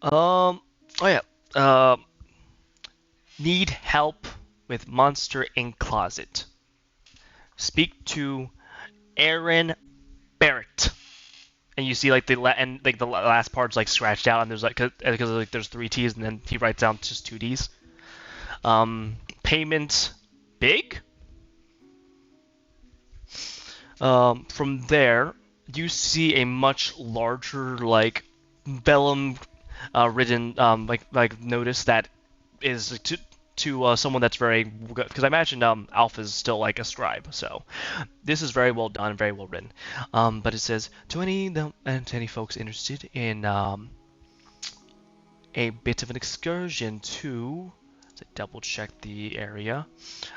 Speaker 1: Oh yeah. Need help with monster in closet. Speak to Aaron Barrett. And you see like the last part's like scratched out, and there's like because like there's 3 T's, and then he writes down just 2 D's. Payment big. From there, you see a much larger like vellum written like notice that is to someone that's very good, because I imagine Alpha's still like a scribe, so this is very well done, very well written. But it says to any folks interested in a bit of an excursion to, let's double check the area,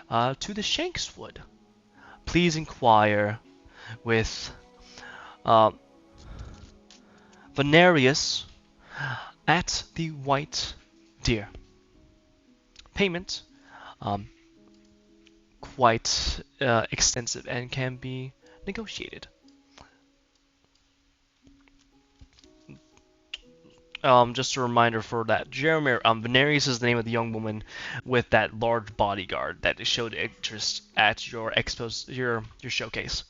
Speaker 1: to the Shankswood. Please inquire with Venarius at the White Deer. Payment quite extensive and can be negotiated. Just a reminder for that, Jeremy, Veneris is the name of the young woman with that large bodyguard that showed interest at your your showcase.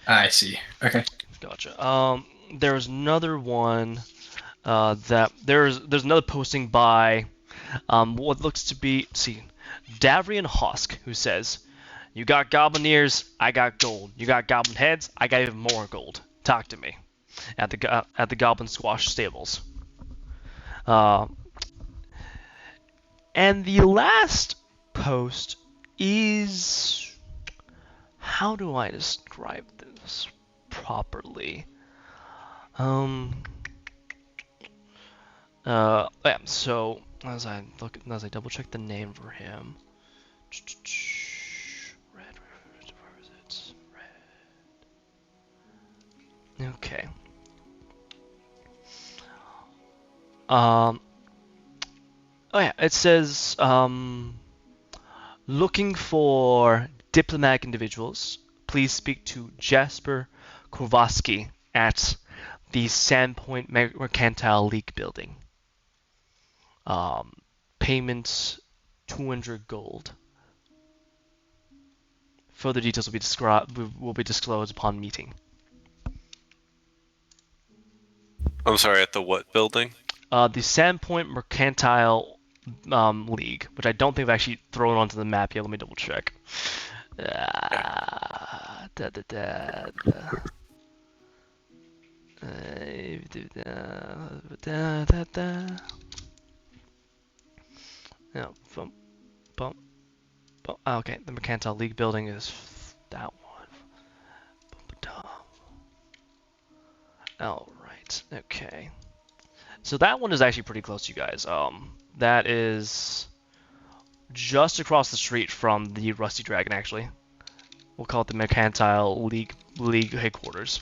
Speaker 5: I see. Okay.
Speaker 1: Gotcha. There's another one that there's another posting by what looks to be, let's see, Davrian Hosk, who says, "You got goblin ears, I got gold. You got goblin heads, I got even more gold. Talk to me." At the Goblin Squash stables. And the last post is, how do I describe this properly? Yeah, so as I double check the name for him. Red, where is it? Red. Okay. Oh yeah, it says looking for diplomatic individuals. Please speak to Jasper Kovarsky at the Sandpoint Mercantile League building. Payments 200 gold. Further details will be disclosed upon meeting.
Speaker 3: I'm sorry, at the what building?
Speaker 1: The Sandpoint Mercantile League, which I don't think they've actually thrown onto the map yet. Let me double check. No, okay, the Mercantile League building is that one. All right, okay. So that one is actually pretty close to you guys. That is just across the street from the Rusty Dragon, actually. We'll call it the Mercantile League headquarters.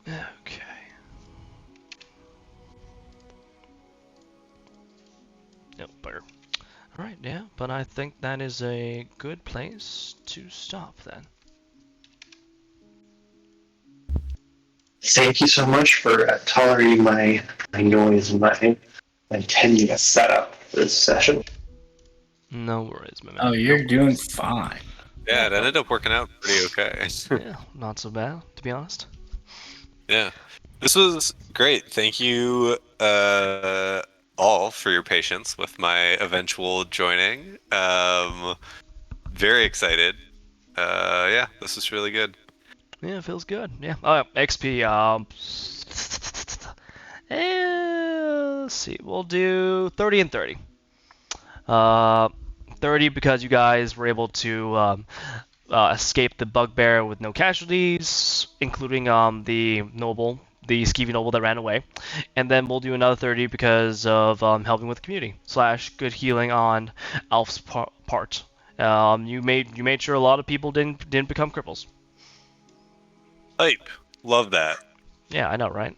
Speaker 1: Okay. Nope, bugger. Alright, yeah, but I think that is a good place to stop then.
Speaker 2: Thank you so much for tolerating my noise and my tenuous setup for this session.
Speaker 1: No worries, my man.
Speaker 5: Oh, you're doing fine.
Speaker 3: Yeah, it ended up working out pretty okay.
Speaker 1: Yeah, not so bad, to be honest.
Speaker 3: Yeah. This was great. Thank you all for your patience with my eventual joining. Very excited. Yeah, this was really good.
Speaker 1: Yeah, it feels good. Yeah. Oh, yeah, XP. Let's see. We'll do 30 and 30. 30 because you guys were able to escape the bugbear with no casualties, including the skeevy noble that ran away. And then we'll do another 30 because of helping with the community / good healing on Alf's part. You made sure a lot of people didn't become cripples.
Speaker 3: Hype. Love that.
Speaker 1: Yeah, I know, right?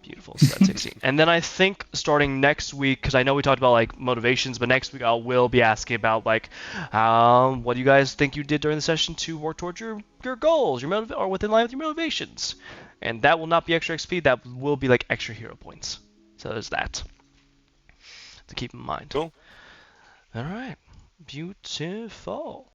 Speaker 1: Beautiful. So that's 16. And then I think starting next week, because I know we talked about like motivations, but next week I will be asking about like, what do you guys think you did during the session to work towards your goals, or within line with your motivations? And that will not be extra XP. That will be like extra hero points. So there's that to keep in mind.
Speaker 3: Cool.
Speaker 1: All right. Beautiful.